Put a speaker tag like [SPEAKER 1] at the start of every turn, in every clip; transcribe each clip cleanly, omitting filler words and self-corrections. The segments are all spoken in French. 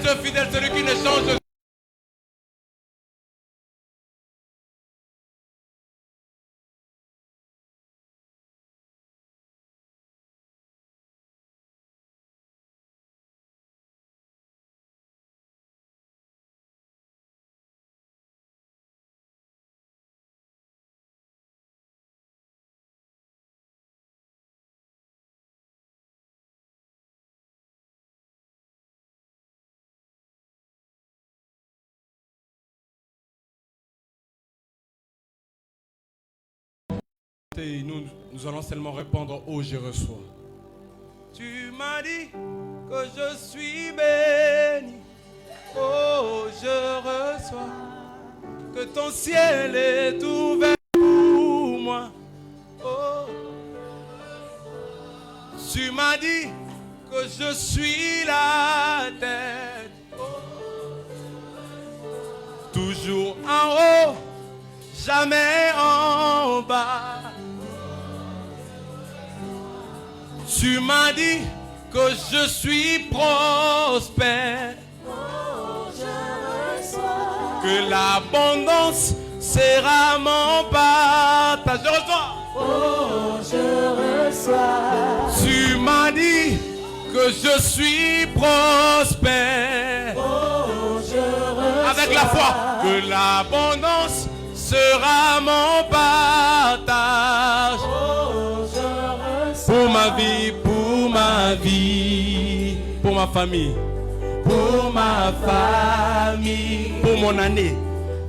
[SPEAKER 1] Dieu fidèle, celui qui ne change. Et nous allons seulement répondre oh je reçois. Tu m'as dit que je suis béni. Oh je reçois. Que ton ciel est ouvert pour moi. Oh. Tu m'as dit que je suis la tête. Toujours en haut, jamais en bas. Tu m'as dit que je suis prospère.
[SPEAKER 2] Oh, je reçois.
[SPEAKER 1] Que l'abondance sera mon partage. Je reçois.
[SPEAKER 2] Oh, je reçois.
[SPEAKER 1] Tu m'as dit que je suis prospère.
[SPEAKER 2] Oh, je reçois.
[SPEAKER 1] Avec la foi. Que l'abondance sera mon partage.
[SPEAKER 2] Oh, je reçois.
[SPEAKER 1] Pour ma vie, pour ma vie, pour ma famille, pour ma famille, pour mon année,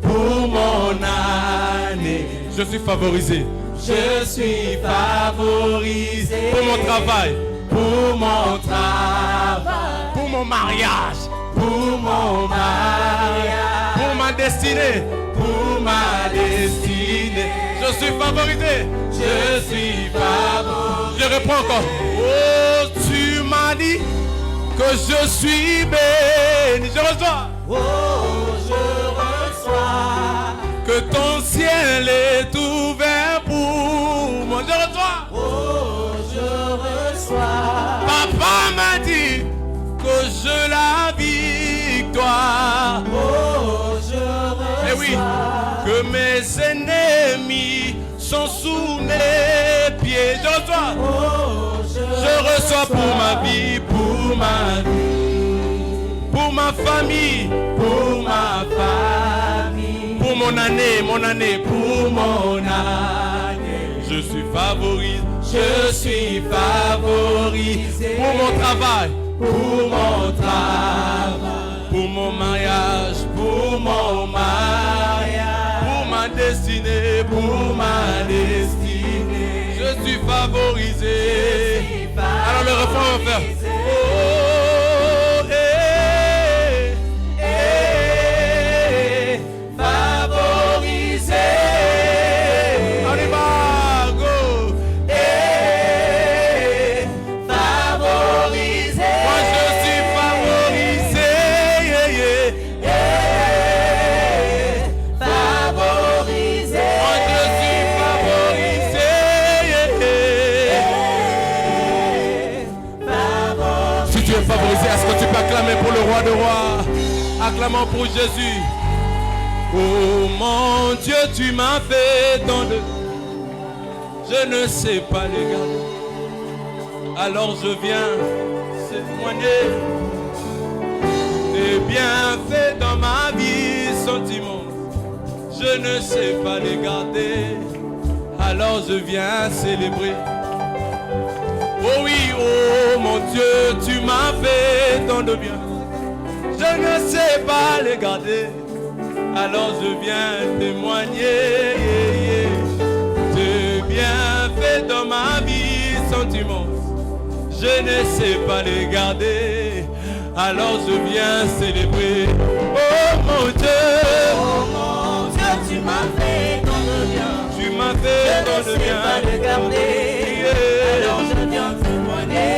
[SPEAKER 1] pour mon année. Je suis favorisé. Je suis favorisé. Pour mon travail, pour mon travail, pour mon mariage, pour mon mariage, pour ma destinée, pour ma destinée. Je suis favorisé. Je suis favorisé. Je reprends encore. Oh, tu m'as dit que je suis béni. Je reçois.
[SPEAKER 2] Oh, je reçois.
[SPEAKER 1] Que ton ciel est ouvert pour moi. Je reçois.
[SPEAKER 2] Oh, je reçois.
[SPEAKER 1] Papa m'a dit que je la victoire.
[SPEAKER 2] Oh, je reçois.
[SPEAKER 1] Et oui, que mes ennemis sont sous mes pieds. Je reçois.
[SPEAKER 2] Oh,
[SPEAKER 1] Je reçois pour ma vie, pour ma vie, pour ma famille, pour ma famille, pour mon année, pour mon année. Je suis favorisé, je suis favorisé pour mon travail, pour mon mariage, pour mon mariage, pour ma destinée, pour ma destinée. Je suis favorisé. Alors le refrain va faire. Oh, favorisé. On y va, go. Favorisé. Moi je suis favorisé.
[SPEAKER 2] favorisé.
[SPEAKER 1] Moi je suis favorisé. Si tu es favorisé, est-ce que tu peux acclamer pour le roi de rois? Acclamons pour Jésus. Oh mon Dieu, tu m'as fait tant de... Je ne sais pas les gars. Alors je viens témoigner des bienfaits dans ma vie sentiments. Je ne sais pas les garder. Alors je viens célébrer. Oh oui, oh mon Dieu, tu m'as fait tant de bien. Je ne sais pas les garder. Alors je viens témoigner de bienfaits dans ma vie sentiments. Je ne sais pas les garder. Alors je viens célébrer. Oh mon Dieu,
[SPEAKER 2] tu m'as fait tant de bien.
[SPEAKER 1] tu m'as fait tant de bien.
[SPEAKER 2] Je ne sais pas le garder. Alors je viens témoigner.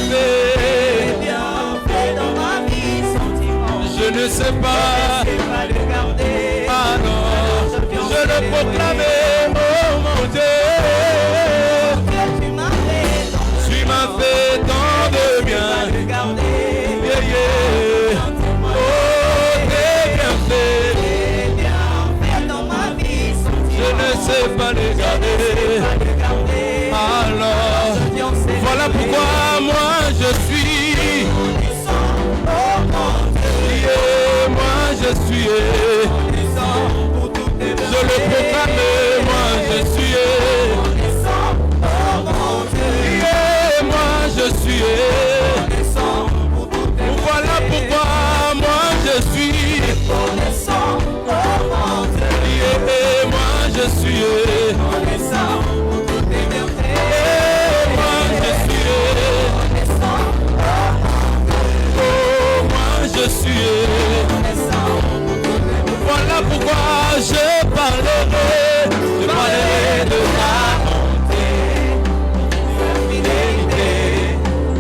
[SPEAKER 1] Des
[SPEAKER 2] bienfaits dans ma vie sentiment.
[SPEAKER 1] je ne sais pas.
[SPEAKER 2] Je ne sais pas le garder.
[SPEAKER 1] Ah non, je le proclamais, oh mon Dieu.
[SPEAKER 2] Tu m'as fait tant de
[SPEAKER 1] Tu m'as fait tant de bien.
[SPEAKER 2] bien. Le garder.
[SPEAKER 1] Yeah, yeah. je suis. Voilà pourquoi je parlerai de ta bonté, de ta fidélité.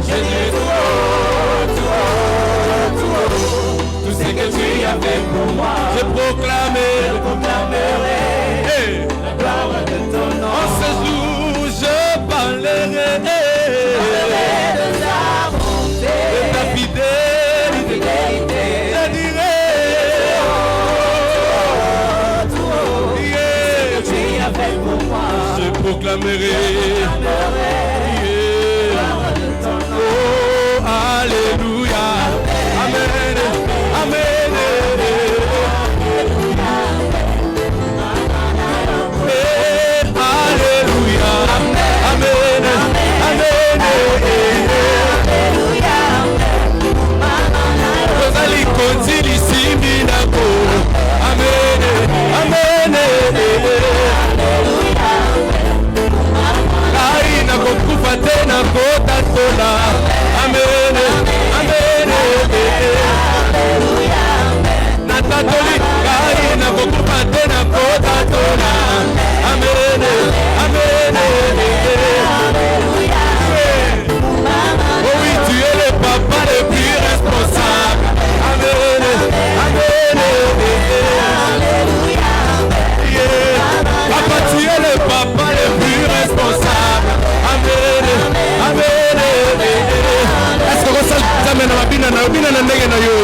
[SPEAKER 1] Jésus, tout ce que tu as fait pour moi, je proclamerai la gloire de ton nom. En ce jour, je parlerai de ta bonté, de ta fidélité. Je dirai ce que tu as fait pour moi, je proclamerai la gloire de ton nom. Oh, alléluia. Amen. Amen. Alléluia. Amen. Amen. Rosali Konzili Siminako. Amen. Amen. Kaina kokufa tena kotatola. Amen. Amen. Natatoli kaina kokufa tena kotatola. Amen. Amen. Oh oui, tu es le papa le plus responsable. Amen. Amen. Papa, tu es le papa le plus responsable. Amen. Amen. Est-ce que vous savez na mabina na ndenge na yo?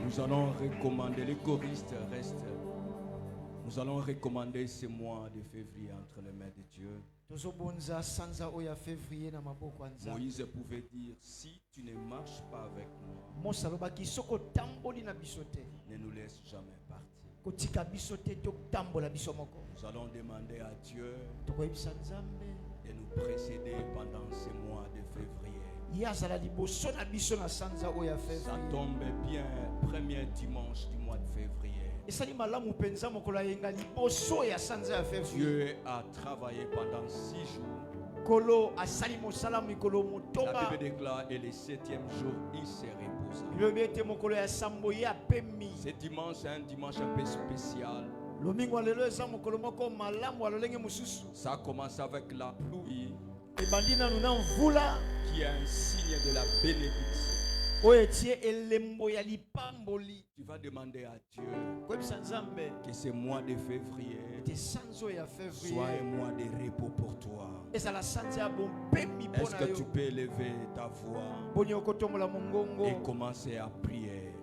[SPEAKER 1] Nous allons recommander, les choristes restent. Nous allons recommander ce mois de février entre les mains de Dieu. Moïse pouvait dire, si tu ne marches pas avec moi, ne nous laisse jamais partir. Nous allons demander à Dieu de nous précéder pendant ce mois de février. Ça tombe bien, premier dimanche du mois de février. Dieu a travaillé pendant 6 jours. La Bible déclare et le 7e jour il se reposa. Ce dimanche est un dimanche un peu spécial. Ça commence avec la pluie qui est un signe de la bénédiction. Tu vas demander à Dieu que ce mois de février soit un mois de repos pour toi. Est-ce que tu peux élever ta voix et commencer à prier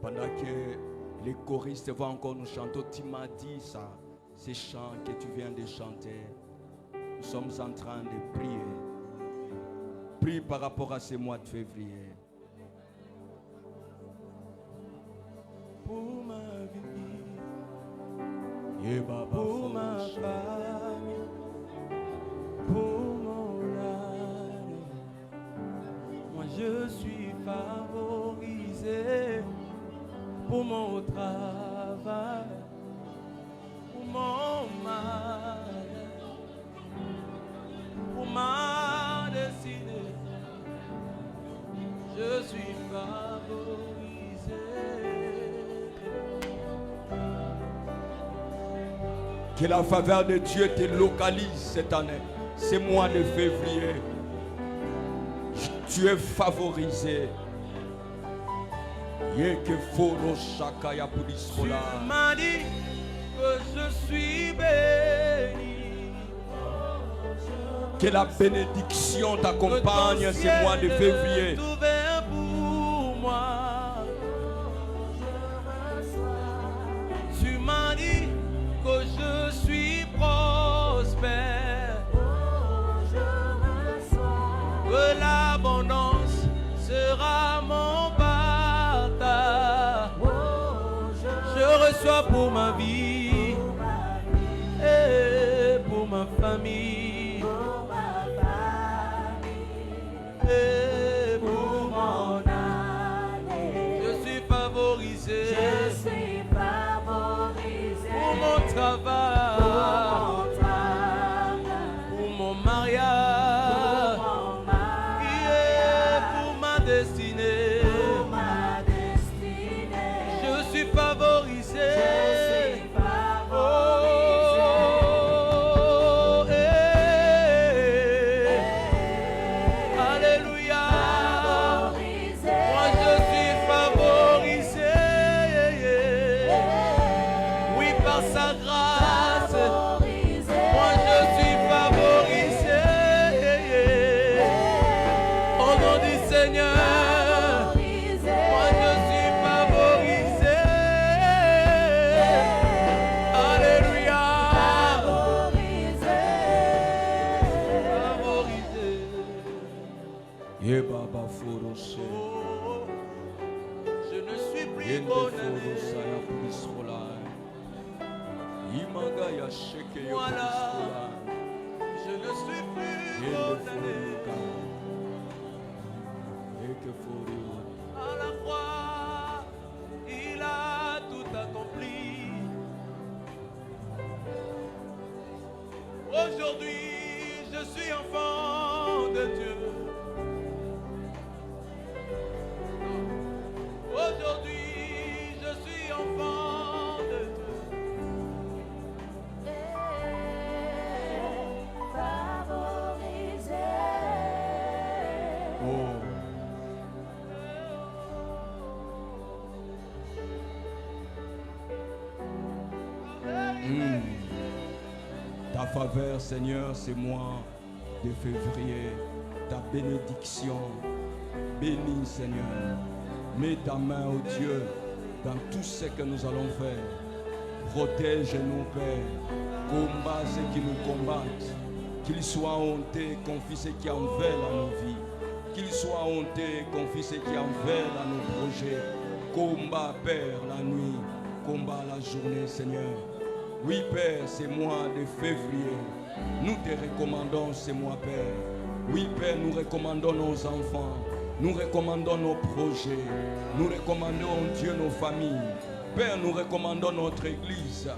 [SPEAKER 1] pendant que les choristes vont encore nous chanter? Tu m'as dit ça, ces chants que tu viens de chanter. Nous sommes en train de prier. Prie par rapport à ce mois de février. Pour ma vie, pour ma famille, pour mon âme, moi je suis favorisé. Pour mon travail, pour mon mal, pour ma destinée, je suis favorisé.
[SPEAKER 3] Que la faveur de Dieu te localise cette année. Ce mois de février. Tu es favorisé.
[SPEAKER 1] Tu m'as dit que je suis béni.
[SPEAKER 3] Que la bénédiction t'accompagne ce mois de février.
[SPEAKER 1] Pour moi. Tu m'as dit que je suis prospère. Que l'abondance sera mon partage. Je reçois pour ma vie et pour ma famille et pour mon année. Je suis favorisé. Pour mon travail. Pour mon mariage. Pour ma destinée. Je suis favorisé. Je ne suis plus condamné. Voilà, je ne suis plus condamné. À la croix, il a tout accompli. Aujourd'hui, je suis enfant de Dieu. Aujourd'hui, je suis enfant de Dieu.
[SPEAKER 2] Favorisé.
[SPEAKER 3] Oh. Ta faveur, Seigneur, c'est mois de février. Ta bénédiction. Bénis, Seigneur. Mets ta main, ô Dieu, dans tout ce que nous allons faire. Protège-nous, Père. Combat ceux qui nous combattent. Qu'ils soient hontés, confie ceux qui en veulent à nos vies. Qu'ils soient hontés, confie ceux qui en veulent à nos projets. Combat, Père, la nuit. Combat la journée, Seigneur. Oui, Père, c'est mois de février. Nous te recommandons ce mois, Père. Oui, Père, nous recommandons nos enfants. Nous recommandons nos projets. Nous recommandons, Dieu, nos familles. Père, nous recommandons notre église.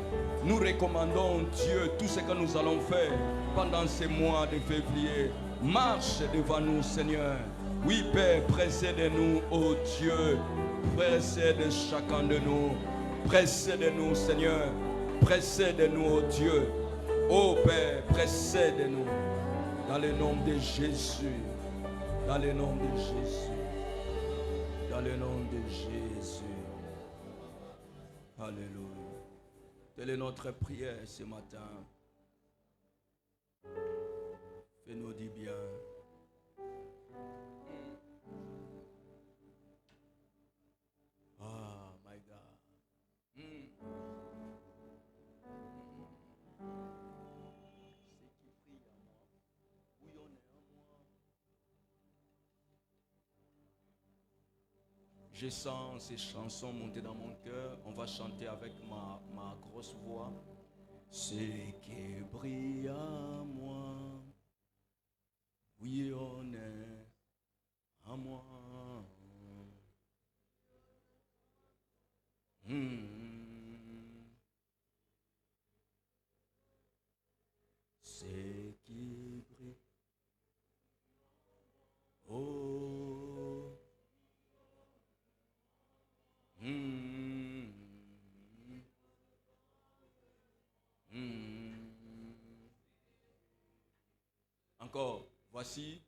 [SPEAKER 3] Nous recommandons, Dieu, tout ce que nous allons faire pendant ces mois de février. Marche devant nous, Seigneur. Oui, Père, précède-nous, ô Dieu. Précède chacun de nous. Précède-nous, Seigneur. Précède-nous, ô Dieu. Ô Père, précède-nous. Dans le nom de Jésus. Dans le nom de Jésus. Dans le nom de Jésus. Alléluia. Telle est notre prière ce matin. Fais-nous du bien. Ah, my God. C'est qui prie à moi. Bouillonnez en moi. Je sens ces chansons monter dans mon cœur. On va chanter avec ma grosse voix. C'est qui brille à moi. Oui, on est à moi. C'est qui brille. Oh. Encore, voici.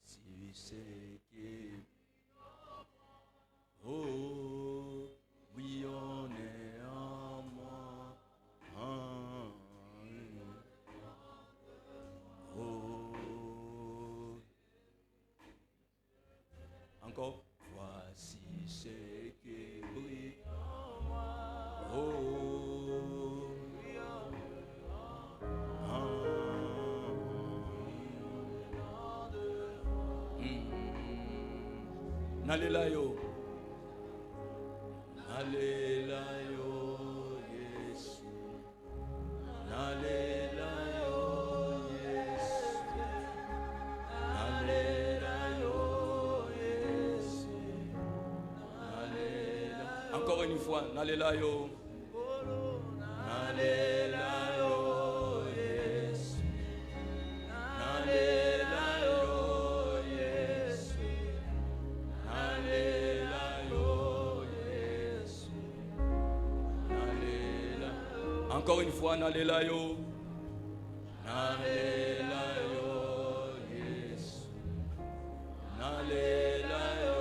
[SPEAKER 3] Si c'est qui. Oh, oui, on est en moi. Oh. Encore, voici ce qui brille en moi. Oh. Nalélayo, Nalélayo, Yesu, Nalélayo, Yesu, Nalélayo, Yesu, Nalélayo. Encore une fois, Nalélayo, Nalélayo, Yesu, Nalélayo. Encore une fois, Nalélayo. Nalélayo, Yesu. Nalélayo,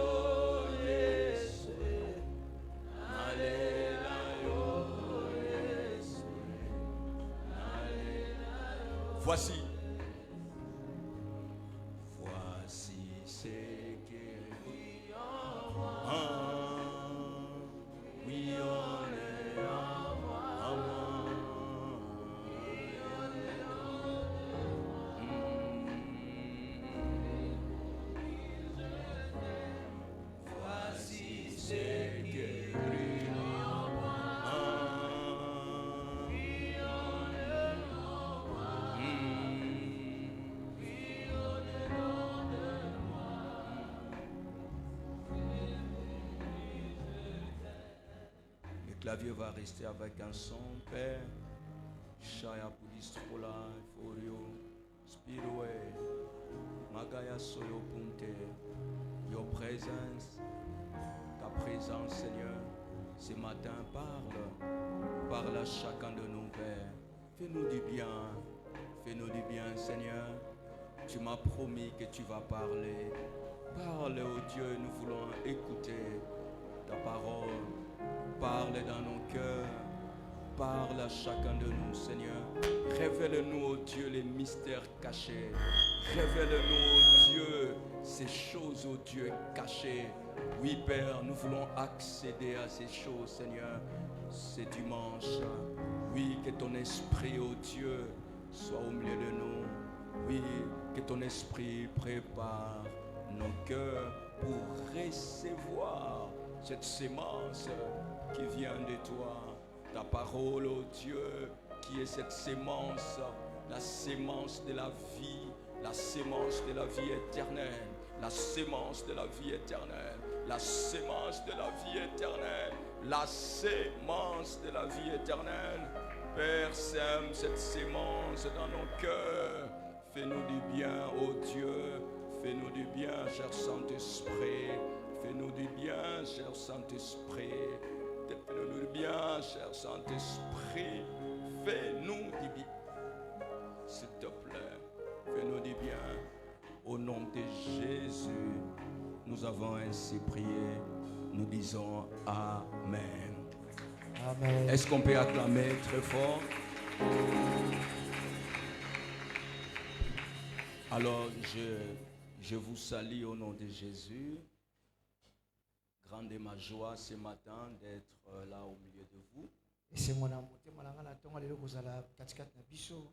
[SPEAKER 3] Yesu. Nalélayo, Yesu. Nalélayo. Voici. Voici ce qui vit en moi. Oui, on est en moi. Le clavier va rester avec un son, Père. Shaya Pudistrola, Forio, Spiroé, Magaya Soyo Punte. Your présence, ta présence, Seigneur, ce matin, parle à chacun de nous, Père. Fais-nous du bien, Seigneur. Tu m'as promis que tu vas parler. Parle, oh Dieu, nous voulons écouter ta parole. Parle dans nos cœurs. Parle à chacun de nous, Seigneur. Révèle-nous, oh Dieu, les mystères cachés. Révèle-nous, oh Dieu, ces choses, oh Dieu, cachées. Oui, Père, nous voulons accéder à ces choses, Seigneur, ce dimanche. Oui, que ton esprit, oh Dieu, soit au milieu de nous. Oui, que ton esprit prépare nos cœurs pour recevoir cette sémence qui vient de toi. Ta parole, oh Dieu, qui est cette sémence, la sémence de la vie, la sémence de la vie éternelle, la sémence de la vie éternelle, la sémence de la vie éternelle, la sémence de la vie éternelle. Père, sème cette sémence dans nos cœurs. Fais-nous du bien, ô Dieu. Fais-nous du bien, cher Saint-Esprit. Fais-nous du bien, cher Saint-Esprit. Fais-nous du bien, cher Saint-Esprit. Fais-nous du bien. S'il te plaît, fais-nous du bien. Au nom de Jésus, nous avons ainsi prié. Nous disons Amen.
[SPEAKER 2] Amen.
[SPEAKER 3] Est-ce qu'on peut acclamer très fort? Alors, je vous salue au nom de Jésus. Grande est ma joie ce matin d'être là au milieu de vous.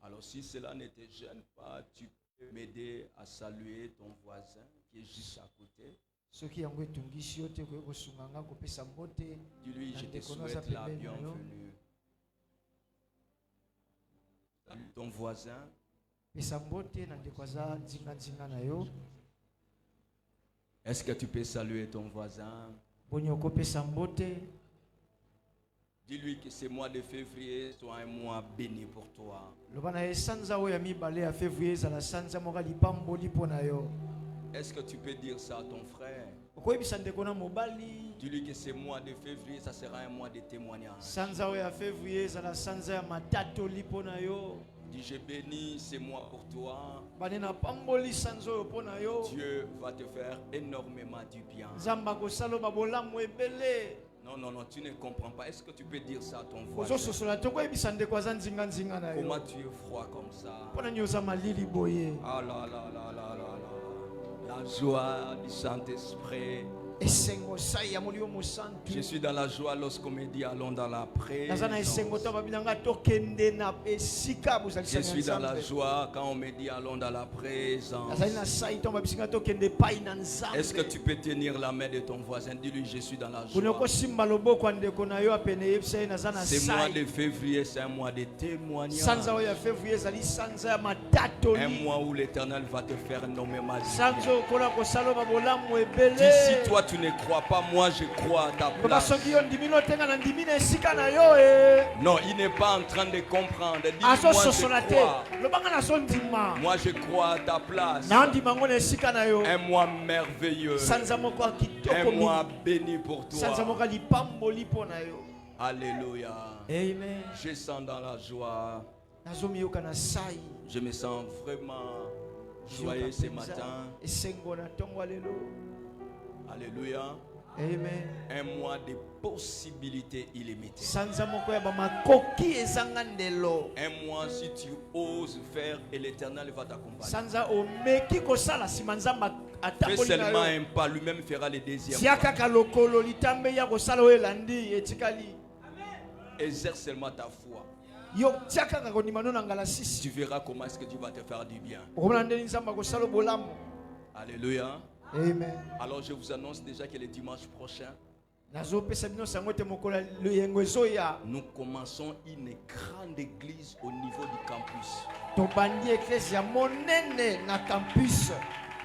[SPEAKER 3] Alors, si cela ne te gêne pas, tu peux m'aider à saluer ton voisin qui est juste à côté. Dis-lui, je te souhaite la bienvenue. Ton voisin. Est-ce que tu peux saluer ton voisin? Dis-lui que ce mois de février soit un mois béni pour toi. Est-ce que tu peux dire ça à ton frère? Dis-lui que ce mois de février, ça sera un mois de témoignage. Dis, je bénis, c'est moi pour toi.
[SPEAKER 2] banena pamboli sanzo pona yo
[SPEAKER 3] Dieu va te faire énormément du bien.
[SPEAKER 2] zamba kosalo babolamu ebele
[SPEAKER 3] Non, non, non, tu ne comprends pas. Est-ce que tu peux dire ça à ton voisin?
[SPEAKER 2] kozososola tokoyebisa ndeko aza nzinga na
[SPEAKER 3] Comment
[SPEAKER 2] yo
[SPEAKER 3] tu es froid comme ça?
[SPEAKER 2] mpona nini oza malili boye
[SPEAKER 3] Ah là là là là là là. La joie du Saint-Esprit.
[SPEAKER 2] esengo sai ya molio mosantu
[SPEAKER 3] Je suis dans la joie lorsqu'on me dit allons dans la
[SPEAKER 2] naza na esengo
[SPEAKER 3] présence.
[SPEAKER 2] to babinanga tokende na esika
[SPEAKER 3] Je
[SPEAKER 2] bozalisanga
[SPEAKER 3] suis dans la
[SPEAKER 2] nzambe
[SPEAKER 3] joie quand on me dit allons dans la présence.
[SPEAKER 2] nazali na sai to babisinga tokende pai na nzambe
[SPEAKER 3] Est-ce que tu peux tenir la main de ton voisin? Dis-lui, je suis dans la
[SPEAKER 2] boni
[SPEAKER 3] joie.
[SPEAKER 2] okosimba loboko ya ndeko na yo apene yebisa ye naza na
[SPEAKER 3] Ce mois
[SPEAKER 2] sai
[SPEAKER 3] de février, c'est un mois de témoignage.
[SPEAKER 2] sanza oyo ya février ezali sanza ya matatoli
[SPEAKER 3] Un mois où l'Éternel va te faire énormément de
[SPEAKER 2] sanza
[SPEAKER 3] bien.
[SPEAKER 2] okola kosala babolamu
[SPEAKER 3] Dis,
[SPEAKER 2] ebele
[SPEAKER 3] si toi tu ne crois pas, moi je crois à ta
[SPEAKER 2] loba
[SPEAKER 3] place.
[SPEAKER 2] soki yo ndimi notenga na ndimi na esika na yo e
[SPEAKER 3] Non, il n'est pas en train de comprendre. Dis, moi
[SPEAKER 2] azososola
[SPEAKER 3] je
[SPEAKER 2] te
[SPEAKER 3] crois.
[SPEAKER 2] lobanga nazondima
[SPEAKER 3] Moi je crois à ta place.
[SPEAKER 2] nandima ngo na esika na yo
[SPEAKER 3] Un mois merveilleux.
[SPEAKER 2] sanza moko ya
[SPEAKER 3] Un
[SPEAKER 2] kitoko
[SPEAKER 3] mois
[SPEAKER 2] mingi
[SPEAKER 3] béni pour
[SPEAKER 2] sanza moko
[SPEAKER 3] toi.
[SPEAKER 2] ya lipamboli mpo na yo
[SPEAKER 3] Alléluia.
[SPEAKER 2] amen
[SPEAKER 3] Je sens dans la joie.
[SPEAKER 2] nazomiyoka na sai
[SPEAKER 3] Je me sens vraiment joyeux ce matin.
[SPEAKER 2] esengo na ntongo ya lelo
[SPEAKER 3] Alléluia.
[SPEAKER 2] amen
[SPEAKER 3] Un mois de possibilités illimitées.
[SPEAKER 2] sanza moko ya bamakoki ezanga ndelo
[SPEAKER 3] Un mois si tu oses faire et l'Éternel va t'accompagner.
[SPEAKER 2] sanza omeki kosala nsima nzambe
[SPEAKER 3] Fais
[SPEAKER 2] atamboli na
[SPEAKER 3] seulement
[SPEAKER 2] yo
[SPEAKER 3] un pas, lui-même fera les deuxièmes
[SPEAKER 2] tia
[SPEAKER 3] pas.
[SPEAKER 2] kaka lokolo litambe ya kosala oyo elandi etikali
[SPEAKER 3] Exerce seulement ta foi.
[SPEAKER 2] yo tia kaka kondima no na ngala
[SPEAKER 3] Tu
[SPEAKER 2] sisi
[SPEAKER 3] verras comment est-ce que Dieu va te faire du bien.
[SPEAKER 2] okomona ndeni nzambe akosala bolamu
[SPEAKER 3] Alléluia.
[SPEAKER 2] amen
[SPEAKER 3] Alors je vous annonce déjà que le dimanche prochain,
[SPEAKER 2] nazopesa bino sango ete mokolo ya loyengo ezoya
[SPEAKER 3] nous commençons une grande église au niveau du campus.
[SPEAKER 2] tobandi eklese ya monene na campus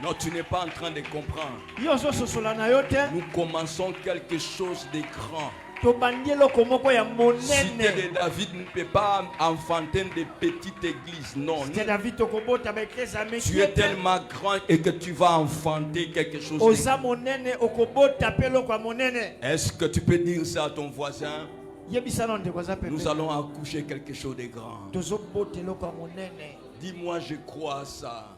[SPEAKER 3] Non, tu n'es pas en train de comprendre.
[SPEAKER 2] yo ozososola na yo te
[SPEAKER 3] Nous commençons quelque chose de grand.
[SPEAKER 2] tobandi eloko moko ya
[SPEAKER 3] Cité
[SPEAKER 2] monene
[SPEAKER 3] de David ne peut pas enfanter de petites églises. Non,
[SPEAKER 2] te david tokobota baeklese ya
[SPEAKER 3] tu
[SPEAKER 2] meki
[SPEAKER 3] es
[SPEAKER 2] ete
[SPEAKER 3] tellement grand et que tu vas enfanter quelque chose de
[SPEAKER 2] oza
[SPEAKER 3] grand.
[SPEAKER 2] monene okobota mpe eloko ya monene
[SPEAKER 3] Est-ce que tu peux dire ça à ton voisin?
[SPEAKER 2] yebisa na ndeko aza
[SPEAKER 3] Nous
[SPEAKER 2] pepe
[SPEAKER 3] allons accoucher quelque chose de grand.
[SPEAKER 2] tozobota eloko ya monene
[SPEAKER 3] Dis-moi, je crois à ça.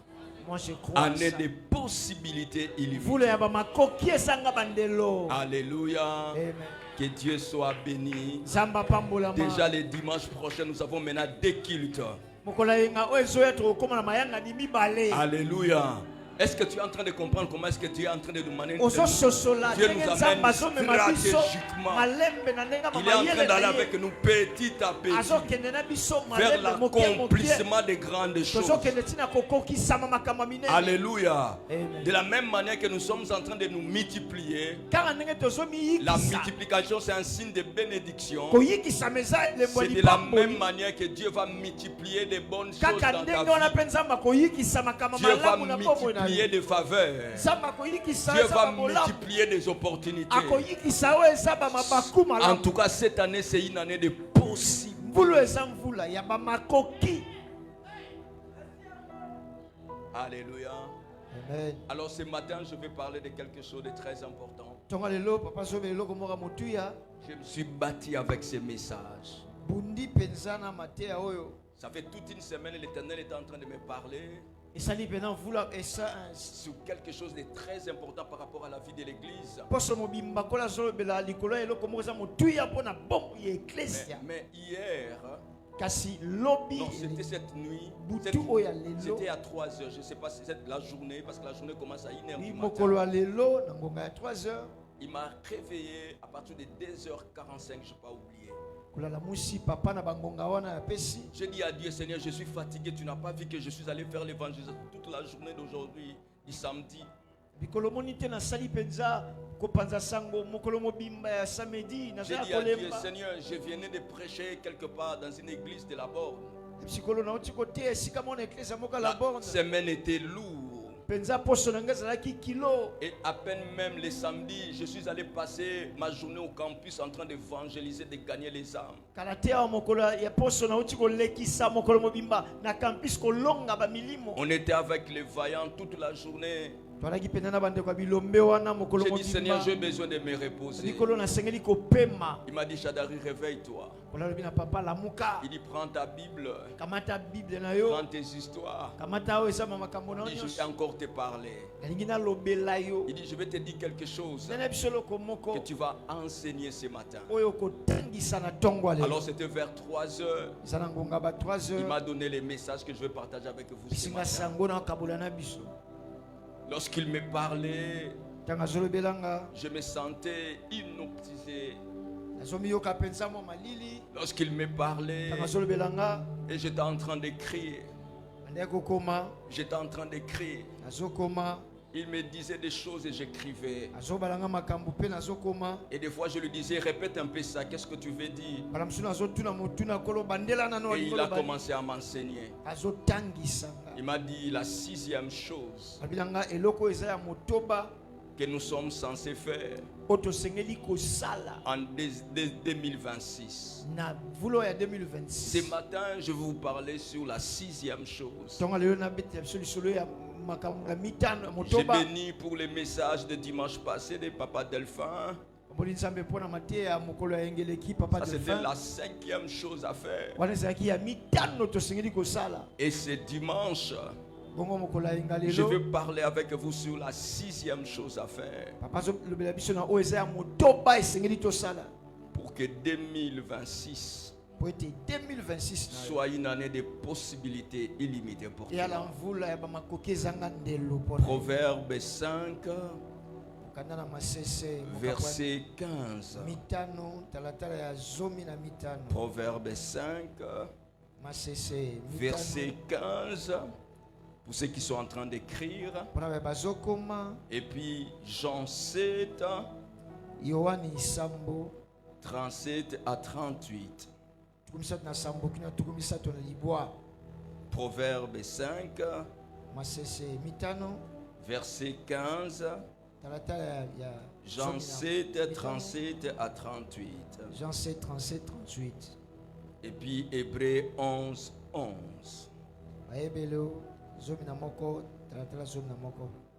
[SPEAKER 2] moi je crois à
[SPEAKER 3] Année
[SPEAKER 2] ça.
[SPEAKER 3] de possibilités illimitées.
[SPEAKER 2] vula ya bamakoki esanga bandelo
[SPEAKER 3] Alléluia.
[SPEAKER 2] amen
[SPEAKER 3] Que Dieu soit béni.
[SPEAKER 2] nzambe apambolama
[SPEAKER 3] Déjà le dimanche prochain, nous avons maintenant 2 cultes.
[SPEAKER 2] mokolo ya yenga oyo ezoya tokokóma na mayangani mibale
[SPEAKER 3] Alléluia. Est-ce que tu es en train de comprendre comment est-ce que Dieu est en train de nous mener?
[SPEAKER 2] ozososola
[SPEAKER 3] Dieu
[SPEAKER 2] ndenge
[SPEAKER 3] nous
[SPEAKER 2] nzambe
[SPEAKER 3] amène
[SPEAKER 2] azomema biso
[SPEAKER 3] stratégiquement.
[SPEAKER 2] malembe na ndenge
[SPEAKER 3] Il est en train
[SPEAKER 2] mamayele
[SPEAKER 3] d'aller
[SPEAKER 2] na ye
[SPEAKER 3] avec nous petit à petit
[SPEAKER 2] azokende na biso
[SPEAKER 3] vers
[SPEAKER 2] malembe moke moke
[SPEAKER 3] l'accomplissement de grandes choses.
[SPEAKER 2] tozokende ntina kokokisama makambo ya minene
[SPEAKER 3] Alléluia.
[SPEAKER 2] Amen.
[SPEAKER 3] De la même manière que nous sommes en train de nous multiplier,
[SPEAKER 2] kaka ndenge
[SPEAKER 3] la
[SPEAKER 2] tozomiyikisa
[SPEAKER 3] multiplication c'est un signe de bénédiction.
[SPEAKER 2] koyikisama eza elembo ya
[SPEAKER 3] C'est de la même
[SPEAKER 2] lipamboli
[SPEAKER 3] manière que Dieu va multiplier des bonnes choses
[SPEAKER 2] kaka
[SPEAKER 3] dans
[SPEAKER 2] ndenge
[SPEAKER 3] ta
[SPEAKER 2] wana
[SPEAKER 3] vie.
[SPEAKER 2] mpe nzambe akoyikisa makambo
[SPEAKER 3] Dieu va
[SPEAKER 2] malamu na bomoi na
[SPEAKER 3] multiplier
[SPEAKER 2] yo
[SPEAKER 3] des faveurs.
[SPEAKER 2] nzambe akoyikisa
[SPEAKER 3] Dieu
[SPEAKER 2] eza
[SPEAKER 3] va
[SPEAKER 2] bamolamu
[SPEAKER 3] multiplier des opportunités.
[SPEAKER 2] akoyikisa oyo eza bamabaku
[SPEAKER 3] En
[SPEAKER 2] malamu
[SPEAKER 3] tout cas, cette année, c'est une année de possible.
[SPEAKER 2] mvula eza mvula ya bamakoki
[SPEAKER 3] Alléluia.
[SPEAKER 2] amen
[SPEAKER 3] Alors ce matin, je vais parler de quelque chose de très important.
[SPEAKER 2] ntongo lelo papa azobe eloko moko ya motuya
[SPEAKER 3] Je me suis bâti avec ce message.
[SPEAKER 2] bundi mpenza na mateya oyo
[SPEAKER 3] Ça fait toute une semaine, l'Éternel est en train de me parler
[SPEAKER 2] esali mpena mvula
[SPEAKER 3] sur quelque chose de très important par rapport à la vie de l'Église.
[SPEAKER 2] poso mobimba kola azolobela likolo ya eloko moko eza motuya mpo na bomoi ya eklesia
[SPEAKER 3] Mais hier,
[SPEAKER 2] kasi lobi
[SPEAKER 3] non, c'était cette nuit,
[SPEAKER 2] butu oyo ya lelo
[SPEAKER 3] c'était à 3 heures, je ne sais pas si c'est la journée, parce que la journée commence à 1 heure du
[SPEAKER 2] mokolo
[SPEAKER 3] matin.
[SPEAKER 2] ya lelo na ngonga ya 3 heures
[SPEAKER 3] Il m'a réveillé à partir de 2h45, je n'ai pas oublié.
[SPEAKER 2] kolala musi papa na bangonga wana ya pesi
[SPEAKER 3] J'ai dit à Dieu, Seigneur, je suis fatigué, tu n'as pas vu que je suis allé faire l'évangile toute la journée d'aujourd'hui, du samedi.
[SPEAKER 2] bikolo moni te nasali mpenza kopanza sango mokolo mobimba ya samedi
[SPEAKER 3] J'ai
[SPEAKER 2] nazala
[SPEAKER 3] dit à Dieu,
[SPEAKER 2] kolemba
[SPEAKER 3] Seigneur, je venais de prêcher quelque part dans une église de la borne.
[SPEAKER 2] sikolo nauti koteya esika mona eklesia moko ya la
[SPEAKER 3] La
[SPEAKER 2] borne
[SPEAKER 3] semaine était lourde.
[SPEAKER 2] mpenza poso na ngai ezalaki kilo
[SPEAKER 3] Et à peine même le samedi, je suis allé passer ma journée au campus en train d'évangéliser, de gagner les âmes.
[SPEAKER 2] kala te awa mokolo ya poso nauti kolekisa mokolo mobimba na campus kolonga bamilimo
[SPEAKER 3] On était avec les vaillants toute la journée J'ai dit, Seigneur, j'ai besoin de me reposer. Il m'a dit, Chadari, réveille-toi. Il dit, prends ta Bible, prends tes histoires. Il dit, je vais encore te parler. Il dit, je vais te dire quelque chose que tu vas enseigner ce matin. Alors c'était vers 3 heures. Il m'a donné les messages que je vais partager avec vous ce matin. Lorsqu'il me parlait, je me sentais hypnotisé. Lorsqu'il me parlait, et j'étais en train de crier. J'étais en train de crier. Il me disait des choses et j'écrivais. Et des fois je lui disais, répète un peu ça, qu'est-ce que tu veux dire? Et il a commencé à m'enseigner. Il m'a dit la 6e chose que nous sommes censés faire en 2026. Ce matin, je vais vous parler sur la 6e chose. J'ai béni pour les messages de dimanche passé de Papa Delphin. Ça, c'était la 5e chose à faire. Et ce dimanche, je vais parler avec vous sur la 6e chose à faire. Pour que 2026 soit une année de possibilités illimitées pour toi. Proverbe 5, verset 15. Proverbe 5, verset 15. Pour ceux qui sont en train d'écrire. Et puis Jean 7, 37 à 38. Proverbe 5, verset 15. Jean 7, 37 à 38.
[SPEAKER 2] Jean 7, 37, 38.
[SPEAKER 3] Et puis Hébreux 11, 11.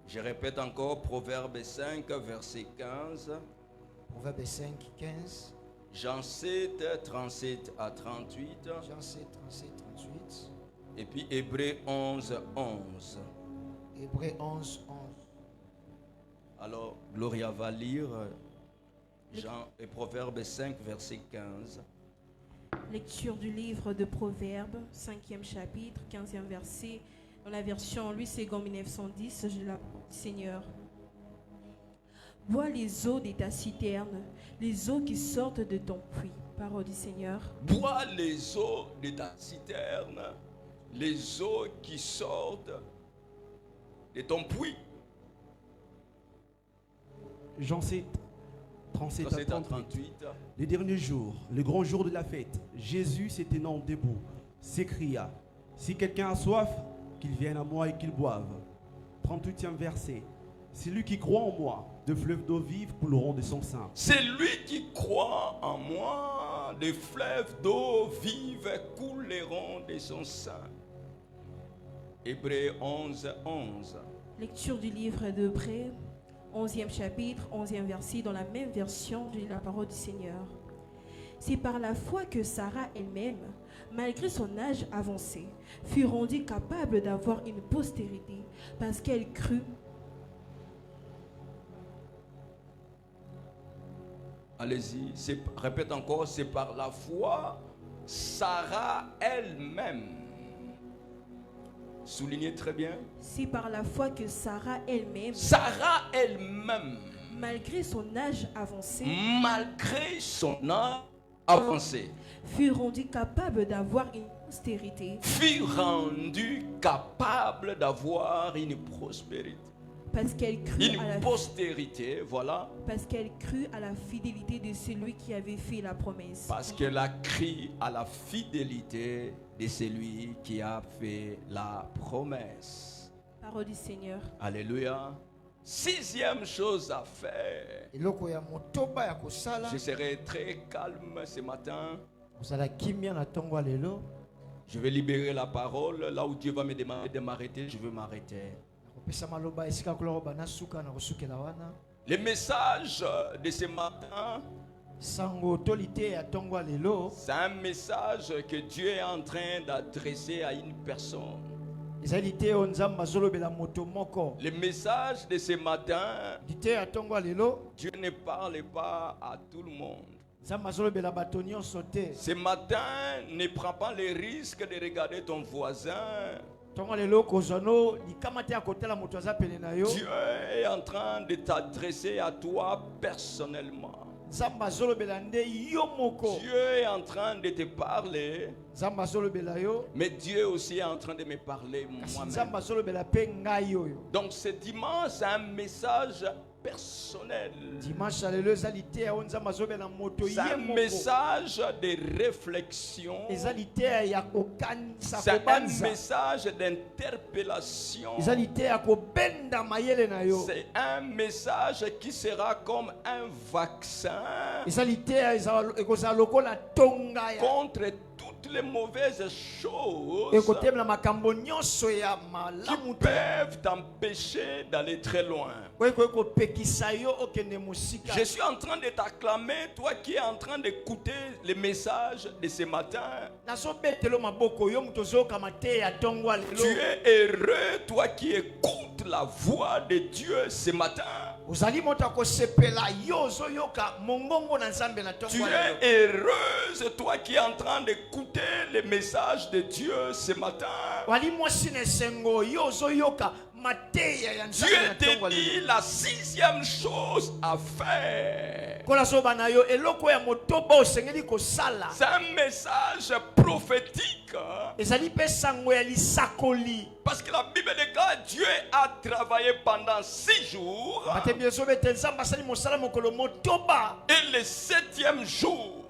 [SPEAKER 3] Je répète encore, Proverbe 5, verset 15.
[SPEAKER 2] Proverbe 5, 15.
[SPEAKER 3] Jean 7, 37 à 38.
[SPEAKER 2] Jean 7, 37, 38.
[SPEAKER 3] Et puis Hébreux 11, 11.
[SPEAKER 2] Hébreux 11, 11.
[SPEAKER 3] Alors, Gloria va lire Jean et Proverbe 5, verset 15.
[SPEAKER 4] Lecture du livre de Proverbes, 5e chapitre, 15e verset. Dans la version Louis II 1910, je la Seigneur. Bois les eaux de ta citerne, les eaux qui sortent de ton puits. Parole du Seigneur.
[SPEAKER 3] Bois les eaux de ta citerne, les eaux qui sortent de ton puits.
[SPEAKER 5] Jean 7, 37 à 38. Les derniers jours, le grand jour de la fête, Jésus se tenant debout, s'écria, si quelqu'un a soif, qu'il vienne à moi et qu'il boive. 38e verset. Celui qui croit en moi, de fleuves d'eau vive couleront de son sein.
[SPEAKER 3] Celui qui croit en moi, des fleuves d'eau vive couleront de son sein. Hébreux 11, 11.
[SPEAKER 4] Lecture du livre d'Hébreux, 11e chapitre, 11e verset, dans la même version de la parole du Seigneur. C'est par la foi que Sarah elle-même, malgré son âge avancé, fut rendue capable d'avoir une postérité, parce qu'elle crut.
[SPEAKER 3] Allez-y, répète encore, c'est par la foi, Sarah elle-même. Soulignez très bien.
[SPEAKER 4] C'est par la foi que Sarah elle-même, malgré son âge avancé, fut rendue capable d'avoir une postérité. Parce qu'elle crut à la
[SPEAKER 3] postérité, voilà.
[SPEAKER 4] Parce qu'elle crut à la fidélité de celui qui avait fait la promesse.
[SPEAKER 3] Parce qu'elle a cru à la fidélité de celui qui a fait la promesse.
[SPEAKER 4] Parole du Seigneur.
[SPEAKER 3] Alléluia. 6e chose à faire. Je serai très calme ce matin. Je vais libérer la parole. Là où Dieu va me demander de m'arrêter, je vais m'arrêter. Le message de ce matin, c'est un message que Dieu est en train d'adresser à une personne. Le message de ce matin, Dieu ne parle pas à tout le monde. Ce matin, ne prends pas le risque de regarder ton voisin. Dieu est en train de t'adresser à toi personnellement. Dieu est en train de te parler, mais Dieu aussi est en train de me parler moi-même. Donc ce dimanche, c'est un message personnel. C'est un message de réflexion. C'est un message d'interpellation. C'est un message qui sera comme un vaccin contre toutes les mauvaises choses qui peuvent t'empêcher d'aller très loin. Je suis en train de t'acclamer, toi qui es en train d'écouter les messages de ce matin. Tu es heureux, toi qui écoutes la voix de Dieu ce matin. Tu es heureuse, toi qui es en train d'écouter les messages de Dieu ce matin. Dieu te dit la 6e chose à faire. C'est un message prophétique. Parce que la Bible déclare Dieu a travaillé pendant 6 jours. Et le 7e jour,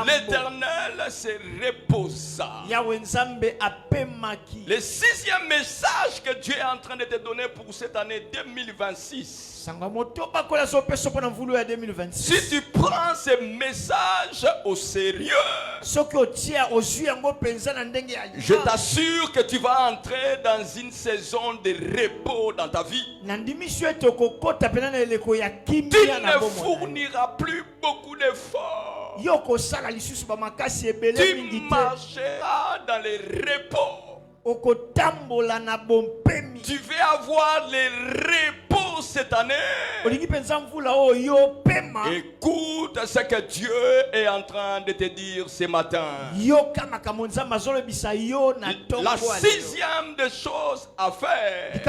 [SPEAKER 3] l'Éternel se reposa. Le 6e message que Dieu est en train de te donner pour cette année 2026. Si tu prends ce message au sérieux, je t'assure que tu vas entrer dans une saison de repos dans ta vie. Tu ne fourniras plus beaucoup d'efforts. Tu marcheras dans le repos. Tu veux avoir le repos cette année. Écoute ce que Dieu est en train de te dire ce matin. La 6e des choses à faire. Dieu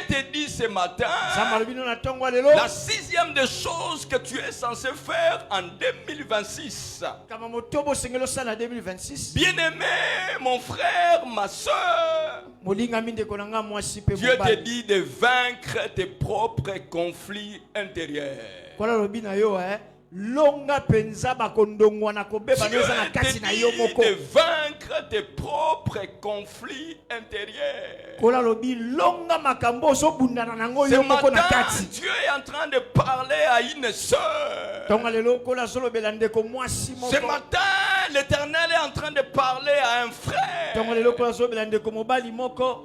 [SPEAKER 3] te dit ce matin, la 6e des choses que tu es censé faire en 2026. Bien-aimé, mon frère, ma soeur, Dieu te dit de vaincre tes propres conflits intérieurs. Dieu te dit de vaincre tes propres conflits intérieurs. Ce matin, Dieu est en train de parler à une sœur. Ce matin, l'Éternel est en train de parler à un frère.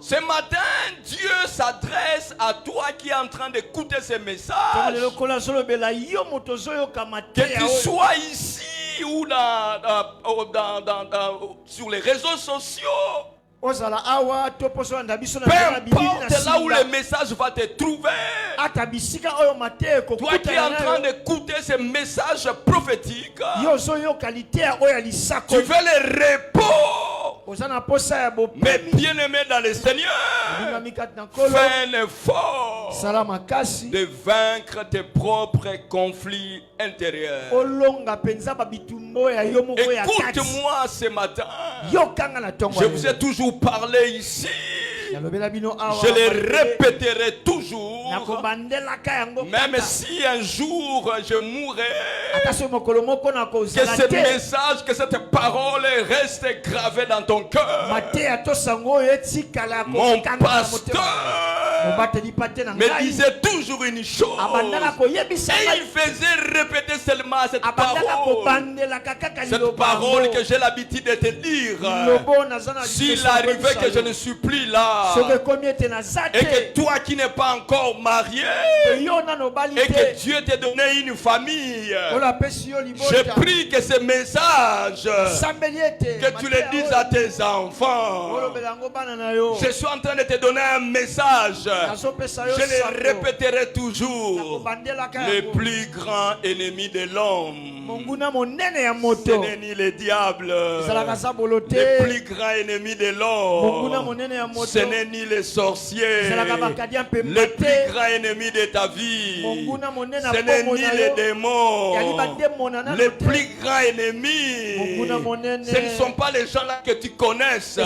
[SPEAKER 3] Ce matin, Dieu s'adresse à toi qui es en train d'écouter ce message. Que tu sois ici ou sur les réseaux sociaux. Peu importe là où le message va te trouver. Toi qui es en train d'écouter ce message prophétique, tu veux le repos. Mais bien aimé dans le Seigneur, fais l'effort de vaincre tes propres conflits intérieurs. Écoute-moi ce matin. Je vous ai toujours parlé ici. Je le répéterai toujours. Même si un jour je mourrai, que ce message, que cette parole reste gravée dans ton cœur. Mon pasteur me disait toujours une chose, et il faisait répéter seulement cette parole que j'ai l'habitude de te dire. S'il arrivait que je ne suis plus là, pas, et que toi qui n'es pas encore marié, et que Dieu t'a donné une famille, je prie que ce message, que tu le dises à tes enfants. Je suis en train de te donner un message. Je le répéterai toujours. Le plus grand ennemi de l'homme, ce n'est ni le diable. Le plus grand ennemi de l'homme, ce n'est ni les sorciers. Le plus grand ennemi de ta vie, ce n'est ni les démons. Le plus grand ennemi, ce ne sont pas les gens là que tu connaisses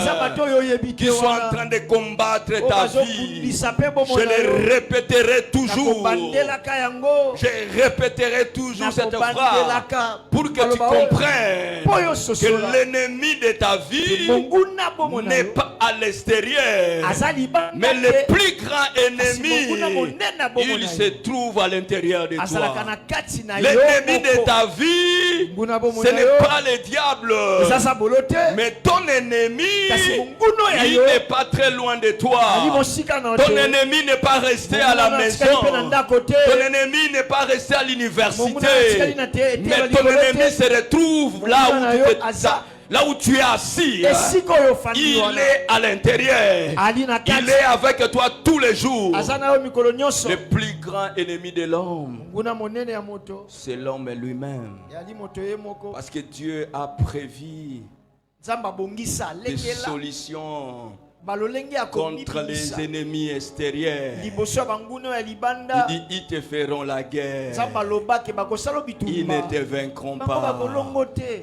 [SPEAKER 3] qui sont en train de combattre ta vie. Je le répéterai toujours. Je répéterai toujours cette phrase pour que tu comprennes que l'ennemi de ta vie n'est pas à l'extérieur, mais le plus grand ennemi, il se trouve à l'intérieur de toi. L'ennemi de ta vie, ce n'est pas le diable, mais ton ennemi, il n'est pas très loin de toi. Ton ennemi n'est pas resté à la maison. Ton ennemi n'est pas resté à l'université. Mais ton ennemi se retrouve là où tu es assis. Il est à l'intérieur. Il est avec toi tous les jours. Le plus grand ennemi de l'homme, c'est l'homme lui-même. Parce que Dieu a prévu des solutions contre les ennemis extérieurs. Il dit, ils te feront la guerre. Ils ne te vaincront pas.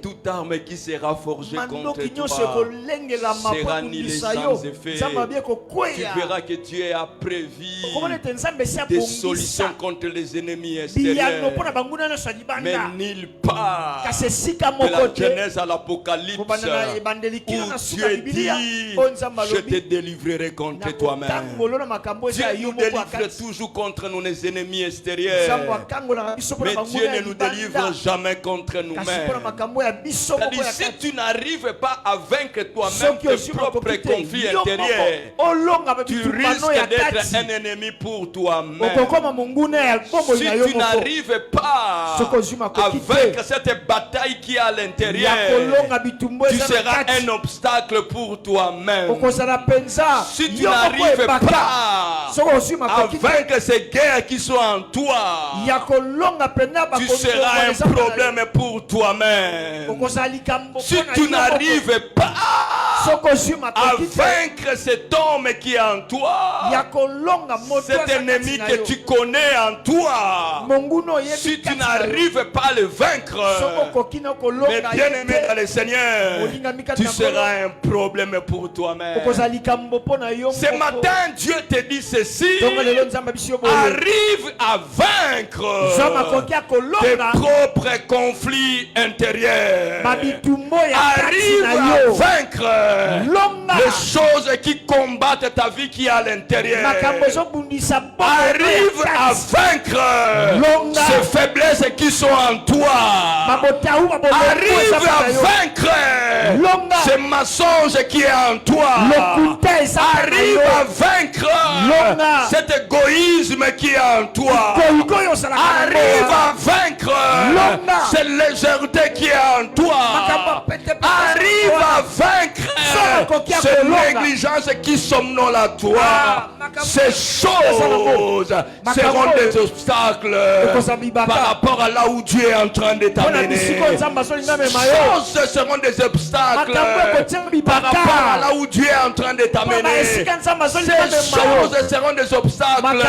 [SPEAKER 3] Toute arme qui sera forgée contre toi sera annihilée sans effet. Tu verras que Dieu a prévu des solutions contre les ennemis extérieurs. Mais nulle part de la Genèse à l'Apocalypse où Dieu dit, je te délivrerai contre toi-même. Dieu nous délivre toujours contre nos ennemis extérieurs, mais Dieu ne nous délivre jamais contre nous-mêmes. C'est-à-dire, si tu n'arrives pas à vaincre toi-même tes propres conflits intérieurs, tu risques d'être un ennemi pour toi-même. Si tu n'arrives pas à vaincre cette bataille qui est à l'intérieur, tu seras un obstacle pour toi-même. Si tu n'arrives pas à vaincre ces guerres qui sont en toi, tu seras un problème pour toi-même. Si tu n'arrives pas à vaincre cet homme qui est en toi, cet ennemi que tu connais en toi, si tu n'arrives pas à le vaincre, mais bien aimé dans le Seigneur, tu seras un problème pour toi-même. Ce matin, Dieu te dit ceci: arrive à vaincre tes propres conflits intérieurs. Arrive à vaincre les choses qui combattent ta vie qui est à l'intérieur. Arrive à vaincre ces faiblesses qui sont en toi. Arrive à vaincre ces mensonges qui est en toi. Arrive à vaincre cet égoïsme qui est en toi. Arrive à vaincre cette légèreté qui est en toi. Arrive à vaincre cette négligence qui somnole à toi. Ces choses seront des obstacles par rapport à là où Dieu est en train de t'amener. Ces choses seront des obstacles par rapport à là où Dieu est en train de t'amener. Ces choses seront des obstacles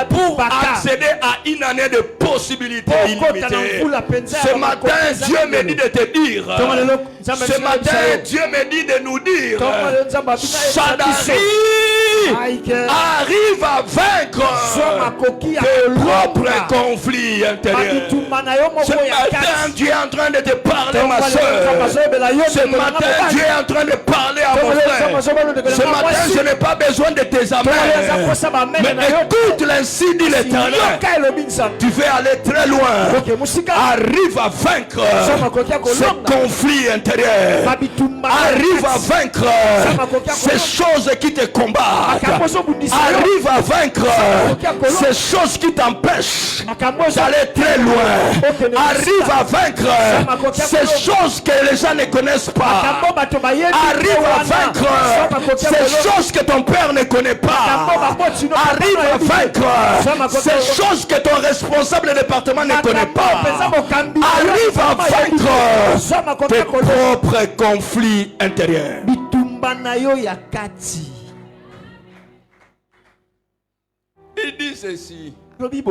[SPEAKER 3] pour accéder à une année de possibilités illimitées. Ce matin, Dieu me dit de te dire, ce matin, Dieu me dit de nous dire, ça n'arrive arrive à vaincre tes propres conflits intérieurs. Ce matin, Dieu est en train de te parler, ma soeur. Ce matin, Dieu est en train de parler à mon frère. Ce matin, je n'ai pas besoin de tes amens. Mais écoute l'ainsi dit l'Éternel. Tu veux aller très loin. Arrive à vaincre ce conflit intérieur. Arrive à vaincre ces choses qui te combattent. Arrive à vaincre ces choses qui t'empêchent d'aller très loin. Arrive à vaincre ces choses que les gens ne connaissent pas. Arrive à vaincre ces choses que ton père ne connaît pas. Arrive à vaincre ces choses que ton responsable de département ne connaît pas. Arrive à vaincre tes propres conflits intérieurs. Il dit ceci. Il dit,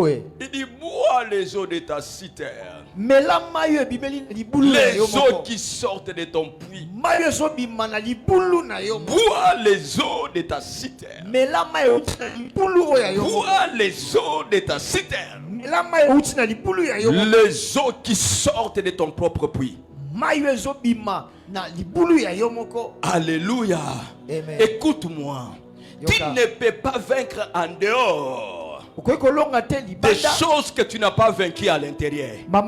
[SPEAKER 3] bois les eaux de ta citerne. Les eaux qui sortent de ton puits. Bois les eaux de ta citerne. Bois les eaux de ta citerne. Les eaux qui sortent de ton propre puits. Alléluia. Écoute-moi. Tu ne peux pas vaincre en dehors des choses que tu n'as pas vaincues à l'intérieur. Je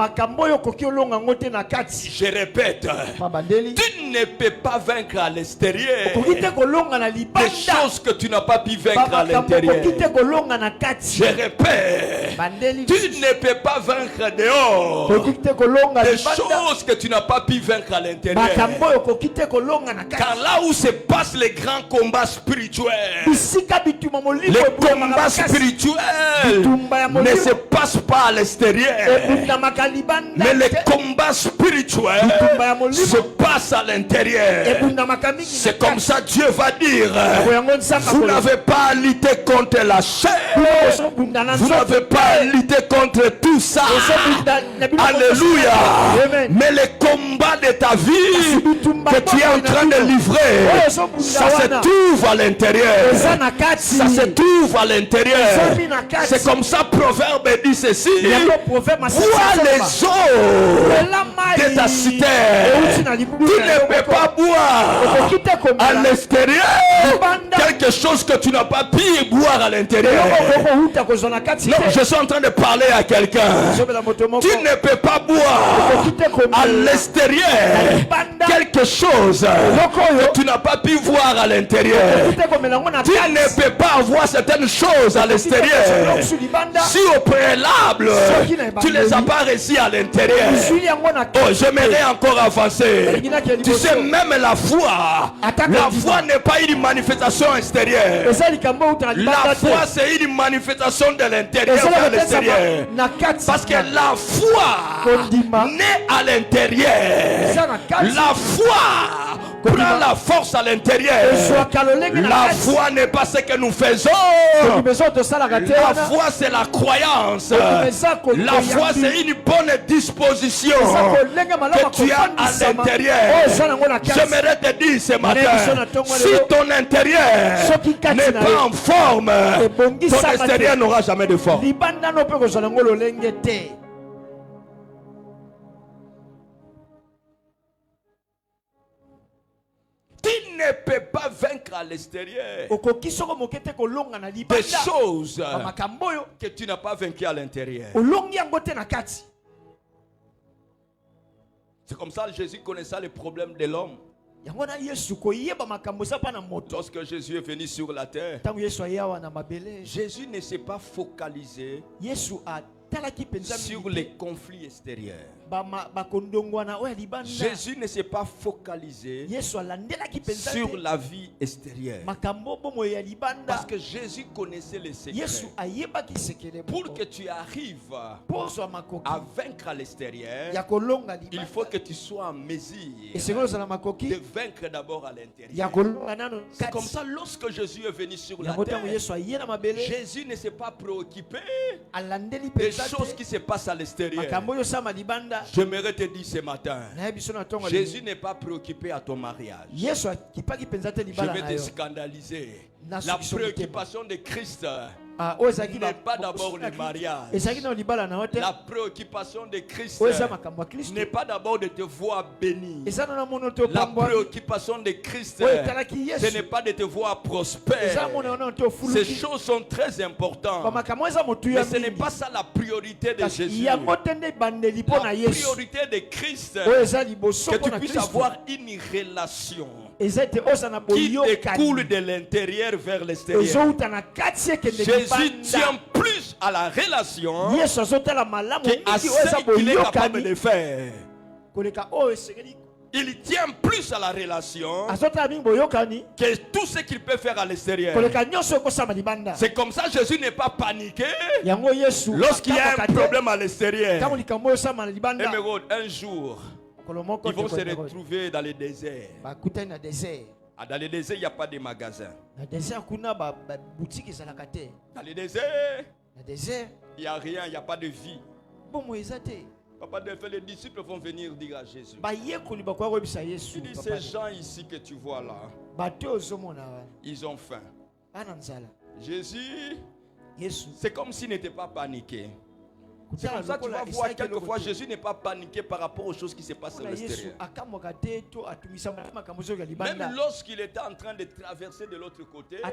[SPEAKER 3] répète, tu ne peux pas vaincre à l'extérieur des choses que tu n'as pas pu vaincre à l'intérieur. Je répète, tu ne peux pas vaincre dehors des choses que tu n'as pas pu vaincre à l'intérieur. Car là où se passent les grands combats spirituels, les combats spirituels ne se passe pas à l'extérieur, mais les combats spirituels se passent à l'intérieur. C'est comme ça Dieu va dire, vous n'avez pas à lutter contre la chair, vous n'avez pas à lutter contre tout ça. Alléluia. Mais les combats de ta vie que tu es en train de livrer, ça se trouve à l'intérieur. Ça se trouve à l'intérieur. C'est comme ça Proverbe dit ceci. Bois les eaux de ta citerne. Tu ne peux pas boire à l'extérieur quelque chose que tu n'as pas pu boire à l'intérieur. Non, je suis en train de parler à quelqu'un. Tu ne peux pas boire à l'extérieur quelque chose que tu n'as pas pu voir à l'intérieur. Tu ne peux pas avoir certaines choses à l'extérieur si au préalable tu ne les as pas réussi à l'intérieur. Oh, j'aimerais encore avancer. Tu sais, même la foi n'est pas une manifestation extérieure. La foi, c'est une manifestation de l'intérieur vers l'extérieur. Parce que la foi naît à l'intérieur. La foi prend la force à l'intérieur. La foi n'est pas ce que nous faisons. La foi, c'est la croyance. La foi, c'est une bonne disposition que tu as à l'intérieur. J'aimerais te dire ce matin, si ton intérieur n'est pas en forme, ton extérieur n'aura jamais de forme. Tu ne peux pas vaincre à l'extérieur des choses que tu n'as pas vaincu à l'intérieur. C'est comme ça que Jésus connaissait les problèmes de l'homme. Lorsque Jésus est venu sur la terre, Jésus ne s'est pas focalisé sur les conflits extérieurs. Jésus ne s'est pas focalisé sur la vie extérieure. Parce que Jésus connaissait les secrets. Pour que tu arrives à vaincre à l'extérieur, il faut que tu sois en mesure de vaincre d'abord à l'intérieur. C'est comme ça, lorsque Jésus est venu sur la terre, Jésus ne s'est pas préoccupé déjà choses qui se passent à l'extérieur, j'aimerais te dire ce matin, Jésus n'est pas préoccupé à ton mariage. Je vais te scandaliser. La préoccupation de Christ n'est pas d'abord le mariage. La préoccupation de Christ n'est pas d'abord de te voir béni. La préoccupation de Christ, ce n'est pas de te voir prospère. Ces choses sont très importantes. Mais ce n'est pas ça la priorité de Jésus. La priorité de Christ, que tu puisses avoir une relation qui découle de l'intérieur vers l'extérieur. Jésus tient plus à la relation qu'à ce qu'il est capable de faire. Il tient plus à la relation que tout ce qu'il peut faire à l'extérieur. C'est comme ça que Jésus n'est pas paniqué lorsqu'il y a un problème à l'extérieur. Un jour, ils vont se retrouver dans le désert. Dans le désert, il n'y a pas de magasin. Dans le désert, il n'y a rien, il n'y a pas de vie. Papa, les disciples vont venir dire à Jésus. Il dit, ces gens ici que tu vois là, ils ont faim. Jésus, c'est comme s'il n'était pas paniqué. C'est comme ça que tu vas voir quelquefois Jésus n'est pas paniqué par rapport aux choses qui se passent à l'extérieur. Même lorsqu'il était en train de traverser de l'autre côté, la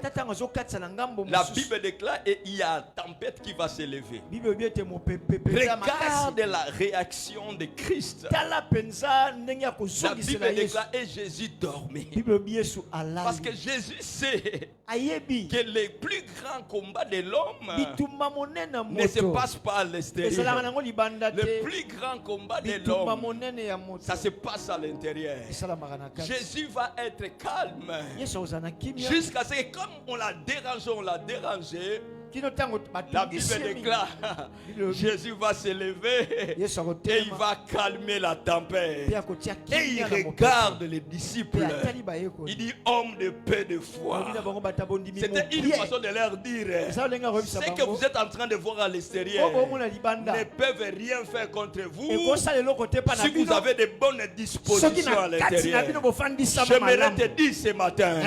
[SPEAKER 3] Bible déclare et il y a une tempête qui va s'élever. Regarde la réaction de Christ. La Bible déclare et Jésus dormait. Parce que Jésus sait que les plus grands combats de l'homme ne se passent pas à l'extérieur. Le plus grand combat de l'homme, ça se passe à l'intérieur. Jésus va être calme jusqu'à ce que comme on l'a dérangé, la Bible déclare Jésus va s'élever et il va calmer la tempête. Et il regarde les disciples. Il dit homme de paix de foi. C'était une façon de leur dire ce que vous êtes en train de voir à l'extérieur ne peuvent rien faire contre vous si vous avez de bonnes dispositions à l'intérieur. J'aimerais te dire ce matin,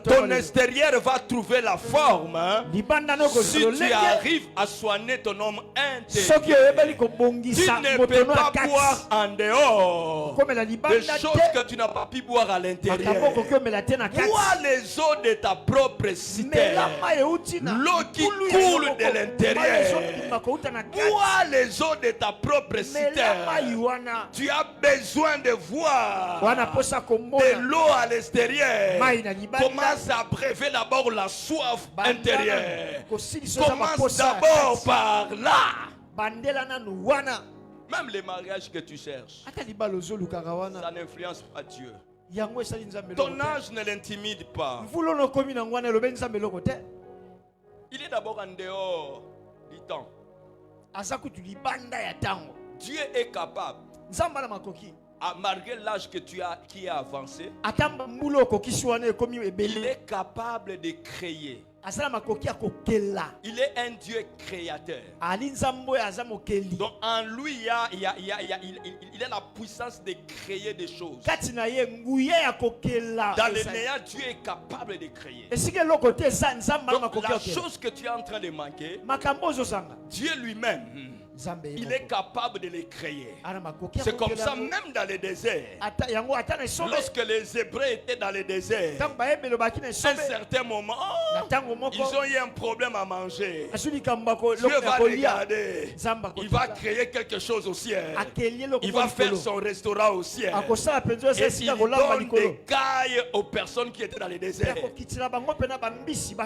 [SPEAKER 3] ton extérieur va trouver la forme si tu arrives à soigner ton homme intérieur. Tu ne peux pas boire en dehors des choses que tu n'as pas pu boire à l'intérieur. Bois les eaux de ta propre cité. L'eau qui coule de l'intérieur. Bois les eaux de ta propre cité. Tu as besoin de voir de l'eau à l'extérieur. Commence à abréver d'abord la soif intérieure. Commence d'abord par là. Même les mariages que tu cherches, ça n'influence pas Dieu. Ton âge ne l'intimide pas. Il est d'abord en dehors du temps. Dieu est capable, malgré l'âge que tu as qui est avancé, il est capable de créer. Il est un Dieu créateur. Donc en lui, il a la puissance de créer des choses. Dans le néant, Dieu est capable de créer. Donc la chose que tu es en train de manquer, Dieu lui-même, il est capable de les créer. C'est comme ça même dans le désert. Lorsque les Hébreux étaient dans le désert, à un certain moment, ils ont eu un problème à manger. Dieu va regarder. Il va créer quelque chose au ciel. Il va faire son restaurant au ciel. Et il donne des cailles aux personnes qui étaient dans le désert.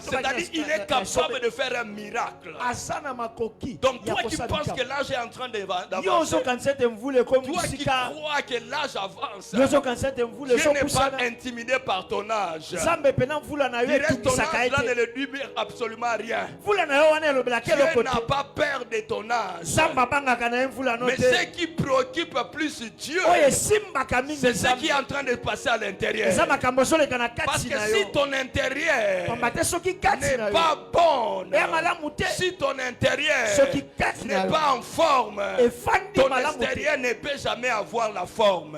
[SPEAKER 3] C'est-à-dire qu'il est capable de faire un miracle. Donc toi qui penses que l'âge est en train d'avancer, toi qui crois que l'âge avance, Dieu n'est pas intimidé par ton âge. Ton âge là ne le dit absolument rien. Dieu n'a pas peur de ton âge. Mais ce qui préoccupe plus Dieu, c'est ce qui est en train de passer à l'intérieur. Parce que si ton intérieur n'est pas bon, si ton intérieur n'est pas en forme,
[SPEAKER 2] efandi
[SPEAKER 3] ton
[SPEAKER 2] malamu te.
[SPEAKER 3] extérieur ne peut jamais avoir la forme.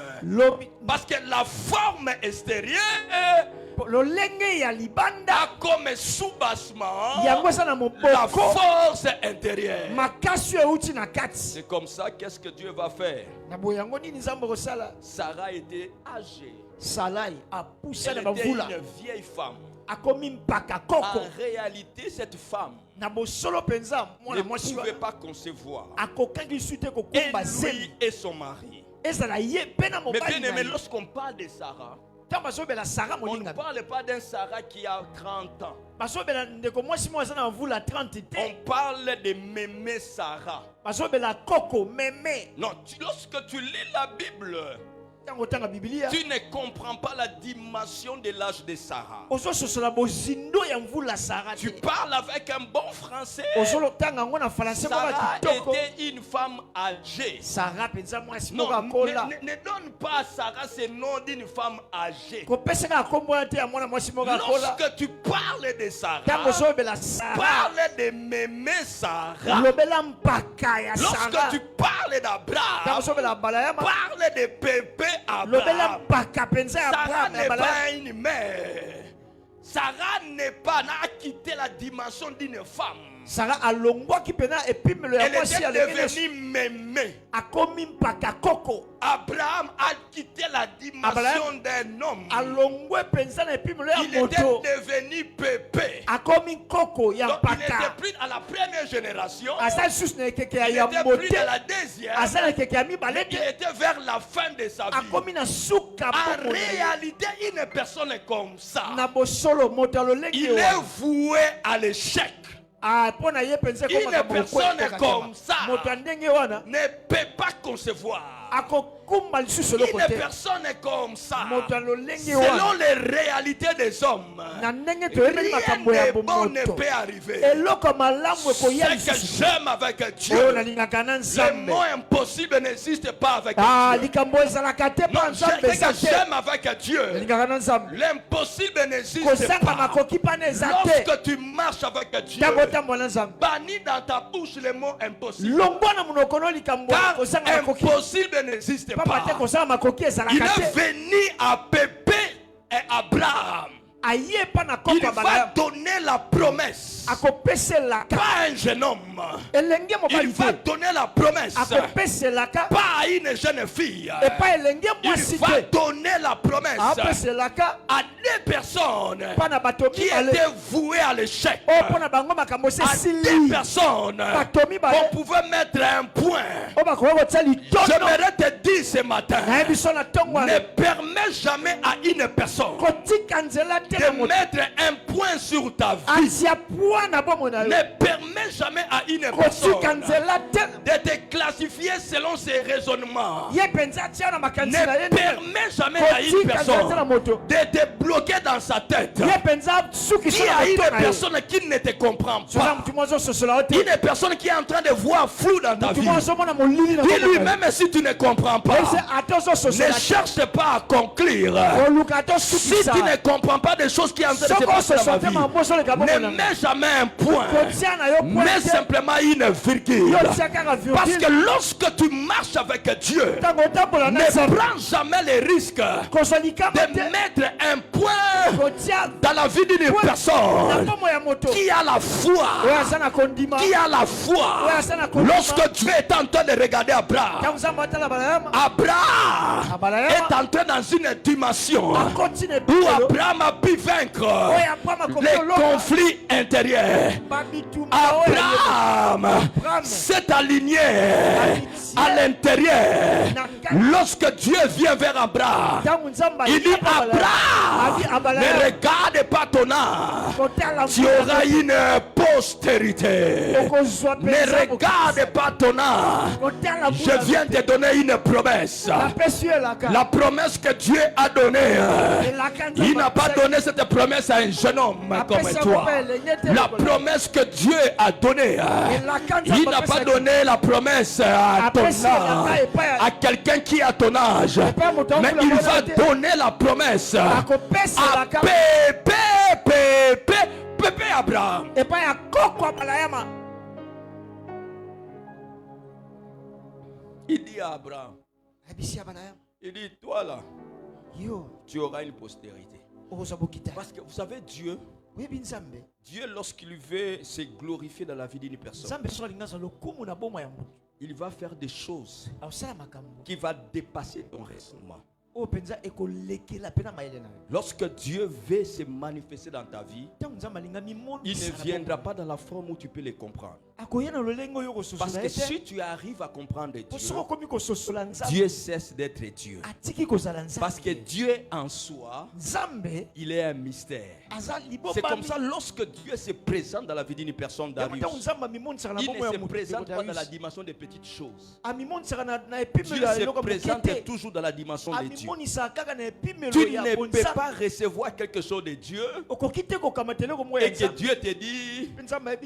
[SPEAKER 3] Parce que la forme extérieure
[SPEAKER 2] lolenge ya libanda
[SPEAKER 3] a comme sous-bassement
[SPEAKER 2] yango eza na
[SPEAKER 3] la
[SPEAKER 2] moboko
[SPEAKER 3] force intérieure.
[SPEAKER 2] makasi euti na kati.
[SPEAKER 3] C'est comme ça, qu'est-ce que Dieu va faire?
[SPEAKER 2] Na boyango nini nzambe kosala?
[SPEAKER 3] Sarah était âgée.
[SPEAKER 2] Salai apusa
[SPEAKER 3] Elle
[SPEAKER 2] na
[SPEAKER 3] était
[SPEAKER 2] bavula
[SPEAKER 3] une vieille femme.
[SPEAKER 2] akomi mpaka koko.
[SPEAKER 3] En réalité, cette femme
[SPEAKER 2] Na bosolo penza
[SPEAKER 3] ne
[SPEAKER 2] mwana mwasi
[SPEAKER 3] pouvait
[SPEAKER 2] wana
[SPEAKER 3] pas concevoir.
[SPEAKER 2] akokaki su te
[SPEAKER 3] Et
[SPEAKER 2] kokumba
[SPEAKER 3] lui
[SPEAKER 2] zemi
[SPEAKER 3] et son mari.
[SPEAKER 2] ezala ye mpe na
[SPEAKER 3] Mais
[SPEAKER 2] mobali
[SPEAKER 3] bien
[SPEAKER 2] na
[SPEAKER 3] aimé,
[SPEAKER 2] ye.
[SPEAKER 3] lorsqu'on parle de Sarah,
[SPEAKER 2] Ntango bazobela Sara
[SPEAKER 3] on ne
[SPEAKER 2] moninga
[SPEAKER 3] parle pas d'un Sarah qui a 30 ans.
[SPEAKER 2] bazobela ndeko mwasi moko aza na bavula 30 te.
[SPEAKER 3] On parle de mémé Sarah.
[SPEAKER 2] bazobela koko meme.
[SPEAKER 3] Non, lorsque tu lis la Bible,
[SPEAKER 2] Ntango otanga Biblia
[SPEAKER 3] tu ne comprends pas la dimension de l'âge de Sarah.
[SPEAKER 2] ozososola bozindo ya mvula Sara
[SPEAKER 3] Tu
[SPEAKER 2] te.
[SPEAKER 3] parles avec un bon français.
[SPEAKER 2] ozolotanga yango na français moko ya
[SPEAKER 3] Sarah
[SPEAKER 2] kitoko.
[SPEAKER 3] était une femme âgée.
[SPEAKER 2] Sara penza mwasi
[SPEAKER 3] Non,
[SPEAKER 2] moko akola
[SPEAKER 3] ne donne pas à Sarah ce nom d'une femme âgée.
[SPEAKER 2] kopesaka akombo wana te ya mwana mwasi moko akola.
[SPEAKER 3] Lorsque tu parles de Sarah,
[SPEAKER 2] Ntango ozobela Sara
[SPEAKER 3] parle de mémé Sarah.
[SPEAKER 2] lobela mpaka ya
[SPEAKER 3] Lorsque
[SPEAKER 2] Sara.
[SPEAKER 3] tu parles
[SPEAKER 2] Ntango
[SPEAKER 3] d'Abraham,
[SPEAKER 2] ozobela Abrahama
[SPEAKER 3] parle de pépé
[SPEAKER 2] lobela
[SPEAKER 3] Abraham.
[SPEAKER 2] mpaka penza ya
[SPEAKER 3] Sarah
[SPEAKER 2] Abraham
[SPEAKER 3] n'est
[SPEAKER 2] ya Abraham.
[SPEAKER 3] pas une mère. Sarah n'a quitté la dimension d'une femme.
[SPEAKER 2] Sara alongwaki pena epimelo ya
[SPEAKER 3] Elle
[SPEAKER 2] mwasi
[SPEAKER 3] était
[SPEAKER 2] ya lengene
[SPEAKER 3] devenue mémé.
[SPEAKER 2] akomi mpaka koko.
[SPEAKER 3] Abraham a quitté la dimension d'un homme.
[SPEAKER 2] alongwe penza na epimelo ya
[SPEAKER 3] Il était
[SPEAKER 2] moto
[SPEAKER 3] devenu pépé.
[SPEAKER 2] akomi koko ya
[SPEAKER 3] Donc il n'était
[SPEAKER 2] mpaka.
[SPEAKER 3] plus à la première génération.
[SPEAKER 2] aza lisusu na ekeke
[SPEAKER 3] Il
[SPEAKER 2] ya
[SPEAKER 3] n'était
[SPEAKER 2] mote
[SPEAKER 3] plus à la deuxième.
[SPEAKER 2] aza na ekeke ya mibale
[SPEAKER 3] Il
[SPEAKER 2] te
[SPEAKER 3] était vers la fin de sa vie.
[SPEAKER 2] akomi na suka
[SPEAKER 3] En
[SPEAKER 2] mpo na ye.
[SPEAKER 3] réalité, une personne comme ça,
[SPEAKER 2] na bosolo moto ya lolenge
[SPEAKER 3] il est voué à l'échec.
[SPEAKER 2] mpo na ye penza
[SPEAKER 3] Une personne comme ça
[SPEAKER 2] moto ya ndenge wana
[SPEAKER 3] ne peut pas concevoir.
[SPEAKER 2] akokumba lisusu eloko
[SPEAKER 3] Une
[SPEAKER 2] te.
[SPEAKER 3] personne comme ça,
[SPEAKER 2] moto ya lolenge
[SPEAKER 3] selon
[SPEAKER 2] wana
[SPEAKER 3] les réalités des hommes,
[SPEAKER 2] na ndenge toyebeli
[SPEAKER 3] rien
[SPEAKER 2] makambo ya
[SPEAKER 3] de bon ne
[SPEAKER 2] bomoto
[SPEAKER 3] peut arriver.
[SPEAKER 2] eloko malamu ekoya
[SPEAKER 3] Ce que
[SPEAKER 2] lisusu
[SPEAKER 3] j'aime avec
[SPEAKER 2] oyo
[SPEAKER 3] Dieu,
[SPEAKER 2] nalingaka na
[SPEAKER 3] le
[SPEAKER 2] nzambe.
[SPEAKER 3] mot impossible n'existe pas avec
[SPEAKER 2] Ah,
[SPEAKER 3] Dieu.
[SPEAKER 2] likambo ezalaka te
[SPEAKER 3] Non,
[SPEAKER 2] mpa nzambe
[SPEAKER 3] ce
[SPEAKER 2] eza
[SPEAKER 3] que
[SPEAKER 2] te
[SPEAKER 3] j'aime avec Dieu,
[SPEAKER 2] nalingaka na nzambe.
[SPEAKER 3] l'impossible n'existe
[SPEAKER 2] kosanga
[SPEAKER 3] pas.
[SPEAKER 2] makoki pana eza te
[SPEAKER 3] Lorsque tu marches avec Dieu,
[SPEAKER 2] ntango otambola na nzambe
[SPEAKER 3] bannis dans ta bouche le mot impossible.
[SPEAKER 2] longwa na monoko no likambo
[SPEAKER 3] Car
[SPEAKER 2] kosanga makoki
[SPEAKER 3] impossible n'existe
[SPEAKER 2] papa te
[SPEAKER 3] pas.
[SPEAKER 2] kosanga makoki
[SPEAKER 3] Il
[SPEAKER 2] ezalaka
[SPEAKER 3] est
[SPEAKER 2] te.
[SPEAKER 3] venu à Pépé et Abraham.
[SPEAKER 2] aye mpa na
[SPEAKER 3] Il
[SPEAKER 2] koko ya
[SPEAKER 3] va
[SPEAKER 2] balamu
[SPEAKER 3] donner la promesse.
[SPEAKER 2] akopeselaka
[SPEAKER 3] Pas un jeune homme.
[SPEAKER 2] elenge
[SPEAKER 3] Il
[SPEAKER 2] mobali
[SPEAKER 3] va
[SPEAKER 2] te
[SPEAKER 3] donner la promesse.
[SPEAKER 2] akopeselaka
[SPEAKER 3] Pas à une jeune fille.
[SPEAKER 2] epa elenge
[SPEAKER 3] Il
[SPEAKER 2] mwasi
[SPEAKER 3] va
[SPEAKER 2] te
[SPEAKER 3] donner la promesse
[SPEAKER 2] apeselaka
[SPEAKER 3] à deux personnes
[SPEAKER 2] mpa na bato
[SPEAKER 3] qui
[SPEAKER 2] mibale
[SPEAKER 3] étaient vouées à l'échec.
[SPEAKER 2] oyo mpo na bango makambo
[SPEAKER 3] À deux
[SPEAKER 2] esesili
[SPEAKER 3] personnes,
[SPEAKER 2] bato mibale
[SPEAKER 3] on pouvait mettre un point.
[SPEAKER 2] oyo bakoki kotia litono.
[SPEAKER 3] J'aimerais te dire ce matin,
[SPEAKER 2] nayebi so na ntongo
[SPEAKER 3] ne
[SPEAKER 2] wana
[SPEAKER 3] permets jamais à une personne
[SPEAKER 2] kotika nzela te na
[SPEAKER 3] de
[SPEAKER 2] moto
[SPEAKER 3] mettre un point sur ta vie.
[SPEAKER 2] atia pwa na bomo na yo
[SPEAKER 3] Ne permets jamais à une
[SPEAKER 2] kotika
[SPEAKER 3] personne
[SPEAKER 2] nzela te
[SPEAKER 3] de te classifier selon ses raisonnements.
[SPEAKER 2] ye mpenza atia na makanisi
[SPEAKER 3] Ne
[SPEAKER 2] na ye te
[SPEAKER 3] permets jamais à une
[SPEAKER 2] kotika nzela te na
[SPEAKER 3] personne
[SPEAKER 2] moto
[SPEAKER 3] de te bloquer dans sa tête.
[SPEAKER 2] ye mpenza suki so
[SPEAKER 3] Il y
[SPEAKER 2] na
[SPEAKER 3] a une
[SPEAKER 2] moto na ye
[SPEAKER 3] personne qui ne te comprend
[SPEAKER 2] soza
[SPEAKER 3] pas.
[SPEAKER 2] motu mo azososola yo te
[SPEAKER 3] Une personne qui est en train de voir flou dans ta
[SPEAKER 2] motu
[SPEAKER 3] vie.
[SPEAKER 2] mo azomona molili na
[SPEAKER 3] Dis
[SPEAKER 2] bomo na
[SPEAKER 3] lui, même si tu ne comprends pas,
[SPEAKER 2] ye ese ata ozososola
[SPEAKER 3] ne
[SPEAKER 2] te
[SPEAKER 3] cherche pas à conclure.
[SPEAKER 2] oluka ata
[SPEAKER 3] Si
[SPEAKER 2] osukisa
[SPEAKER 3] tu ne comprends pas des choses qui sont en train de se
[SPEAKER 2] soko
[SPEAKER 3] passer
[SPEAKER 2] ososola
[SPEAKER 3] dans
[SPEAKER 2] te
[SPEAKER 3] ma vie,
[SPEAKER 2] mambo osoleka bomo
[SPEAKER 3] ne
[SPEAKER 2] na
[SPEAKER 3] mets jamais un point,
[SPEAKER 2] kotia na yo point
[SPEAKER 3] mais
[SPEAKER 2] te
[SPEAKER 3] simplement une virgule.
[SPEAKER 2] yo tia kaka
[SPEAKER 3] Parce que
[SPEAKER 2] virgule
[SPEAKER 3] lorsque tu marches avec Dieu,
[SPEAKER 2] ntango otambola na
[SPEAKER 3] ne
[SPEAKER 2] nzambe
[SPEAKER 3] prends jamais le risque
[SPEAKER 2] kozwa likama
[SPEAKER 3] de
[SPEAKER 2] te
[SPEAKER 3] mettre un point
[SPEAKER 2] kotia
[SPEAKER 3] dans la vie d'une
[SPEAKER 2] na
[SPEAKER 3] personne
[SPEAKER 2] bomo ya moto
[SPEAKER 3] qui a la foi.
[SPEAKER 2] oyo aza na kondima
[SPEAKER 3] Qui a la foi. Lorsque Dieu est en train de regarder Abraham,
[SPEAKER 2] ntango nzambe atala balayama
[SPEAKER 3] Abraham
[SPEAKER 2] Abraham
[SPEAKER 3] est entré dans une dimension
[SPEAKER 2] akoti na
[SPEAKER 3] où
[SPEAKER 2] ebikolo
[SPEAKER 3] Abraham a pu vaincre
[SPEAKER 2] oyo apama
[SPEAKER 3] les
[SPEAKER 2] kokoloka
[SPEAKER 3] conflits intérieurs.
[SPEAKER 2] babitumba oyo
[SPEAKER 3] Abraham s'est aligné à l'intérieur. Lorsque Dieu vient vers Abraham,
[SPEAKER 2] ntango nzambe
[SPEAKER 3] il dit Abraham, ne regarde pas ton âge,
[SPEAKER 2] kotala
[SPEAKER 3] tu auras une postérité.
[SPEAKER 2] okozwa
[SPEAKER 3] Ne regarde pas ton âge. Je viens te donner une promesse.
[SPEAKER 2] napesi yo elaka
[SPEAKER 3] La promesse que Dieu a donnée.
[SPEAKER 2] elaka nzambe
[SPEAKER 3] Il n'a pas
[SPEAKER 2] apesaki.
[SPEAKER 3] donné cette promesse à un jeune homme comme
[SPEAKER 2] Apesa
[SPEAKER 3] toi.
[SPEAKER 2] mpe elenge te
[SPEAKER 3] La
[SPEAKER 2] lokola.
[SPEAKER 3] promesse que Dieu a donnée.
[SPEAKER 2] elaka nzambe
[SPEAKER 3] Il n'a pas
[SPEAKER 2] apesaki.
[SPEAKER 3] donné la promesse à ton
[SPEAKER 2] Apesa elaka
[SPEAKER 3] âge,
[SPEAKER 2] epai ya-
[SPEAKER 3] à quelqu'un qui a ton âge.
[SPEAKER 2] epai ya moto
[SPEAKER 3] Mais
[SPEAKER 2] akula
[SPEAKER 3] il
[SPEAKER 2] mwana
[SPEAKER 3] va
[SPEAKER 2] te.
[SPEAKER 3] donner la promesse
[SPEAKER 2] akopesa
[SPEAKER 3] à
[SPEAKER 2] elaka
[SPEAKER 3] Pépé Abraham.
[SPEAKER 2] epai ya koko ya balayama
[SPEAKER 3] Il dit à Abraham,
[SPEAKER 2] Abisi Abraham.
[SPEAKER 3] il dit, toi là,
[SPEAKER 2] Yo.
[SPEAKER 3] tu auras une postérité.
[SPEAKER 2] Okosabokita.
[SPEAKER 3] Parce que vous savez, Dieu,
[SPEAKER 2] Webi nzambe.
[SPEAKER 3] Dieu lorsqu'il veut se glorifier dans la vie d'une personne,
[SPEAKER 2] Nzambe so linga za lokumu na boma ya mutu.
[SPEAKER 3] il va faire des choses
[SPEAKER 2] Ausala makambo.
[SPEAKER 3] qui vont dépasser ton raisonnement.
[SPEAKER 2] O penza ekolekela pena maele na.
[SPEAKER 3] Lorsque Dieu veut se manifester dans ta vie,
[SPEAKER 2] Tangu nzambe linga mimondo.
[SPEAKER 3] il ne viendra pas dans la forme où tu peux les comprendre.
[SPEAKER 2] Akoyena lolengo yo kososola.
[SPEAKER 3] Parce que si tu arrives à comprendre Dieu,
[SPEAKER 2] Posoko komi kososola nzambe.
[SPEAKER 3] Dieu cesse d'être Dieu.
[SPEAKER 2] Atiki kozala nzambe.
[SPEAKER 3] Parce que Dieu en soi,
[SPEAKER 2] Nzambe
[SPEAKER 3] il est un mystère.
[SPEAKER 2] aza libomba.
[SPEAKER 3] C'est comme ça, lorsque Dieu se présente dans la vie d'une personne d'Arius,
[SPEAKER 2] Tangu nzambe mimondo sala na
[SPEAKER 3] il
[SPEAKER 2] boma
[SPEAKER 3] ne
[SPEAKER 2] ya
[SPEAKER 3] se
[SPEAKER 2] mutu.
[SPEAKER 3] présente pas dans la dimension des petites choses.
[SPEAKER 2] Amimondo sala na
[SPEAKER 3] Dieu
[SPEAKER 2] epimelo ya
[SPEAKER 3] se
[SPEAKER 2] eloko
[SPEAKER 3] présente
[SPEAKER 2] mokete.
[SPEAKER 3] toujours dans la dimension de Dieu.
[SPEAKER 2] Amimondo sala kaka na epimelo
[SPEAKER 3] Tu
[SPEAKER 2] ya
[SPEAKER 3] ne peux
[SPEAKER 2] bonzambe.
[SPEAKER 3] pas recevoir quelque chose de Dieu
[SPEAKER 2] Okoki te kokamata eloko moko ya
[SPEAKER 3] et que
[SPEAKER 2] nzambe.
[SPEAKER 3] Dieu te dit,
[SPEAKER 2] Nzambe ayebi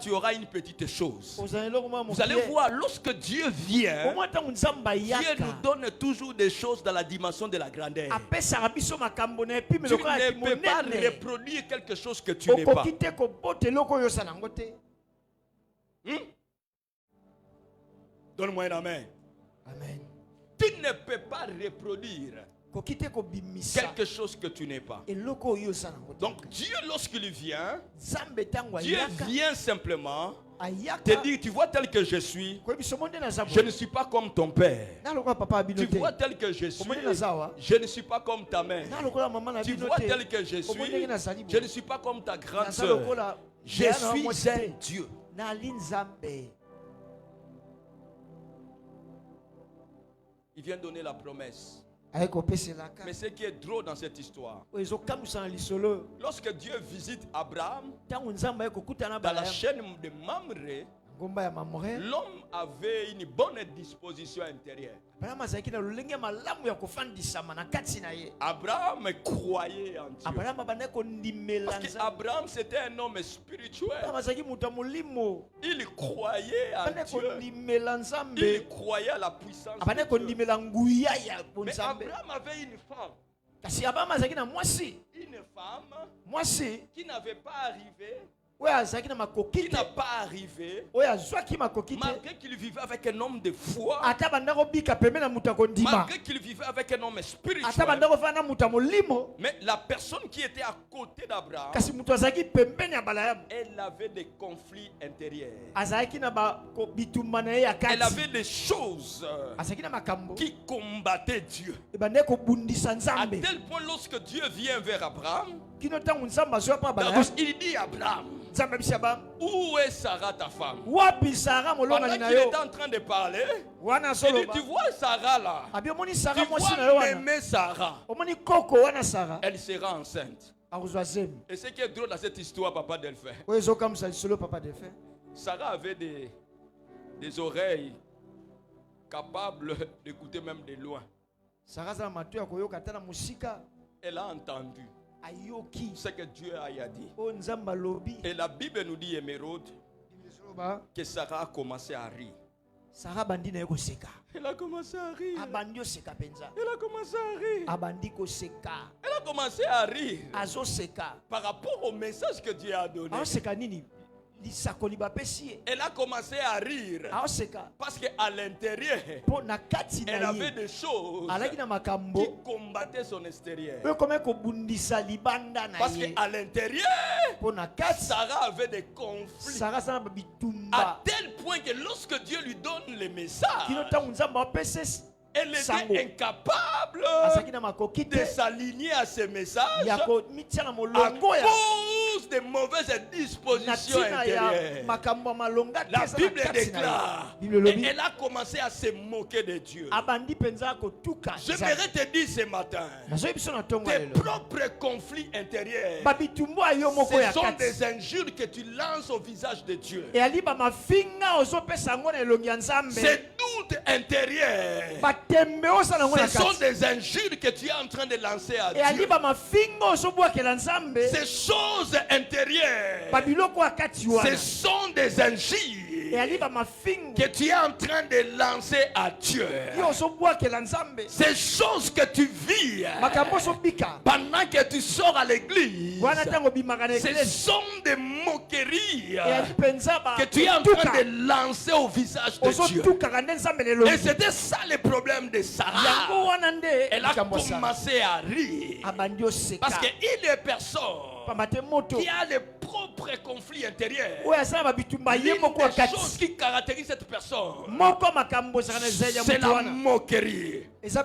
[SPEAKER 3] tu auras une petite chose.
[SPEAKER 2] ozala eloko moko
[SPEAKER 3] Vous allez
[SPEAKER 2] mokie.
[SPEAKER 3] voir, lorsque Dieu vient,
[SPEAKER 2] Au moins ntango nzambe
[SPEAKER 3] Dieu
[SPEAKER 2] ayaka
[SPEAKER 3] nous donne toujours des choses dans la dimension de la grandeur.
[SPEAKER 2] apesaka biso makambo na
[SPEAKER 3] Tu
[SPEAKER 2] epimelo kaka ya
[SPEAKER 3] ne peux pas
[SPEAKER 2] monene.
[SPEAKER 3] reproduire quelque chose que tu n'es pas.
[SPEAKER 2] Okoki te kobota eloko oyo osala yango te.
[SPEAKER 3] Donne-moi un amen.
[SPEAKER 2] Amen.
[SPEAKER 3] Tu ne peux pas reproduire
[SPEAKER 2] Okoki te kobimisa
[SPEAKER 3] quelque chose que tu n'es pas.
[SPEAKER 2] eloko oyo osala yango te.
[SPEAKER 3] Donc Dieu, lorsqu'il vient,
[SPEAKER 2] nzambe ntango
[SPEAKER 3] Dieu
[SPEAKER 2] ayaka
[SPEAKER 3] vient simplement te
[SPEAKER 2] ayaka
[SPEAKER 3] dire, tu vois tel que je suis,
[SPEAKER 2] koyebiso mo nde naza
[SPEAKER 3] je ne suis pas comme ton père.
[SPEAKER 2] na lokola papa abino
[SPEAKER 3] Tu
[SPEAKER 2] te
[SPEAKER 3] vois tel que je suis,
[SPEAKER 2] omoni naza awa
[SPEAKER 3] je ne suis pas comme ta mère.
[SPEAKER 2] na lokola mama na
[SPEAKER 3] Tu
[SPEAKER 2] bino
[SPEAKER 3] vois
[SPEAKER 2] te
[SPEAKER 3] tel que je
[SPEAKER 2] omoni ndenge
[SPEAKER 3] suis,
[SPEAKER 2] nazali
[SPEAKER 3] je ne suis pas comme ta grande
[SPEAKER 2] naza
[SPEAKER 3] sœur.
[SPEAKER 2] lokola
[SPEAKER 3] Je
[SPEAKER 2] Diana wa mwasi
[SPEAKER 3] suis un
[SPEAKER 2] te.
[SPEAKER 3] Dieu.
[SPEAKER 2] nali nzambe.
[SPEAKER 3] Il vient donner la promesse.
[SPEAKER 2] aye kopeselaka
[SPEAKER 3] Mais ce qui est drôle dans cette histoire,
[SPEAKER 2] oyo ezokamwisa na lisolo
[SPEAKER 3] lorsque Dieu visite Abraham,
[SPEAKER 2] ntango nzambe aye kokutana
[SPEAKER 3] dans la
[SPEAKER 2] bala
[SPEAKER 3] chaîne de Mamré,
[SPEAKER 2] ngomba ya mamre
[SPEAKER 3] l'homme avait une bonne disposition intérieure.
[SPEAKER 2] abraham azalaki na lolenge malamu ya kofandisama na kati na ye.
[SPEAKER 3] Abraham croyait en Dieu.
[SPEAKER 2] abraham abandaki kondimela
[SPEAKER 3] Parce que
[SPEAKER 2] nzambe.
[SPEAKER 3] Abraham c'était un homme spirituel.
[SPEAKER 2] abraham azalaki moto ya molimo
[SPEAKER 3] Il croyait en
[SPEAKER 2] abandaki
[SPEAKER 3] Dieu.
[SPEAKER 2] kondimela
[SPEAKER 3] Il
[SPEAKER 2] nzambe.
[SPEAKER 3] croyait à la puissance de
[SPEAKER 2] abandaki
[SPEAKER 3] Dieu.
[SPEAKER 2] kondimela nguya ya
[SPEAKER 3] Mais
[SPEAKER 2] bonzambe.
[SPEAKER 3] Abraham avait une femme.
[SPEAKER 2] kasi abraham azalaki na mwasi
[SPEAKER 3] Une femme
[SPEAKER 2] mwasi
[SPEAKER 3] qui n'avait pas arrivé,
[SPEAKER 2] oyo azalaki na makoki
[SPEAKER 3] qui
[SPEAKER 2] te
[SPEAKER 3] n'a pas arrivé,
[SPEAKER 2] oyo azwaki makoki te
[SPEAKER 3] malgré qu'il vivait avec un homme de foi,
[SPEAKER 2] ata banda kobika pembeni na moto ya kondima
[SPEAKER 3] malgré qu'il vivait avec un homme
[SPEAKER 2] ata
[SPEAKER 3] spirituel.
[SPEAKER 2] banda kofanda na moto ya molimo
[SPEAKER 3] Mais la personne qui était à côté d'Abraham,
[SPEAKER 2] kasi moto azalaki pembeni ya balayamu
[SPEAKER 3] elle avait des conflits intérieurs.
[SPEAKER 2] azalaki na bitumba na ye ya
[SPEAKER 3] Elle
[SPEAKER 2] kati
[SPEAKER 3] avait des choses
[SPEAKER 2] azalaki na makambo
[SPEAKER 3] qui combattaient Dieu.
[SPEAKER 2] ebandaki kobundisa
[SPEAKER 3] À
[SPEAKER 2] nzambe
[SPEAKER 3] tel point, lorsque Dieu vient vers Abraham,
[SPEAKER 2] kino ntango nzambe azwa mpo
[SPEAKER 3] d'abord,
[SPEAKER 2] balayamu
[SPEAKER 3] il dit à Abraham,
[SPEAKER 2] nzambe abisi abraham
[SPEAKER 3] où est Sarah ta femme?
[SPEAKER 2] wapi sara
[SPEAKER 3] Pendant
[SPEAKER 2] molongani na
[SPEAKER 3] qu'il
[SPEAKER 2] yo
[SPEAKER 3] était en train de parler,
[SPEAKER 2] wana
[SPEAKER 3] il dit,
[SPEAKER 2] azoloba
[SPEAKER 3] tu vois Sarah là,
[SPEAKER 2] abi omoni
[SPEAKER 3] tu
[SPEAKER 2] sara mwasi na yo
[SPEAKER 3] vois
[SPEAKER 2] wana
[SPEAKER 3] m'aimer Sarah,
[SPEAKER 2] omoni koko wana sara
[SPEAKER 3] elle sera enceinte.
[SPEAKER 2] akozwa zemi
[SPEAKER 3] Et ce qui est drôle dans cette histoire, papa Delphin,
[SPEAKER 2] oyo ezokamwisa lisolo papa defe
[SPEAKER 3] Sarah avait des oreilles capables d'écouter même de loin.
[SPEAKER 2] sara aza na mato ya koyoka ata na mosika
[SPEAKER 3] Elle a entendu
[SPEAKER 2] ayoki
[SPEAKER 3] ce que Dieu a dit.
[SPEAKER 2] oyo nzambe alobi.
[SPEAKER 3] Et la Bible nous dit, Émeraude,
[SPEAKER 2] Ezoloba,
[SPEAKER 3] que Sarah a commencé à rire.
[SPEAKER 2] sara abandi na ye koseka
[SPEAKER 3] Elle a commencé à rire.
[SPEAKER 2] abandi oseka mpenza
[SPEAKER 3] Elle a commencé à rire.
[SPEAKER 2] abandi koseka
[SPEAKER 3] Elle a commencé à rire
[SPEAKER 2] azoseka
[SPEAKER 3] par rapport au message que Dieu a donné.
[SPEAKER 2] aoseka nini lisakoli bapesi ye
[SPEAKER 3] Elle a commencé à rire
[SPEAKER 2] aoseka
[SPEAKER 3] parce qu'à l'intérieur,
[SPEAKER 2] mpo na kati
[SPEAKER 3] elle
[SPEAKER 2] na
[SPEAKER 3] avait
[SPEAKER 2] ye
[SPEAKER 3] des choses
[SPEAKER 2] alaki na
[SPEAKER 3] qui
[SPEAKER 2] makambo
[SPEAKER 3] combattaient son extérieur.
[SPEAKER 2] oyo komaki kobundisa libanda na
[SPEAKER 3] Parce
[SPEAKER 2] ye
[SPEAKER 3] qu'à l'intérieur,
[SPEAKER 2] mpo na kati
[SPEAKER 3] Sarah avait des conflits.
[SPEAKER 2] sara aza na
[SPEAKER 3] À
[SPEAKER 2] bitumba
[SPEAKER 3] tel point que lorsque Dieu lui donne les messages,
[SPEAKER 2] kino ntango nzambe apesi
[SPEAKER 3] elle
[SPEAKER 2] sango
[SPEAKER 3] était incapable
[SPEAKER 2] azalaki na makoki
[SPEAKER 3] de
[SPEAKER 2] te
[SPEAKER 3] s'aligner à ces messages
[SPEAKER 2] ya komitia na
[SPEAKER 3] à
[SPEAKER 2] molongo ya
[SPEAKER 3] cause des mauvaises
[SPEAKER 2] na
[SPEAKER 3] dispositions
[SPEAKER 2] ntina ya
[SPEAKER 3] intérieures.
[SPEAKER 2] makambo ya malonga te
[SPEAKER 3] La
[SPEAKER 2] eza na
[SPEAKER 3] Bible
[SPEAKER 2] kati na ye
[SPEAKER 3] déclare,
[SPEAKER 2] bible
[SPEAKER 3] et
[SPEAKER 2] elobi
[SPEAKER 3] elle a commencé à se moquer de Dieu.
[SPEAKER 2] abandi mpenza kotuka
[SPEAKER 3] J'aimerais te dire ce matin,
[SPEAKER 2] nazoyi biso na ntongo ya
[SPEAKER 3] tes
[SPEAKER 2] lelo
[SPEAKER 3] propres conflits intérieurs,
[SPEAKER 2] babitumbu ya yo moko ya
[SPEAKER 3] ce sont
[SPEAKER 2] kati
[SPEAKER 3] des injures que tu lances au visage de Dieu.
[SPEAKER 2] eyali bamafinga ozopesa yango na elongi ya nzambe
[SPEAKER 3] Ces doutes intérieurs,
[SPEAKER 2] batembe osala yango na
[SPEAKER 3] ce sont
[SPEAKER 2] kati
[SPEAKER 3] des injures que tu es en train de lancer à
[SPEAKER 2] eyali
[SPEAKER 3] Dieu.
[SPEAKER 2] bamafinga ozobwakela nzambe
[SPEAKER 3] Ces choses intérieures,
[SPEAKER 2] babiloko ya kati
[SPEAKER 3] ce
[SPEAKER 2] wana
[SPEAKER 3] sont des injures
[SPEAKER 1] que tu es en train de lancer à Dieu, ces choses que tu vis pendant que tu sors à l'église, ce sont des moqueries que tu es en train de lancer au visage de Dieu. Et c'était ça le problème de Sarah. Elle a commencé à rire parce qu'il y a des personnes qui a les propres conflits intérieurs. L'une des choses qui caractérise cette personne, c'est la moquerie. La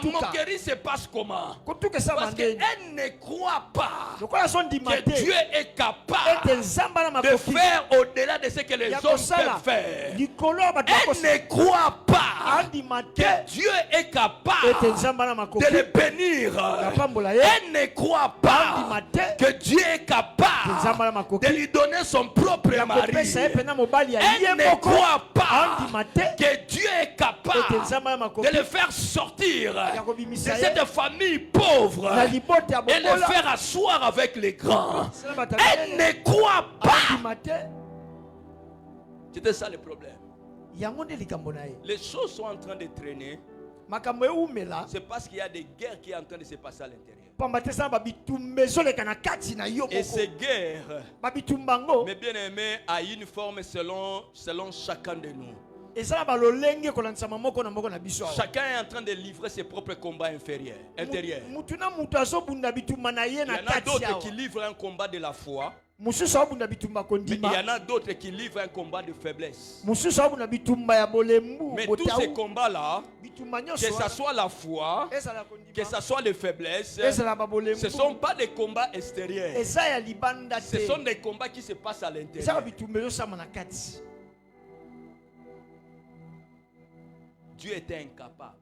[SPEAKER 1] moquerie se passe comment? Parce qu'elle ne croit pas que Dieu est capable de faire au-delà de ce que les hommes peuvent faire. Elle ne croit pas que Dieu est capable de les bénir. Elle ne croit pas que Dieu est capable de lui donner son propre mari. Elle ne croit pas que Dieu est capable de le faire sortir de cette famille pauvre et le faire asseoir avec les grands. Elle ne croit pas. C'était ça le problème. Les choses sont en train de traîner. C'est parce qu'il y a des guerres qui sont en train de se passer à l'intérieur. Et ces guerres, mes bien-aimés, a une forme selon chacun de nous. Chacun est en train de livrer ses propres combats intérieurs. Il y en a d'autres qui livrent un combat de la foi. Mais il y en a d'autres qui livrent un combat de faiblesse. Mais tous ces combats-là, que ce soit la foi, que ce soit les faiblesses, ce ne sont pas des combats extérieurs. Ce sont des combats qui se passent à l'intérieur. Dieu était incapable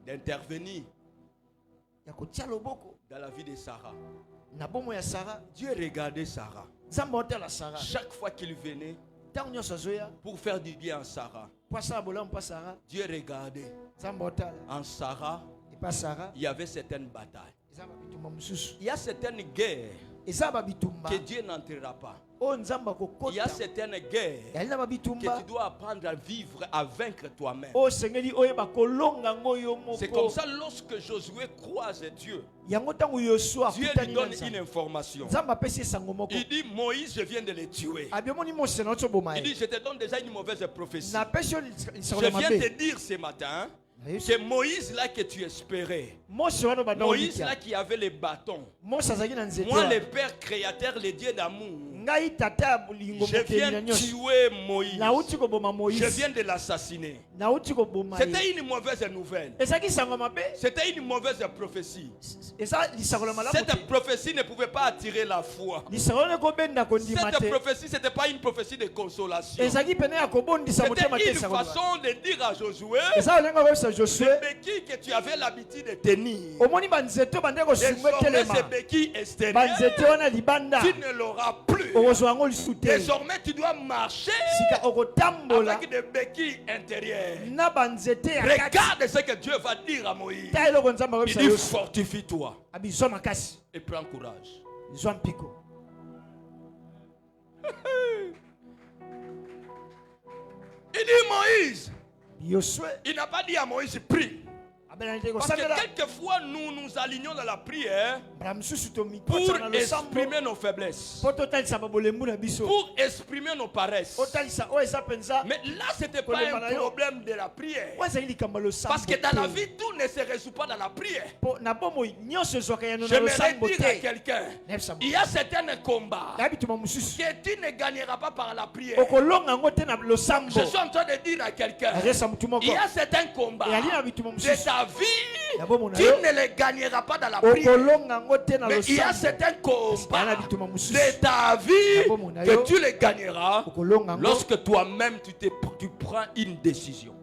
[SPEAKER 1] d'intervenir dans la vie de Sarah. Dieu regardait Sarah. Chaque fois qu'il venait pour faire du bien à Sarah, Dieu regardait. En Sarah, il y avait certaines batailles. Il y a certaines guerres que Dieu n'entrera pas. Il y a certaines guerres que tu dois apprendre à vivre, à vaincre toi-même. C'est comme ça lorsque Josué croise Dieu, Dieu lui donne une information. Il dit, Moïse, je viens de les tuer. Il dit, je te donne déjà une mauvaise prophétie. Je viens te dire ce matin que Moïse là que tu espérais, Moïse là qui avait les bâtons, moi le Père créateur, le Dieu d'amour, je viens tuer Moïse, je viens de l'assassiner. C'était une mauvaise nouvelle. C'était une mauvaise prophétie. Cette prophétie ne pouvait pas attirer la foi. Cette prophétie, ce n'était pas une prophétie de consolation. C'était une façon de dire à Josué, les béquilles que tu avais l'habitude de tenir, désormais ces béquilles extérieures, tu ne l'auras plus. Désormais tu dois marcher avec des béquilles intérieures. Regarde ce que Dieu va dire à Moïse. Il dit, fortifie-toi et prends courage. Il dit, Moïse, il n'a pas dit à Moïse, prie. Parce que quelquefois nous nous alignons dans la prière pour exprimer nos faiblesses, pour exprimer nos paresses. Mais là ce n'était pas un problème de la prière. Parce que dans la vie tout ne se résout pas dans la prière. J'aimerais dire à quelqu'un, il y a certains combats que tu ne gagneras pas par la prière. Je suis en train de dire à quelqu'un, il y a certains combats de ta vie, tu ne les gagneras pas dans la prière. Mais il y a certains combats de ta vie que tu les gagneras lorsque toi-même tu prends une décision.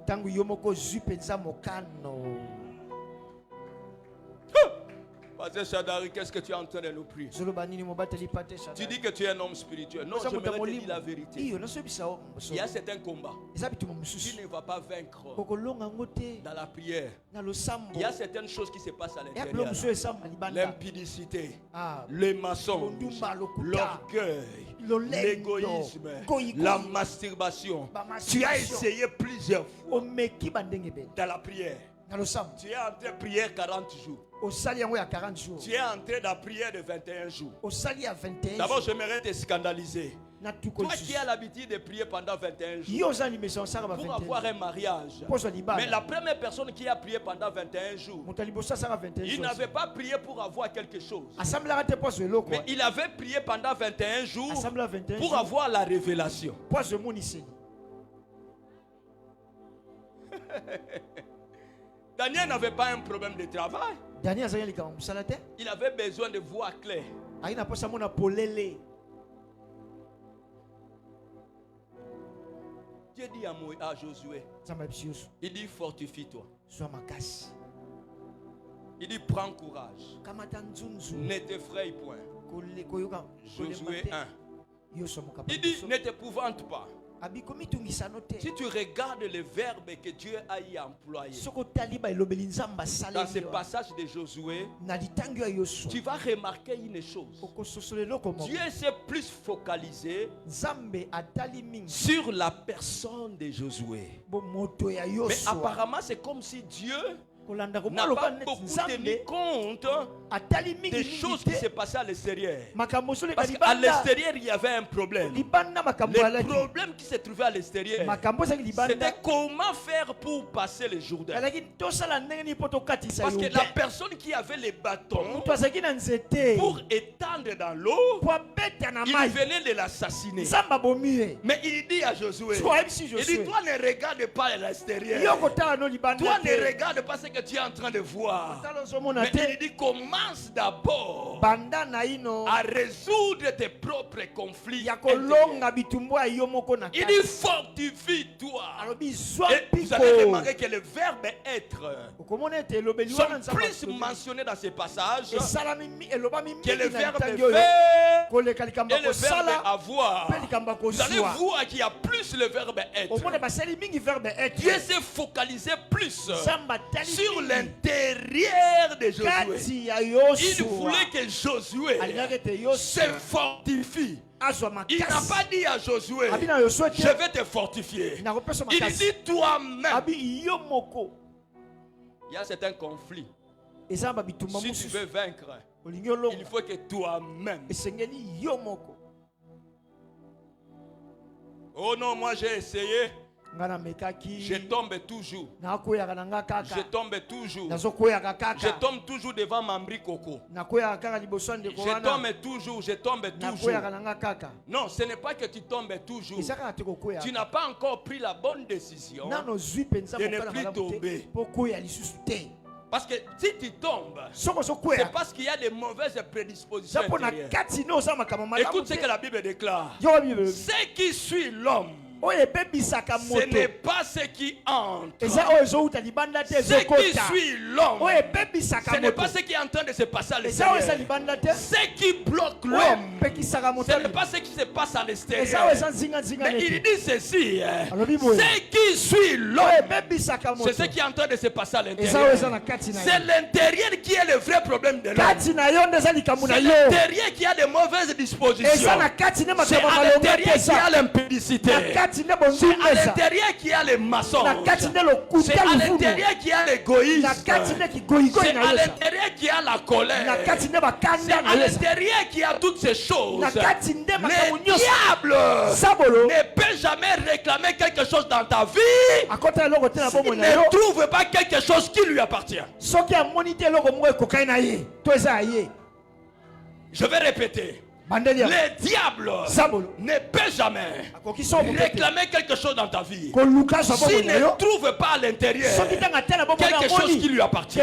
[SPEAKER 3] Pasteur Chadari, qu'est-ce que tu es en train de nous prier? Tu dis que tu es un homme spirituel. Non, je me te dire la vérité. Il y a certains combats. Tu ne vas pas vaincre dans la prière. Il y a certaines choses qui se passent à l'intérieur. L'impudicité, les mensonges, l'orgueil, l'égoïsme, la masturbation. Tu as essayé plusieurs fois dans la prière. Tu es en train de prier 40 jours. Tu es en train de prier de 21 jours. D'abord, j'aimerais te scandaliser. Toi qui as l'habitude de prier pendant 21 jours pour avoir un mariage. Mais la première personne qui a prié pendant 21 jours, il n'avait pas prié pour avoir quelque chose. Mais il avait prié pendant 21 jours pour avoir la révélation. Daniel n'avait pas un problème de travail. Il avait besoin de voir clair. Dieu dit à Josué, il dit fortifie-toi. Il dit prends courage. Ne t'effraie point. Josué 1. Il dit ne t'épouvante pas. Si tu regardes le verbe que Dieu a y employé dans ce passage de Josué, tu vas remarquer une chose. Dieu s'est plus focalisé sur la personne de Josué. Mais apparemment c'est comme si Dieu n'a pas beaucoup tenu compte des choses qui se passaient à l'extérieur. Parce qu'à l'extérieur, il y avait un problème. Le problème qui se trouvait à l'extérieur, c'était comment faire pour passer le Jourdain. Parce que la personne qui avait les bâtons pour étendre dans l'eau, il venait de l'assassiner. Mais il dit à Josué, il dit, toi ne regarde pas à l'extérieur. Toi ne regarde pas ce que tu es en train de voir. Mais il dit, commence d'abord à résoudre tes propres conflits. Il dit, fortifie-toi. Et vous allez remarquer que le verbe être sont plus mentionnés dans ces passages que le verbe faire et le verbe avoir. Vous allez voir qu'il y a plus le verbe être. Dieu s'est focalisé plus sur l'intérieur de Josué. Il voulait que Josué se fortifie. Il n'a pas dit à Josué, je vais te fortifier. Il dit toi-même. Il y a certains conflits. Si tu veux vaincre, il faut que toi-même. Oh non, moi j'ai essayé. Je tombe toujours. Je tombe toujours. Je tombe toujours devant Mambri Coco. Je tombe toujours. Non, ce n'est pas que tu tombes toujours. Tu n'as pas encore pris la bonne décision de ne plus tomber. Parce que si tu tombes, c'est parce qu'il y a des mauvaises prédispositions. Écoute ce que la Bible déclare. Ce qui suit l'homme, ce n'est pas ce qui entre. Ce qui suit l'homme, ce n'est pas ce qui est en train de se passer à l'extérieur. Ce qui bloque l'homme, ce n'est pas ce qui se passe à l'extérieur. Mais il dit ceci, ce qui suit l'homme, c'est ce qui est en train de se passer à l'intérieur. C'est l'intérieur qui est le vrai problème de l'homme. C'est l'intérieur qui a de mauvaises dispositions. C'est à l'intérieur qui a l'impudicité. C'est à l'intérieur qui a les maçons. C'est à l'intérieur qui a l'égoïsme. C'est à l'intérieur qui a la colère. C'est à l'intérieur qui a toutes ces choses. Le diable ne peut jamais réclamer quelque chose dans ta vie s'il ne trouve pas quelque chose qui lui appartient. Je vais répéter. Le diable ne peut jamais réclamer quelque chose dans ta vie s'il ne trouve pas à l'intérieur quelque chose qui lui appartient.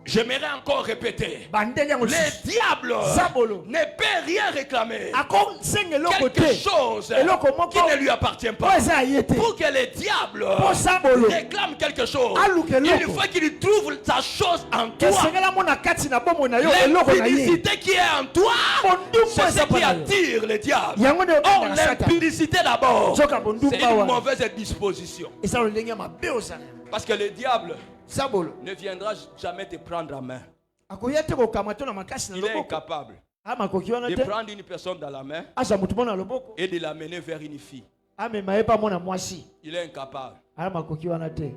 [SPEAKER 1] J'aimerais encore répéter.
[SPEAKER 6] bandeli yango
[SPEAKER 1] Les diables
[SPEAKER 6] Zabolo.
[SPEAKER 1] ne peuvent rien réclamer.
[SPEAKER 6] akosenga eloko
[SPEAKER 1] Quelque
[SPEAKER 6] te
[SPEAKER 1] chose
[SPEAKER 6] eloko
[SPEAKER 1] qui
[SPEAKER 6] moko
[SPEAKER 1] ne lui appartient
[SPEAKER 6] oyo
[SPEAKER 1] pas.
[SPEAKER 6] eza ye te
[SPEAKER 1] Pour que les diables
[SPEAKER 6] po Zabolo
[SPEAKER 1] réclament quelque chose,
[SPEAKER 6] aluka
[SPEAKER 1] il
[SPEAKER 6] eloko
[SPEAKER 1] faut qu'il trouve sa chose en toi.
[SPEAKER 6] esengela mo na kati na bomoi na yo eloko na ye
[SPEAKER 1] L'impudicité qui est en toi,
[SPEAKER 6] bondumba
[SPEAKER 1] c'est ce
[SPEAKER 6] eza
[SPEAKER 1] qui
[SPEAKER 6] pa na yo
[SPEAKER 1] attire les diables.
[SPEAKER 6] yango nde
[SPEAKER 1] Or,
[SPEAKER 6] okanga Satan
[SPEAKER 1] l'impudicité d'abord,
[SPEAKER 6] soka
[SPEAKER 1] c'est
[SPEAKER 6] bondumba
[SPEAKER 1] une
[SPEAKER 6] wana
[SPEAKER 1] mauvaise disposition.
[SPEAKER 6] eza lolenge ya mabe ozala
[SPEAKER 1] Parce que le diable
[SPEAKER 6] Zabolo
[SPEAKER 1] ne viendra jamais te prendre en main.
[SPEAKER 6] akoya te kokama to na makasi na
[SPEAKER 1] Il est
[SPEAKER 6] loboko
[SPEAKER 1] incapable
[SPEAKER 6] amakoki wana
[SPEAKER 1] de
[SPEAKER 6] te
[SPEAKER 1] prendre une personne dans la main
[SPEAKER 6] aza motu mpo na loboko
[SPEAKER 1] et de l'amener vers une fille.
[SPEAKER 6] amema ye pa mwana mwasi
[SPEAKER 1] Il est incapable.
[SPEAKER 6] ala makoki wana te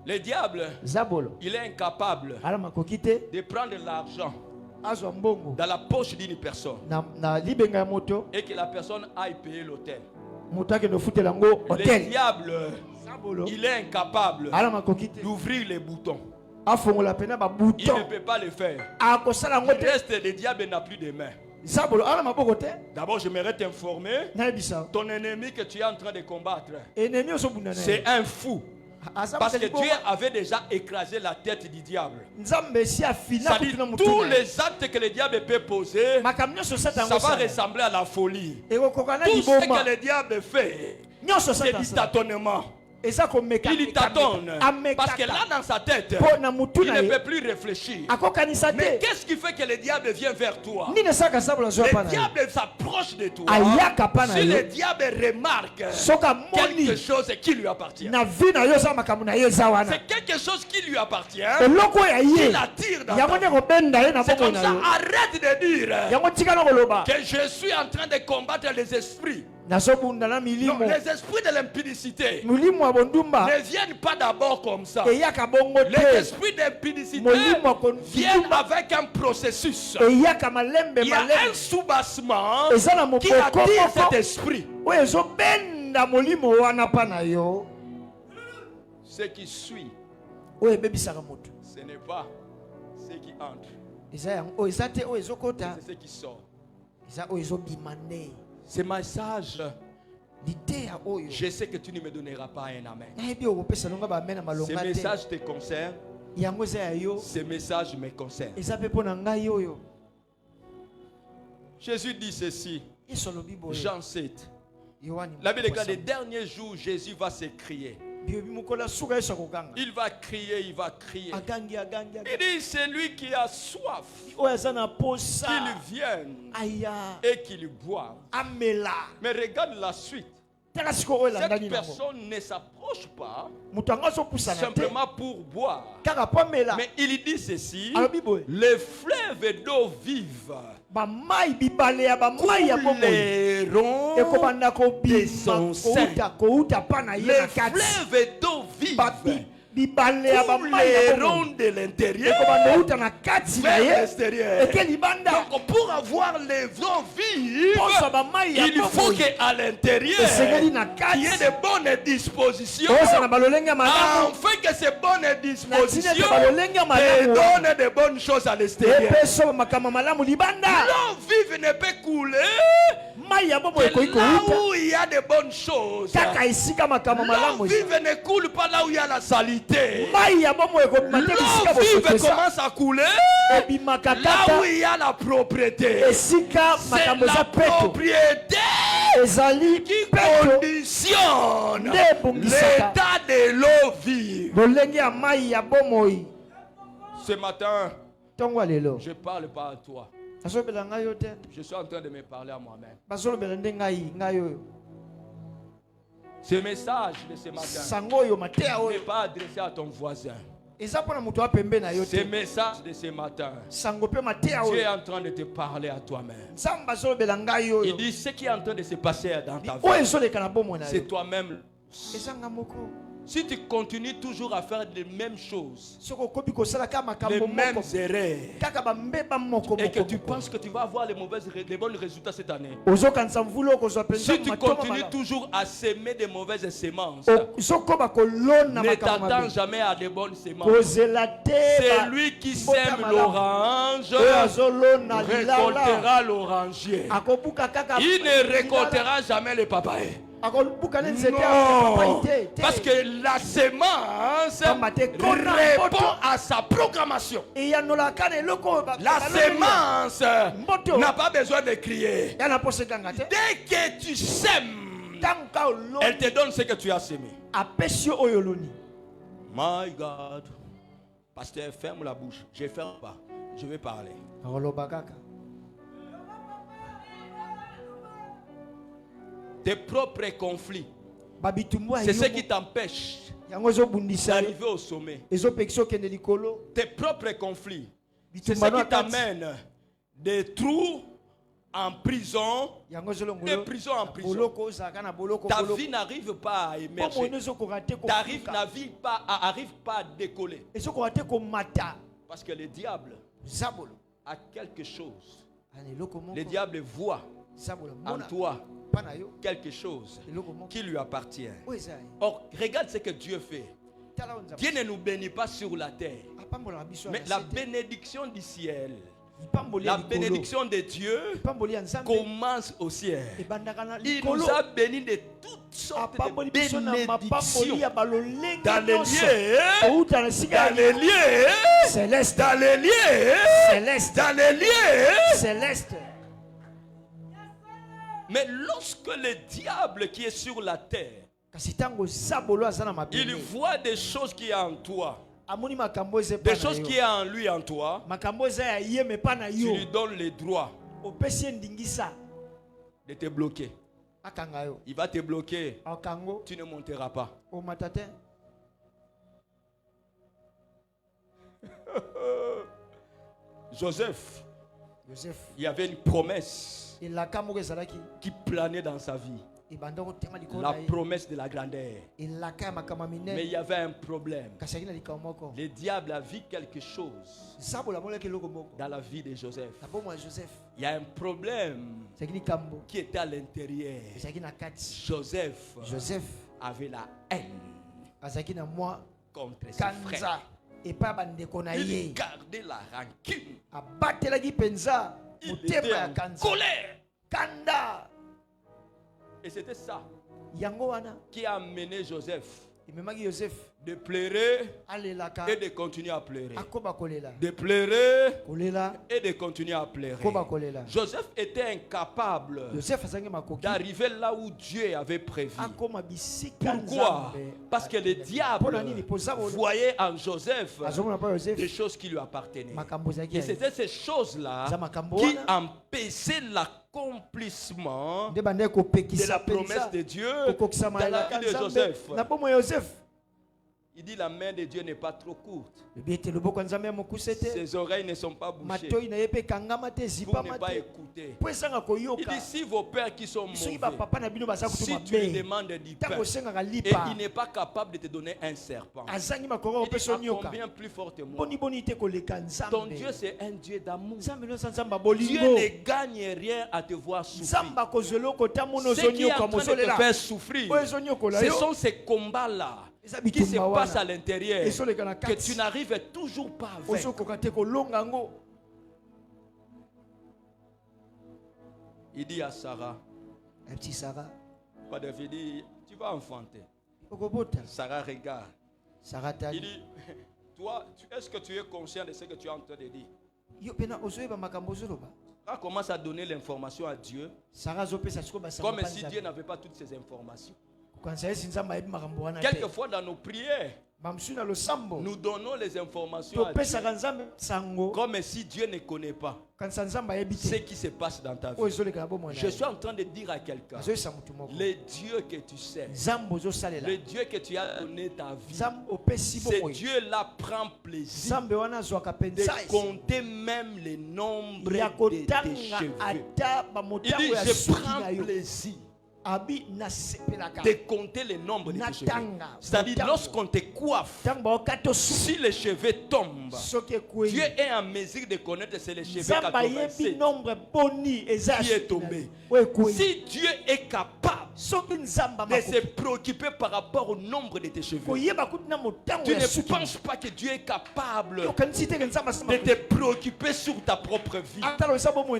[SPEAKER 1] Le diable,
[SPEAKER 6] Zabolo
[SPEAKER 1] il est incapable
[SPEAKER 6] ala makoki te
[SPEAKER 1] de prendre l'argent
[SPEAKER 6] azwa mbongo
[SPEAKER 1] dans la poche d'une personne
[SPEAKER 6] na libenga ya moto
[SPEAKER 1] et que la personne aille payer l'hôtel.
[SPEAKER 6] moto akende ofutela yango
[SPEAKER 1] Le
[SPEAKER 6] hotel
[SPEAKER 1] diable,
[SPEAKER 6] Zabolo
[SPEAKER 1] il est incapable
[SPEAKER 6] ala makoki te
[SPEAKER 1] d'ouvrir les boutons.
[SPEAKER 6] afongola pena
[SPEAKER 1] Il
[SPEAKER 6] babuton
[SPEAKER 1] ne peut pas le faire.
[SPEAKER 6] akosala yango
[SPEAKER 1] Le
[SPEAKER 6] te
[SPEAKER 1] reste, le diable n'a plus de mains.
[SPEAKER 6] Zabolo ala maboko te
[SPEAKER 1] D'abord, j'aimerais t'informer,
[SPEAKER 6] nayebisa
[SPEAKER 1] ton ennemi que tu es en train de combattre,
[SPEAKER 6] enemi ozobunda na
[SPEAKER 1] c'est
[SPEAKER 6] ye
[SPEAKER 1] un fou.
[SPEAKER 6] aza
[SPEAKER 1] Parce que
[SPEAKER 6] moto
[SPEAKER 1] Dieu avait déjà écrasé la tête du diable.
[SPEAKER 6] nzambe esi afina
[SPEAKER 1] C'est-à-dire,
[SPEAKER 6] kutuna motu
[SPEAKER 1] tous
[SPEAKER 6] na ye.
[SPEAKER 1] les actes que le diable peut poser,
[SPEAKER 6] makambo nyonso satan
[SPEAKER 1] ça va
[SPEAKER 6] akosala
[SPEAKER 1] ressembler à la folie.
[SPEAKER 6] ekokoka na
[SPEAKER 1] Tout ce
[SPEAKER 6] liboma
[SPEAKER 1] que le diable fait,
[SPEAKER 6] nyonso
[SPEAKER 1] c'est
[SPEAKER 6] satan
[SPEAKER 1] du
[SPEAKER 6] asala
[SPEAKER 1] tâtonnement.
[SPEAKER 6] eza komeka
[SPEAKER 1] Il tâtonne. Parce que là,
[SPEAKER 6] amekaka
[SPEAKER 1] dans sa tête,
[SPEAKER 6] mpo na motu
[SPEAKER 1] il
[SPEAKER 6] na
[SPEAKER 1] ne
[SPEAKER 6] ye
[SPEAKER 1] peut plus réfléchir.
[SPEAKER 6] akokanisa
[SPEAKER 1] Mais
[SPEAKER 6] te
[SPEAKER 1] qu'est-ce qui fait que le diable vient vers toi?
[SPEAKER 6] nini esaka Zabolo azwa pa
[SPEAKER 1] Le
[SPEAKER 6] na ye
[SPEAKER 1] diable s'approche de toi.
[SPEAKER 6] ayaka pa na
[SPEAKER 1] Si
[SPEAKER 6] yo
[SPEAKER 1] le diable remarque
[SPEAKER 6] soki amoni
[SPEAKER 1] quelque chose qui lui appartient,
[SPEAKER 6] na vi na yo eza makambo na ye eza wana
[SPEAKER 1] c'est quelque chose qui lui appartient,
[SPEAKER 6] eloko oyo ya
[SPEAKER 1] il
[SPEAKER 6] ye
[SPEAKER 1] attire dans
[SPEAKER 6] yango
[SPEAKER 1] ta
[SPEAKER 6] nde
[SPEAKER 1] vie.
[SPEAKER 6] kobenda ye na
[SPEAKER 1] C'est
[SPEAKER 6] bomoi
[SPEAKER 1] comme
[SPEAKER 6] na
[SPEAKER 1] ça,
[SPEAKER 6] yo
[SPEAKER 1] arrête de dire
[SPEAKER 6] yango tika na koloba
[SPEAKER 1] que je suis en train de combattre les esprits.
[SPEAKER 6] nazobunda na
[SPEAKER 1] Non,
[SPEAKER 6] milimo
[SPEAKER 1] les esprits de l'impudicité
[SPEAKER 6] molimo ya bondumba
[SPEAKER 1] ne viennent pas d'abord comme ça.
[SPEAKER 6] eyaka bongo
[SPEAKER 1] Les
[SPEAKER 6] te
[SPEAKER 1] esprits d'impudicité
[SPEAKER 6] molimo ya
[SPEAKER 1] viennent
[SPEAKER 6] kondumba
[SPEAKER 1] avec un processus.
[SPEAKER 6] eyaka malembe
[SPEAKER 1] Il y a un
[SPEAKER 6] malembe
[SPEAKER 1] soubassement
[SPEAKER 6] eza na
[SPEAKER 1] qui
[SPEAKER 6] moboko
[SPEAKER 1] attire cet
[SPEAKER 6] moko
[SPEAKER 1] esprit.
[SPEAKER 6] oyo ezobenda molimo wana pa na yo
[SPEAKER 1] Ce qui suit,
[SPEAKER 6] oyo ebebisaka moto
[SPEAKER 1] ce n'est pas ce qui entre,
[SPEAKER 6] eza yango oyo eza te oyo ezokota
[SPEAKER 1] c'est ce qui sort.
[SPEAKER 6] eza oyo ezobima nde
[SPEAKER 1] Ce message,
[SPEAKER 6] liteya oyo
[SPEAKER 1] je sais que tu ne me donneras pas un amen.
[SPEAKER 6] nayebi okopesa longa bame na
[SPEAKER 1] Ce
[SPEAKER 6] malonga te
[SPEAKER 1] message te concerne,
[SPEAKER 6] yango eza ya yo
[SPEAKER 1] ce message me concerne.
[SPEAKER 6] eza mpe mpo na ngai oyo
[SPEAKER 1] Jésus dit ceci,
[SPEAKER 6] yesu alobi boye
[SPEAKER 1] Jean 7.
[SPEAKER 6] yohani
[SPEAKER 1] La Bible déclare, les derniers jours, Jésus va se crier.
[SPEAKER 6] biobi mokolo asuka yesu akoganga
[SPEAKER 1] Il va crier, il va crier.
[SPEAKER 6] agangi
[SPEAKER 1] Il dit, c'est lui qui a soif,
[SPEAKER 6] oyo aza na posa
[SPEAKER 1] qu'il vienne
[SPEAKER 6] aya
[SPEAKER 1] et qu'il boive.
[SPEAKER 6] amela
[SPEAKER 1] Mais regarde la suite.
[SPEAKER 6] tala sikoyo oyo elandani
[SPEAKER 1] Cette
[SPEAKER 6] nango
[SPEAKER 1] personne ne s'approche pas
[SPEAKER 6] moto yango azopusana te
[SPEAKER 1] simplement pour boire.
[SPEAKER 6] kaka po amela
[SPEAKER 1] Mais il dit ceci,
[SPEAKER 6] alobi boye
[SPEAKER 1] les fleuves d'eau vive
[SPEAKER 6] bamai bibale ya bamai ya bomoi
[SPEAKER 1] couleront
[SPEAKER 6] ekobanda
[SPEAKER 1] de
[SPEAKER 6] kobima
[SPEAKER 1] son sein.
[SPEAKER 6] kouta pa na ye
[SPEAKER 1] Les
[SPEAKER 6] na kati
[SPEAKER 1] fleuves d'eau vive
[SPEAKER 6] bibale ya bamai ya
[SPEAKER 1] couleront
[SPEAKER 6] bomoi
[SPEAKER 1] de l'intérieur
[SPEAKER 6] ekobanda outa na kati na
[SPEAKER 1] vers
[SPEAKER 6] ye
[SPEAKER 1] l'extérieur.
[SPEAKER 6] eke libanda
[SPEAKER 1] Donc pour avoir les eaux vives,
[SPEAKER 6] posa bamai ya
[SPEAKER 1] il faut
[SPEAKER 6] bomoi
[SPEAKER 1] qu'à l'intérieur,
[SPEAKER 6] esengeli na
[SPEAKER 1] il y ait
[SPEAKER 6] kati
[SPEAKER 1] de bonnes dispositions,
[SPEAKER 6] oza na balolenge ya malamu
[SPEAKER 1] afin que ces bonnes
[SPEAKER 6] na
[SPEAKER 1] dispositions
[SPEAKER 6] ntina ete balolenge ya
[SPEAKER 1] te
[SPEAKER 6] malamu
[SPEAKER 1] donnent de bonnes choses à l'extérieur.
[SPEAKER 6] epeso makambo malamu libanda
[SPEAKER 1] L'eau vive ne peut couler
[SPEAKER 6] mai ya bomoi
[SPEAKER 1] que
[SPEAKER 6] ekoki
[SPEAKER 1] là
[SPEAKER 6] kouta
[SPEAKER 1] où il y a de bonnes choses.
[SPEAKER 6] kaka esika makambo
[SPEAKER 1] L'eau
[SPEAKER 6] malamu eza
[SPEAKER 1] vive ne coule pas là où il y a la salité.
[SPEAKER 6] mai ya bomoi ekobima te bisika
[SPEAKER 1] L'eau vive
[SPEAKER 6] bosokesa
[SPEAKER 1] commence à couler
[SPEAKER 6] ebimaka
[SPEAKER 1] là
[SPEAKER 6] kaka
[SPEAKER 1] où il y a la propriété.
[SPEAKER 6] esika
[SPEAKER 1] C'est
[SPEAKER 6] makambo
[SPEAKER 1] la
[SPEAKER 6] eza peto
[SPEAKER 1] propriété
[SPEAKER 6] ezali
[SPEAKER 1] qui
[SPEAKER 6] peto
[SPEAKER 1] conditionne
[SPEAKER 6] nde ebongisaka
[SPEAKER 1] l'état de l'eau vive.
[SPEAKER 6] lolenge ya mai ya bomoi
[SPEAKER 1] Ce matin,
[SPEAKER 6] ntongo ya lelo
[SPEAKER 1] je parle pas à toi.
[SPEAKER 6] nazolobela ngai yo te
[SPEAKER 1] Je suis en train de me parler à moi-même.
[SPEAKER 6] bazolobela nde ngai oyo
[SPEAKER 1] Ce message de ce matin
[SPEAKER 6] sango oyo mateya
[SPEAKER 1] n'est
[SPEAKER 6] oyo
[SPEAKER 1] pas adressé à ton voisin.
[SPEAKER 6] eza mpo na moto wa pembe na yo
[SPEAKER 1] Ce
[SPEAKER 6] te
[SPEAKER 1] message de ce matin,
[SPEAKER 6] sango mpe mateya
[SPEAKER 1] Dieu est
[SPEAKER 6] oyo
[SPEAKER 1] en train de te parler à toi-même.
[SPEAKER 6] nzambe azolobela ngai
[SPEAKER 1] Il
[SPEAKER 6] oyo
[SPEAKER 1] dit ce qui est en train de se passer dans ta
[SPEAKER 6] oyo
[SPEAKER 1] vie,
[SPEAKER 6] ezoleka na bomoi na
[SPEAKER 1] c'est
[SPEAKER 6] yo
[SPEAKER 1] toi-même.
[SPEAKER 6] eza nga moko
[SPEAKER 1] Si tu continues toujours à faire les mêmes choses,
[SPEAKER 6] soki okomi kosala kaka
[SPEAKER 1] les
[SPEAKER 6] makambo
[SPEAKER 1] mêmes
[SPEAKER 6] moko
[SPEAKER 1] erreurs,
[SPEAKER 6] kaka bambeba moko
[SPEAKER 1] et que tu
[SPEAKER 6] moko
[SPEAKER 1] penses que tu vas avoir les bons résultats cette année,
[SPEAKER 6] ozokanisa mvula okozwa mpenza
[SPEAKER 1] si tu
[SPEAKER 6] matoma
[SPEAKER 1] continues
[SPEAKER 6] malamu
[SPEAKER 1] toujours à semer des mauvaises semences,
[SPEAKER 6] ozokoba kolona
[SPEAKER 1] ne
[SPEAKER 6] makambo
[SPEAKER 1] t'attends
[SPEAKER 6] mabe
[SPEAKER 1] jamais à de bonnes semences.
[SPEAKER 6] kozela te
[SPEAKER 1] C'est lui qui sème l'orange,
[SPEAKER 6] oyo azolona lilala
[SPEAKER 1] récoltera l'orangier.
[SPEAKER 6] akobuka kaka
[SPEAKER 1] Il ne récoltera jamais le papaye.
[SPEAKER 6] Non, parce que la semence répond à sa programmation. La semence n'a pas besoin de crier. Dès que tu sèmes, elle te donne ce que tu as semé. My God. Pasteur, ferme la bouche. Je ne ferme pas. Je vais parler. Tes propres conflits, c'est ce qui t'empêche d'arriver au sommet. Tes propres conflits, c'est ce qui t'amène des trous en prison, des prisons en prison. Ta vie n'arrive pas à émerger. Ta vie n'arrive pas à décoller. Parce que le diable a quelque chose. Le diable voit en toi quelque chose qui lui appartient. Or, regarde ce que Dieu fait. Dieu ne nous bénit pas sur la terre, mais la bénédiction du ciel, la bénédiction de Dieu commence au ciel. Il nous a bénis de toutes sortes de bénédictions dans les lieux célestes, dans les lieux célestes, dans les lieux célestes. Mais lorsque le diable qui est sur la terre, il voit des choses qui sont en toi, des choses qui sont en lui, en toi, tu lui donnes le droit de te bloquer. Il va te bloquer. Tu ne monteras pas. Joseph, il y avait une promesse qui planait dans sa vie. La promesse de la grandeur. Mais il y avait un problème. Le diable a vu quelque chose dans la vie de Joseph. Il y a un problème qui était à l'intérieur. Joseph avait la haine contre ses frères. Il gardait la rancune. Il était en colère. Et c'était ça qui a amené Joseph de pleurer et de continuer à pleurer. De pleurer et de continuer à pleurer. Joseph était incapable d'arriver là où Dieu avait prévu. Pourquoi? Parce que le diable voyait en Joseph des choses qui lui appartenaient. Et c'était ces choses-là qui empêchaient l'accomplissement de la promesse de Dieu dans la vie de Joseph. Il dit la main de Dieu n'est pas trop courte. Ses oreilles ne sont pas bouchées pour ne pas écouter. Il dit si vos pères qui sont mauvais, si tu lui demandes du pain et il n'est pas capable de te donner un serpent, il dit combien plus fortement. Ton Dieu c'est un Dieu d'amour. Dieu ne gagne rien à te voir souffrir. Ce qui est en train de te faire souffrir, ce sont ces combats-là qui se passe à l'intérieur que tu n'arrives toujours pas à vaincre. Il dit à Sarah, pas David dit, tu vas enfanter. Sarah regarde. Il dit, toi, est-ce que tu es conscient de ce que tu es en train de dire? Quand on commence à donner l'information à Dieu, comme si Dieu n'avait pas toutes ces informations. Quelquefois dans nos prières, nous donnons les informations à Dieu comme si Dieu ne connaît pas ce qui se passe dans ta vie. Je suis en train de dire à quelqu'un, le Dieu que tu sais, le Dieu que tu as donné ta vie, ce Dieu-là prend plaisir de compter même le nombre de tes cheveux. Il dit, je prends plaisir de compter le nombre de tes cheveux. C'est-à-dire, lorsqu'on te coiffe, si les cheveux tombent, Dieu est en mesure de connaître c'est les cheveux 87 qui est tombé. Si Dieu est capable de se préoccuper par rapport au nombre de tes cheveux, tu ne penses pas que Dieu est capable de te préoccuper sur ta propre vie.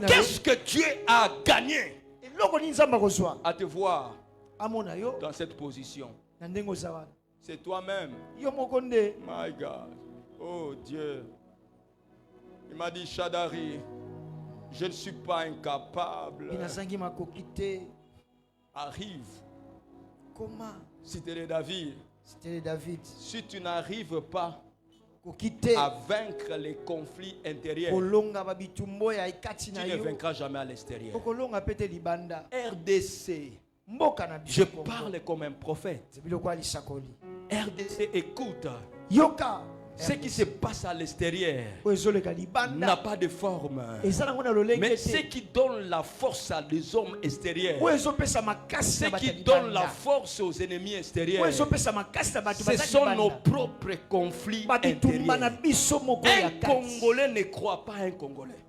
[SPEAKER 6] Qu'est-ce que Dieu a gagné à te voir dans cette position. C'est toi-même. My God. Oh Dieu. Il m'a dit, Shadari, je ne suis pas incapable. Arrive.
[SPEAKER 2] Comment?
[SPEAKER 6] C'était David. Si tu n'arrives pas à vaincre les conflits intérieurs, tu ne vaincras jamais à l'extérieur. RDC. Je parle comme un prophète. RDC, écoute. Ce qui se passe à l'extérieur n'a pas de forme. Mais ce qui donne la force à des hommes extérieurs, ce qui donne la force aux ennemis extérieurs, ce sont nos propres conflits intérieurs. Un Congolais ne croit pas à un Congolais.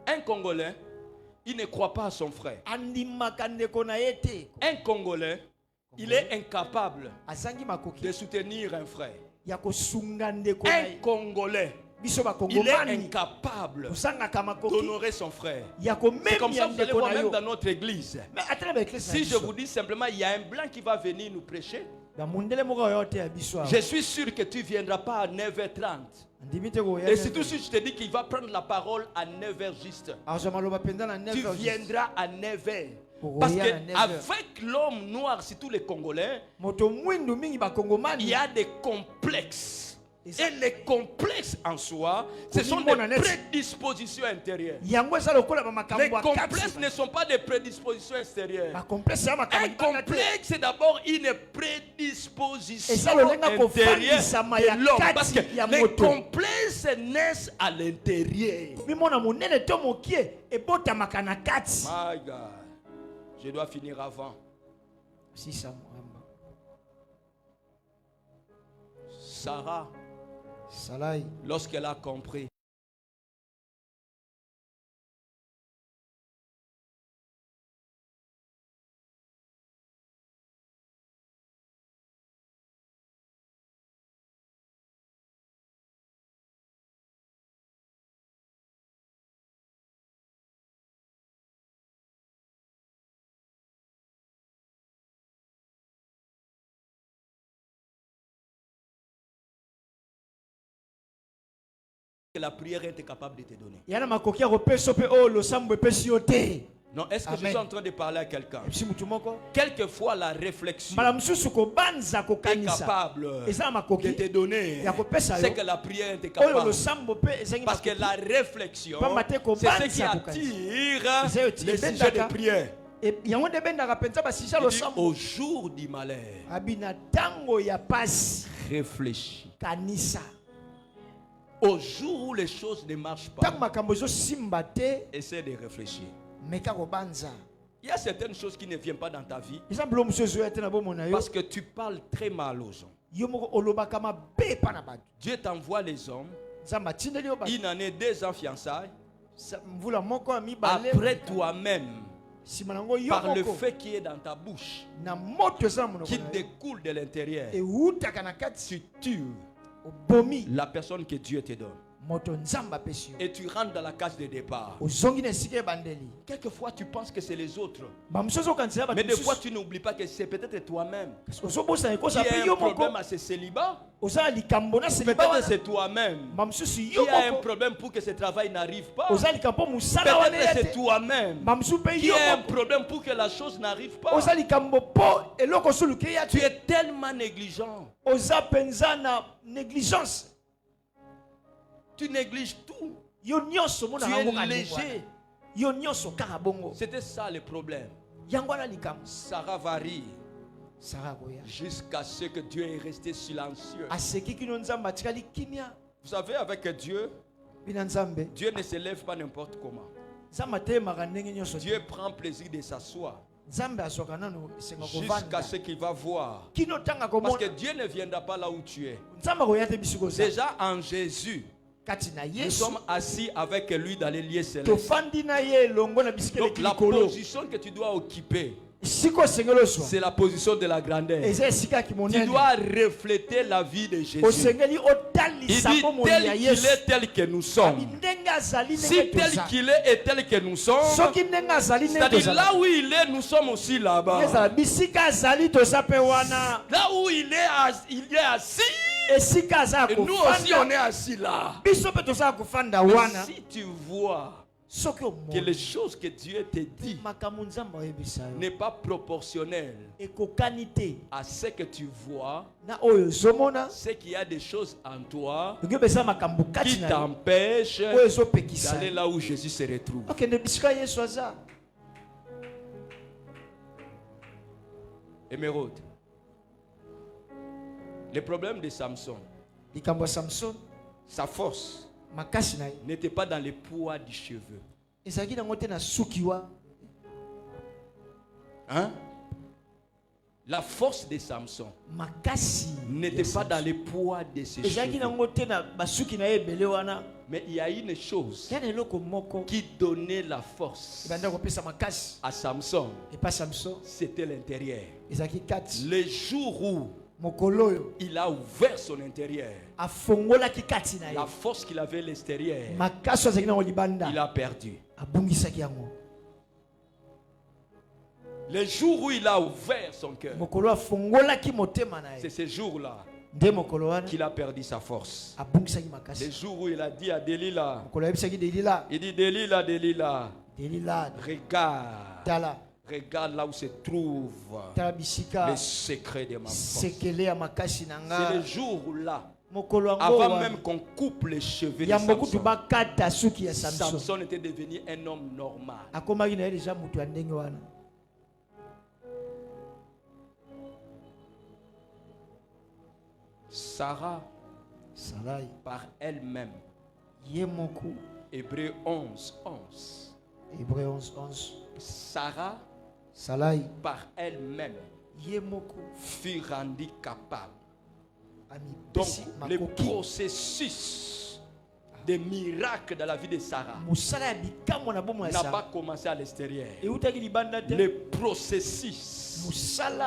[SPEAKER 6] Un Congolais, il ne croit pas à son frère. Un Congolais, il est incapable de soutenir un frère. Un Congolais, il est incapable d'honorer son frère. C'est comme ça que vous allez voir même dans notre église. Si je vous dis simplement, il y a un blanc qui va venir nous prêcher, je suis sûr que tu ne viendras pas à 9h30. Et surtout si je te dis qu'il va prendre la parole à 9h juste, tu viendras à 9h. Parce qu'avec l'homme noir, c'est tous les Congolais, il y a des complexes. Et les complexes en soi, ce sont des prédispositions intérieures. Les complexes ne sont pas des prédispositions extérieures. Un complexe, c'est d'abord une prédisposition intérieure de l'homme. Parce que les complexes naissent à l'intérieur. My God. Je dois finir avant. Sarah, lorsqu'elle a compris que la prière est capable de te donner. Non, est-ce que je suis en train de parler à quelqu'un? Quelquefois la réflexion est capable de te donner ce que la prière est capable. Parce que la réflexion, c'est ce qui attire les sujets de prière. Au jour du malheur, réfléchis. Au jour où les choses ne marchent pas, essaie de réfléchir. Il y a certaines choses qui ne viennent pas dans ta vie parce que tu parles très mal aux gens. Dieu t'envoie les hommes, une année, 2 ans fiançailles. Après toi-même, par le fait qui est dans ta bouche, qui découle de l'intérieur, tu tues la personne que Dieu te donne. Et tu rentres dans la case de départ. Quelquefois tu penses que c'est les autres, mais des fois tu n'oublies pas que c'est peut-être toi-même qui a un problème à ce célibat. Peut-être c'est toi-même qui a un problème pour que ce travail n'arrive pas. Peut-être c'est toi-même qui a un problème pour que la chose n'arrive pas. Tu es tellement négligent. Tu négliges tout. Tu es léger. C'était ça le problème. Sarah va rire jusqu'à ce que Dieu est resté silencieux. Vous savez, avec Dieu, Dieu ne se lève pas n'importe comment. Dieu prend plaisir de s'asseoir jusqu'à ce qu'il va voir. Parce que Dieu ne viendra pas là où tu es. Déjà en Jésus, nous sommes assis avec lui dans les lieux célestes. Donc la position que tu dois occuper C'est la position de la grandeur. Tu dois refléter la vie de Jésus. Il dit tel qu'il est, tel que nous sommes. Si tel qu'il est et tel que nous sommes, c'est-à-dire là où il est, nous sommes aussi là-bas. Là où il est assis. Et nous aussi on est assis là. Mais si tu vois que les choses que Dieu te dit n'est pas proportionnel à ce que tu vois, c'est qu'il y a des choses en toi qui t'empêchent d'aller là où Jésus se retrouve. Émeraude, le problème de Samson, sa force n'était pas dans le poids du cheveu. Hein? La force de Samson n'était pas dans le poids de ses cheveux. Mais il y a une chose qui donnait la force à Samson. C'était l'intérieur. Le jour où il a ouvert son intérieur, la force qu'il avait à l'extérieur, il a perdu. Le jour où il a ouvert son cœur, c'est ce jour-là qu'il a perdu sa force. Le jour où il a dit à Delilah, il dit Delilah, regarde là où se trouve le secret de ma force. C'est le jour-là, avant même qu'on coupe les cheveux de Samson était devenu un homme normal. Sarah, par elle-même, Hébreux 11:11. Sarah, par elle-même, fut rendue capable. Donc, le processus de miracle dans la vie de Sarah n'a pas commencé à l'extérieur. Le processus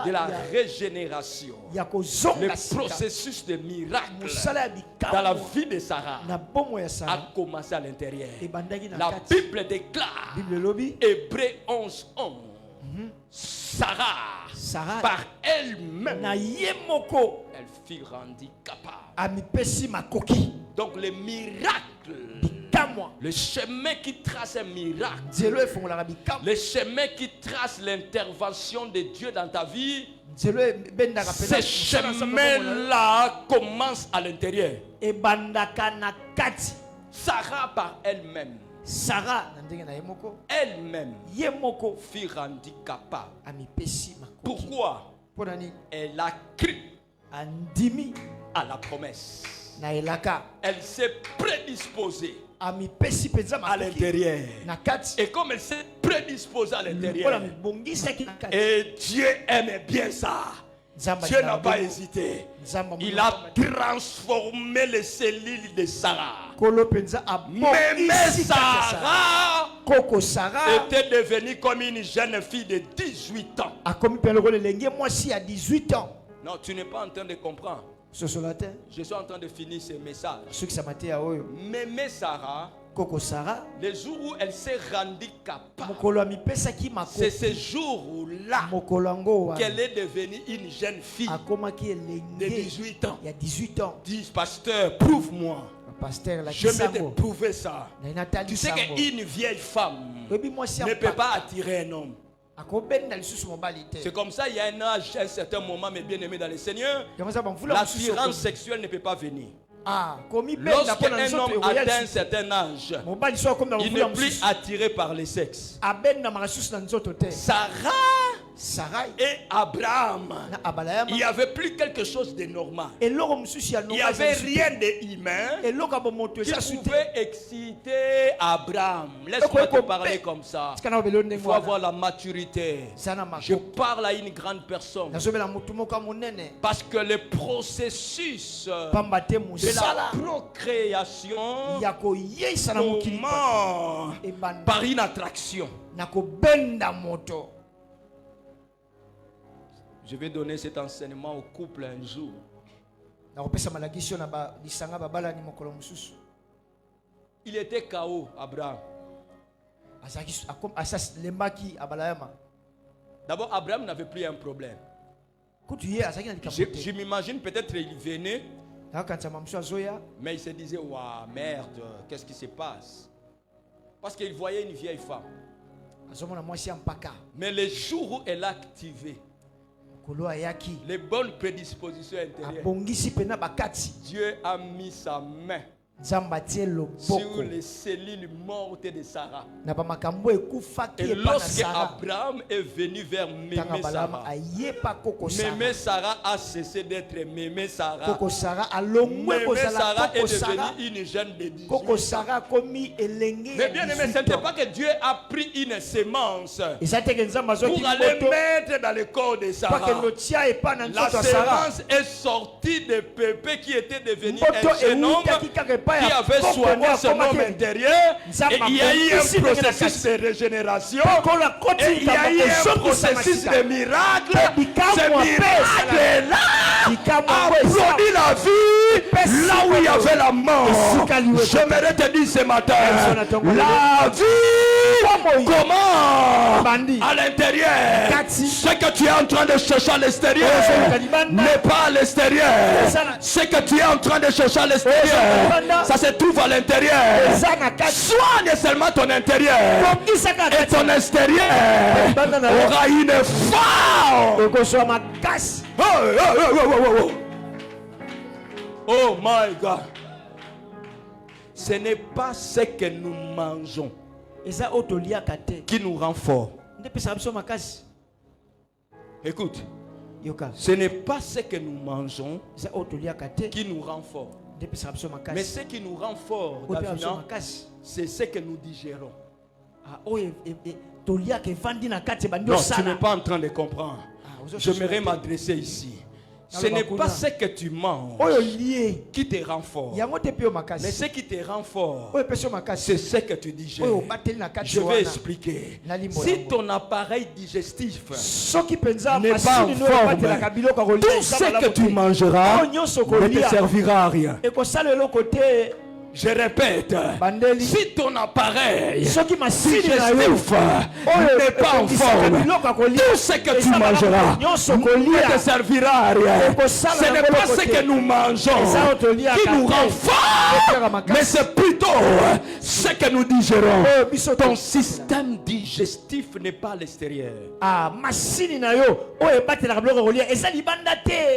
[SPEAKER 6] de la régénération, le processus de miracle dans la vie de Sarah a commencé à l'intérieur. La Bible déclare, Hébreux 11:11, Sarah, par elle-même, elle fut rendue capable. Donc le miracle, le chemin qui trace un miracle, le chemin qui trace l'intervention de Dieu dans ta vie, ce chemin-là commence à l'intérieur. Sarah par elle-même, fut rendue capable. Pourquoi? Elle a cru à la promesse. Elle s'est prédisposée à l'intérieur. Et comme elle s'est prédisposée à l'intérieur, et Dieu aimait bien ça, Dieu n'a pas hésité. Il a transformé les cellules de Sarah. Même Sarah était devenue comme une jeune fille de 18 ans. Non, tu n'es pas en train de comprendre. Je suis en train de finir ce message. Mais Sarah, le jour où elle s'est rendue capable, c'est ce jour-là qu'elle est devenue une jeune fille de 18 ans. Dis, pasteur, prouve-moi. Je vais te prouver ça. Tu sais qu'une vieille femme ne peut pas attirer un homme. C'est comme ça, il y a un âge, à un certain moment, mes bien-aimés dans le Seigneur, l'attirance sexuelle ne peut pas venir. Lorsqu'un homme atteint un certain âge, il n'est plus attiré par le sexe. Sarah et Abraham, il n'y avait plus quelque chose de normal. Il n'y avait rien d'humain qui pouvait exciter Abraham. Laisse-moi te parler comme ça. Il faut avoir la maturité. Je parle à une grande personne. Parce que le processus de la procréation commence par une attraction. Je vais donner cet enseignement au couple un jour. Il était KO, Abraham. D'abord, Abraham n'avait plus un problème. Je m'imagine peut-être il venait, mais il se disait, waouh, merde, qu'est-ce qui se passe? Parce qu'il voyait une vieille femme. Mais le jour où elle a activé les bonnes prédispositions intérieures, Dieu a mis sa main sur les cellules mortes de Sarah. Et lorsque Abraham est venu vers Mémé Sarah a cessé d'être Mémé Sarah. Mémé Sarah est devenue une jeune de 18 ans. Mais bien aimé, ce n'était pas que Dieu a pris une sémence pour aller mettre dans le corps de Sarah. La sémence est sortie de Pépé qui était devenu un jeune homme qui avait soigné son homme intérieur, et il y a eu un processus de régénération, et il y a eu un processus de miracle. Ce miracle-là a produit la vie là où il y avait la mort. J'aimerais te dire ce matin, la vie, comment à l'intérieur, ce que tu es en train de chercher à l'extérieur n'est pas à l'extérieur. Ce que tu es en train de chercher à l'extérieur, ça se trouve à l'intérieur. Soigne seulement ton intérieur, et ton extérieur aura une force. Oh my God. Ce n'est pas ce que nous mangeons qui nous rend fort. Écoute, ce n'est pas ce que nous mangeons qui nous rend fort. Mais ce qui nous rend fort, c'est ce que nous digérons. Non, tu n'es pas en train de comprendre. J'aimerais m'adresser ici. Ce n'est pas ce que tu manges qui te rend fort. Mais ce qui te rend fort, c'est ce que tu digères. Je vais expliquer. Si ton appareil digestif n'est pas en forme, tout ce que tu mangeras ne te servira à rien. Je répète, si ton appareil digestif n'est pas en forme, tout ce que tu mangeras ne te servira à rien. Ce n'est pas ce que nous mangeons qui nous rend forts, mais c'est plutôt ce que nous digérons. Ton système digestif n'est pas à l'extérieur.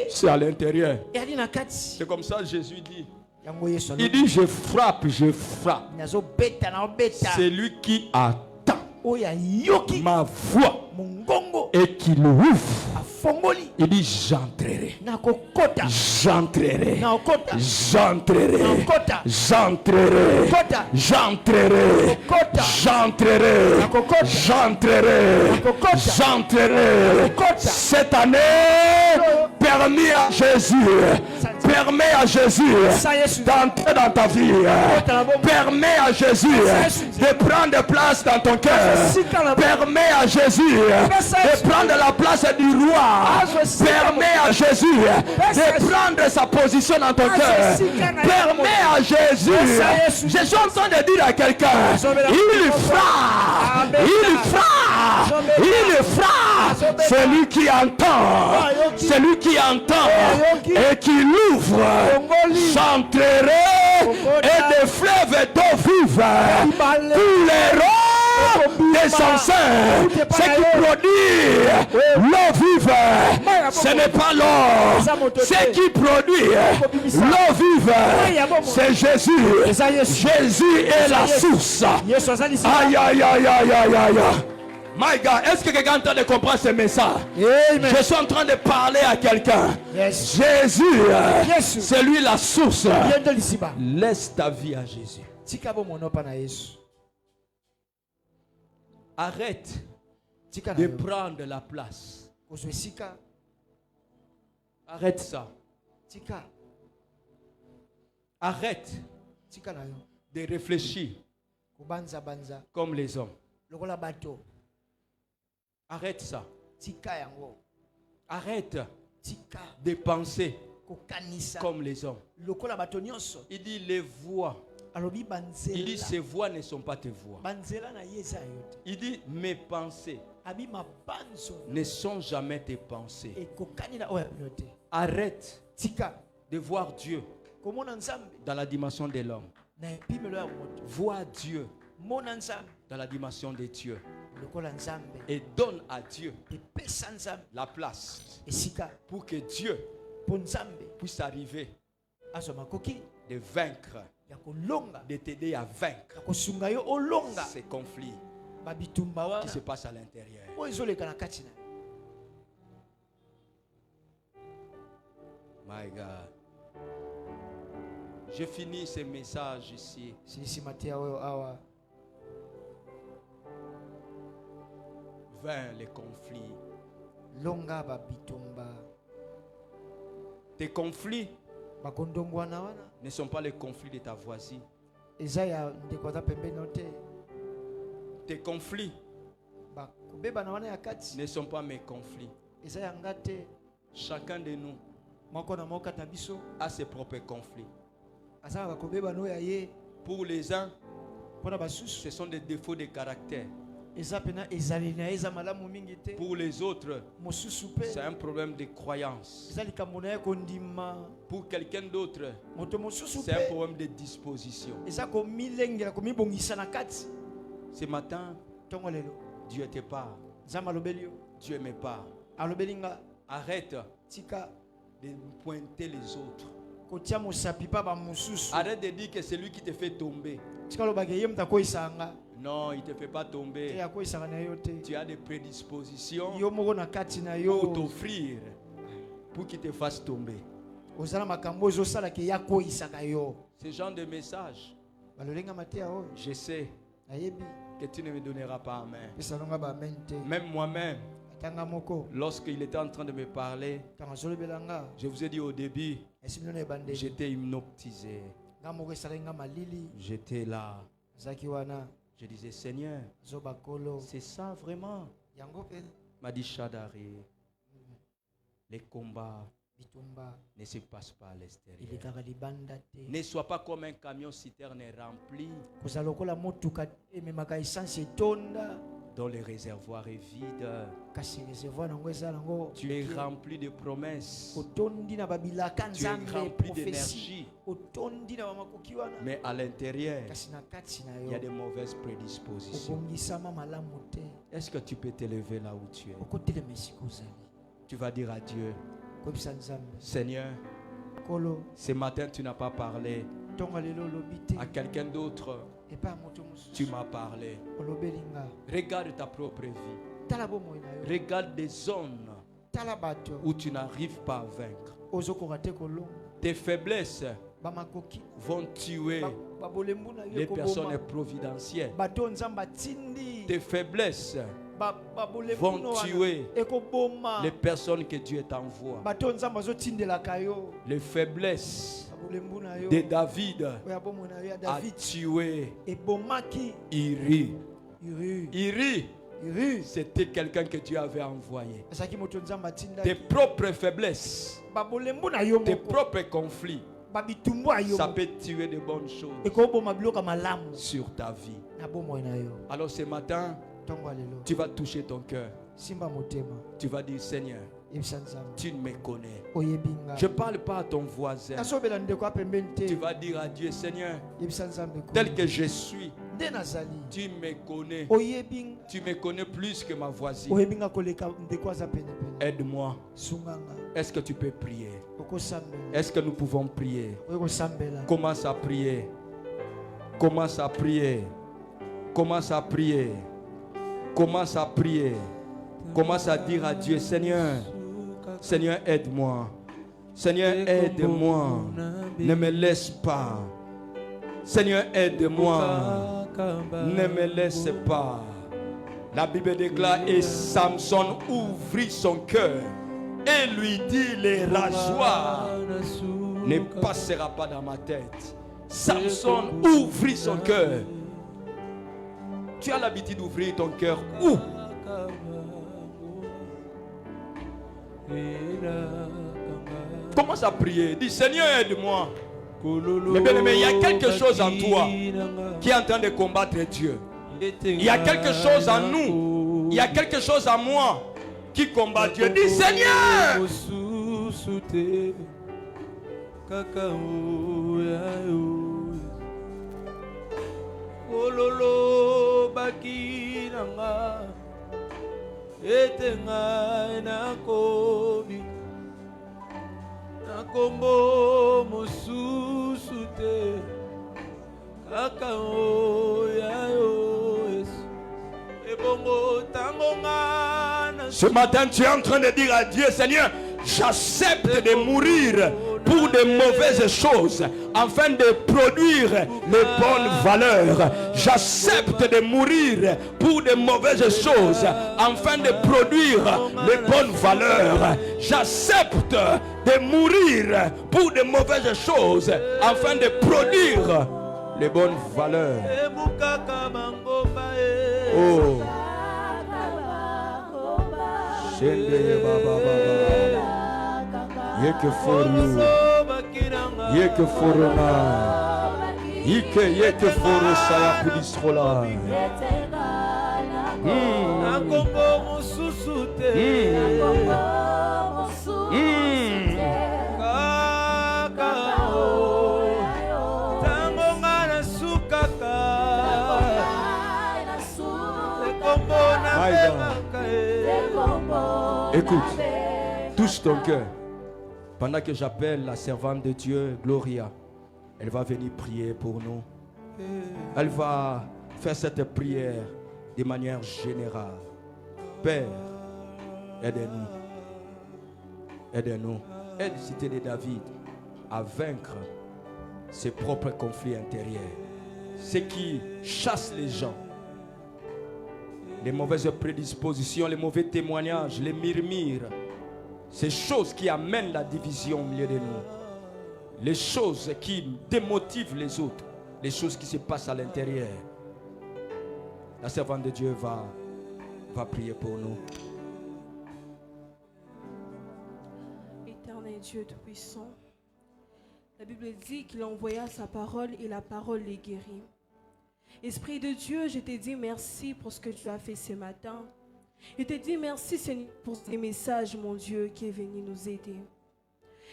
[SPEAKER 6] C'est à l'intérieur. C'est comme ça que Jésus dit. Il dit je frappe. C'est lui qui attend ma voix et qui l'ouvre. Il dit j'entrerai. Cette année, permets à Jésus d'entrer dans ta vie. Permets à Jésus de prendre place dans ton cœur. Permets à Jésus de prendre la place du roi. Permets à Jésus de prendre sa position dans ton cœur. Permets à Jésus. Je suis en train de dire à quelqu'un, il fera. Celui qui entend et qui l'ouvre, j'entrerai et des fleuves d'eau vive couleront des enceintes. Ce qui produit l'eau vive, ce n'est pas l'or. Ce qui produit l'eau vive, c'est Jésus. Jésus est la source. Aïe, aïe, aïe, aïe, aïe, aïe. My God, est-ce que quelqu'un est en train de comprendre ce message? Amen. Je suis en train de parler à quelqu'un. Yes. Jésus, c'est lui la source. Laisse ta vie à Jésus. Arrête de prendre la place. Arrête ça. Arrête de réfléchir comme les hommes. Arrête ça. Arrête de penser comme les hommes. Il dit les voix. Il dit ces voix ne sont pas tes voix. Il dit mes pensées ne sont jamais tes pensées. Arrête de voir Dieu dans la dimension de l'homme. Vois Dieu dans la dimension de Dieu. Et donne à Dieu la place pour que Dieu puisse arriver de vaincre, de t'aider à vaincre ces conflits qui se passent à l'intérieur. My God. Je finis ce message ici. Vint les conflits. Tes conflits ne sont pas les conflits de ta voisine. Tes conflits ne sont pas mes conflits. Chacun de nous a ses propres conflits. Pour les uns, ce sont des défauts de caractère. Pour les autres, c'est un problème de croyance. Pour quelqu'un d'autre, c'est un problème de disposition. Ce matin, Dieu te parle. Dieu me parle. Arrête de pointer les autres. Arrête de dire que c'est lui qui te fait tomber. Non, il ne te fait pas tomber. Tu as des prédispositions pour t'offrir, pour qu'il te fasse tomber. Ce genre de message, je sais que tu ne me donneras pas amen. Même moi-même, lorsqu'il était en train de me parler, je vous ai dit au début, j'étais hypnotisé. J'étais là. Je disais, Seigneur, c'est ça vraiment. M'a dit Shadari, les combats ne se passent pas à l'extérieur. Ne sois pas comme un camion citerne rempli dont le réservoir est vide. Tu es rempli de promesses. Tu es rempli d'énergie. Mais à l'intérieur, il y a des mauvaises prédispositions. Est-ce que tu peux t'élever là où tu es? Tu vas dire à Dieu, Seigneur, ce matin tu n'as pas parlé à quelqu'un d'autre. Tu m'as parlé. Regarde ta propre vie. Regarde des zones où tu n'arrives pas à vaincre. Tes faiblesses vont tuer les personnes providentielles. Tes faiblesses vont tuer les personnes que Dieu t'envoie. Les faiblesses de David a tué Iri. Iri, c'était quelqu'un que Dieu avait envoyé. Tes propres faiblesses, tes propres conflits, ça peut tuer de bonnes choses sur ta vie. Alors ce matin, tu vas toucher ton cœur. Tu vas dire, Seigneur, tu me connais. Je ne parle pas à ton voisin. Tu vas dire à Dieu, Seigneur, tel que je suis, tu me connais. Tu me connais plus que ma voisine. Aide-moi. Est-ce que tu peux prier? Est-ce que nous pouvons prier? Commence à prier. Commence à prier. Commence à prier. Commence à prier. Commence à dire à Dieu, Seigneur, Seigneur, aide-moi. Seigneur, aide-moi. Ne me laisse pas. Seigneur, aide-moi. Ne me laisse pas. La Bible déclare, et Samson ouvrit son cœur et lui dit, les rasoirs ne passera pas dans ma tête. Samson ouvrit son cœur. Tu as l'habitude d'ouvrir ton cœur où? Commence à prier. Dis Seigneur, aide-moi. Mais bien aimé, il y a quelque chose en toi qui est en train de combattre Dieu. Il y a quelque chose en nous. Il y a quelque chose en moi qui combat Dieu. Dis Seigneur.
[SPEAKER 2] Ololo bakinanga etenga na kobi na kombo mosusu te kaka oya yo ebongo tangonga na.
[SPEAKER 6] Ce matin tu es en train de dire à Dieu, Seigneur, j'accepte de mourir pour de mauvaises choses afin de produire les bonnes valeurs. J'accepte de mourir pour de mauvaises choses afin de produire les bonnes valeurs. J'accepte de mourir pour de mauvaises choses afin de produire les bonnes valeurs. Oh. Yeke foru, yeke foruna, yeke foru saya kudisrola. Écoute, touche ton cœur. Pendant que j'appelle la servante de Dieu, Gloria, elle va venir prier pour nous. Elle va faire cette prière de manière générale. Père, aide-nous. Aide-nous. Aide Cité de David à vaincre ses propres conflits intérieurs. Ce qui chasse les gens. Les mauvaises prédispositions, les mauvais témoignages, les murmures. Ces choses qui amènent la division au milieu de nous. Les choses qui démotivent les autres. Les choses qui se passent à l'intérieur. La servante de Dieu va prier pour nous.
[SPEAKER 4] Éternel Dieu Tout-Puissant, la Bible dit qu'il envoya sa parole et la parole les guérit. Esprit de Dieu, je te dis merci pour ce que tu as fait ce matin. Je te dis merci Seigneur pour ces messages, mon Dieu, qui est venu nous aider.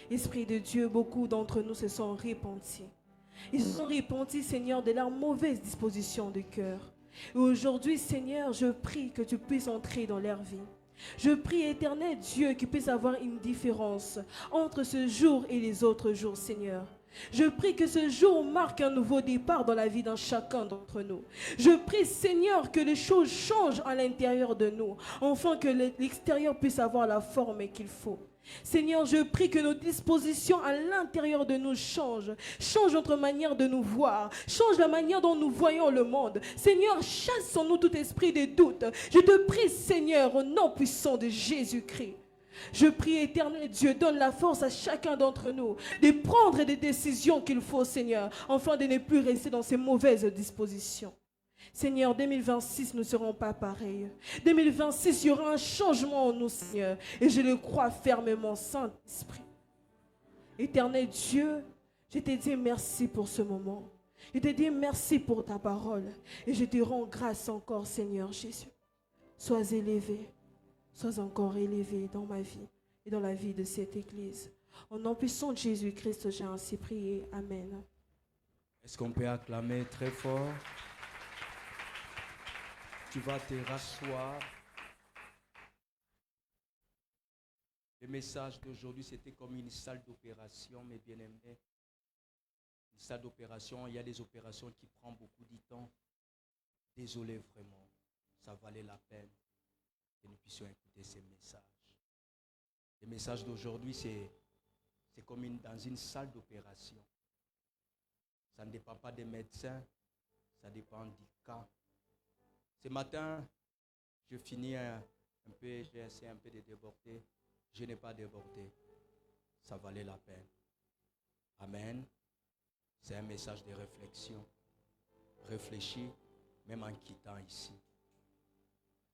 [SPEAKER 4] Esprit de Dieu, beaucoup d'entre nous se sont repentis. Ils se sont repentis, Seigneur, de leur mauvaise disposition de cœur. Et aujourd'hui, Seigneur, je prie que tu puisses entrer dans leur vie. Je prie, éternel Dieu, qu'il puisse avoir une différence entre ce jour et les autres jours, Seigneur. Je prie que ce jour marque un nouveau départ dans la vie d'un chacun d'entre nous. Je prie, Seigneur, que les choses changent à l'intérieur de nous, afin que l'extérieur puisse avoir la forme qu'il faut. Seigneur, je prie que nos dispositions à l'intérieur de nous changent. Change notre manière de nous voir. Change la manière dont nous voyons le monde. Seigneur, chasse en nous tout esprit de doute. Je te prie, Seigneur, au nom puissant de Jésus-Christ. Je prie, éternel Dieu, donne la force à chacun d'entre nous de prendre des décisions qu'il faut, Seigneur, afin de ne plus rester dans ces mauvaises dispositions. Seigneur, 2026, nous ne serons pas pareils. 2026, il y aura un changement en nous, Seigneur. Et je le crois fermement, Saint-Esprit. Éternel Dieu, je te dis merci pour ce moment. Je te dis merci pour ta parole. Et je te rends grâce encore, Seigneur Jésus. Sois élevé. Sois encore élevé dans ma vie et dans la vie de cette église. Au nom puissant de Jésus-Christ, j'ai ainsi prié. Amen.
[SPEAKER 6] Est-ce qu'on peut acclamer très fort? Tu vas te rasseoir. Le message d'aujourd'hui, c'était comme une salle d'opération, mes bien-aimés. Une salle d'opération, il y a des opérations qui prennent beaucoup de temps. Désolé vraiment, ça valait la peine que nous puissions écouter ces messages. Le message d'aujourd'hui, c'est comme dans une salle d'opération. Ça ne dépend pas des médecins, ça dépend du cas. Ce matin, je finis un peu, j'ai essayé un peu de déborder. Je n'ai pas débordé. Ça valait la peine. Amen. C'est un message de réflexion. Réfléchis, même en quittant ici.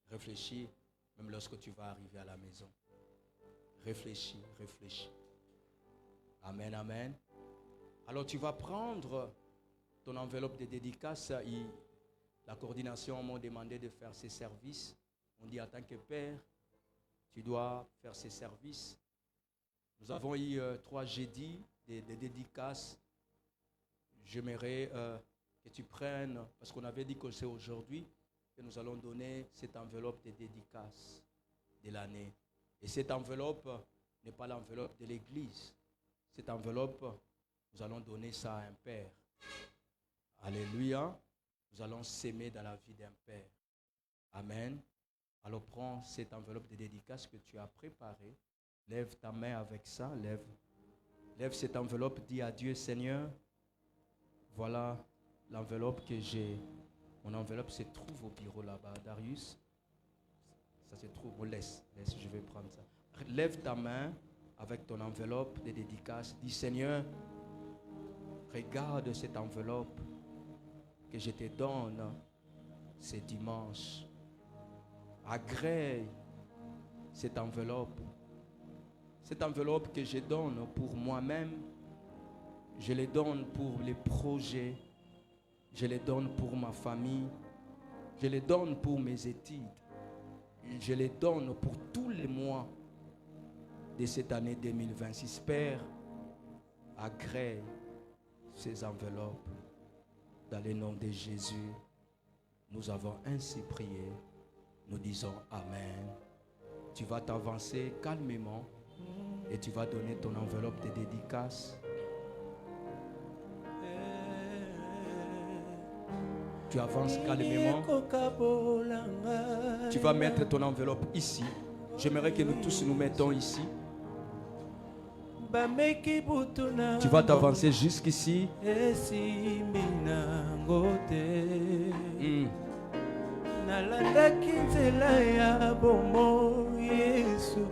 [SPEAKER 6] Réfléchis, même lorsque tu vas arriver à la maison. Réfléchis, réfléchis. Amen, amen. Alors tu vas prendre ton enveloppe de dédicace. La coordination m'a demandé de faire ces services. On dit en tant que père, tu dois faire ces services. Nous avons eu 3 jeudis de dédicaces. J'aimerais que tu prennes, parce qu'on avait dit que c'est aujourd'hui que nous allons donner cette enveloppe de dédicaces de l'année. Et cette enveloppe n'est pas l'enveloppe de l'église. Cette enveloppe, nous allons donner ça à un père. Alléluia. Nous allons s'aimer dans la vie d'un père. Amen. Alors prends cette enveloppe de dédicace que tu as préparée. Lève ta main avec ça. Lève cette enveloppe. Dis à Dieu, Seigneur, voilà l'enveloppe que j'ai. Mon enveloppe se trouve au bureau là-bas. Darius, ça se trouve. Oh, laisse, je vais prendre ça. Lève ta main avec ton enveloppe de dédicace. Dis, Seigneur, regarde cette enveloppe que je te donne ce dimanche. Agrée cette enveloppe. Cette enveloppe que je donne pour moi-même, je les donne pour les projets, je les donne pour ma famille, je les donne pour mes études, je les donne pour tous les mois de cette année 2026. Père, agrée ces enveloppes. Dans le nom de Jésus, nous avons ainsi prié. Nous disons Amen. Tu vas t'avancer calmement et tu vas donner ton enveloppe de dédicace. Tu avances calmement. Tu vas mettre ton enveloppe ici. J'aimerais que nous tous nous mettons ici. Tu vas t'avancer jusqu'ici.
[SPEAKER 2] Nalandaki nzela ya bomo Yesu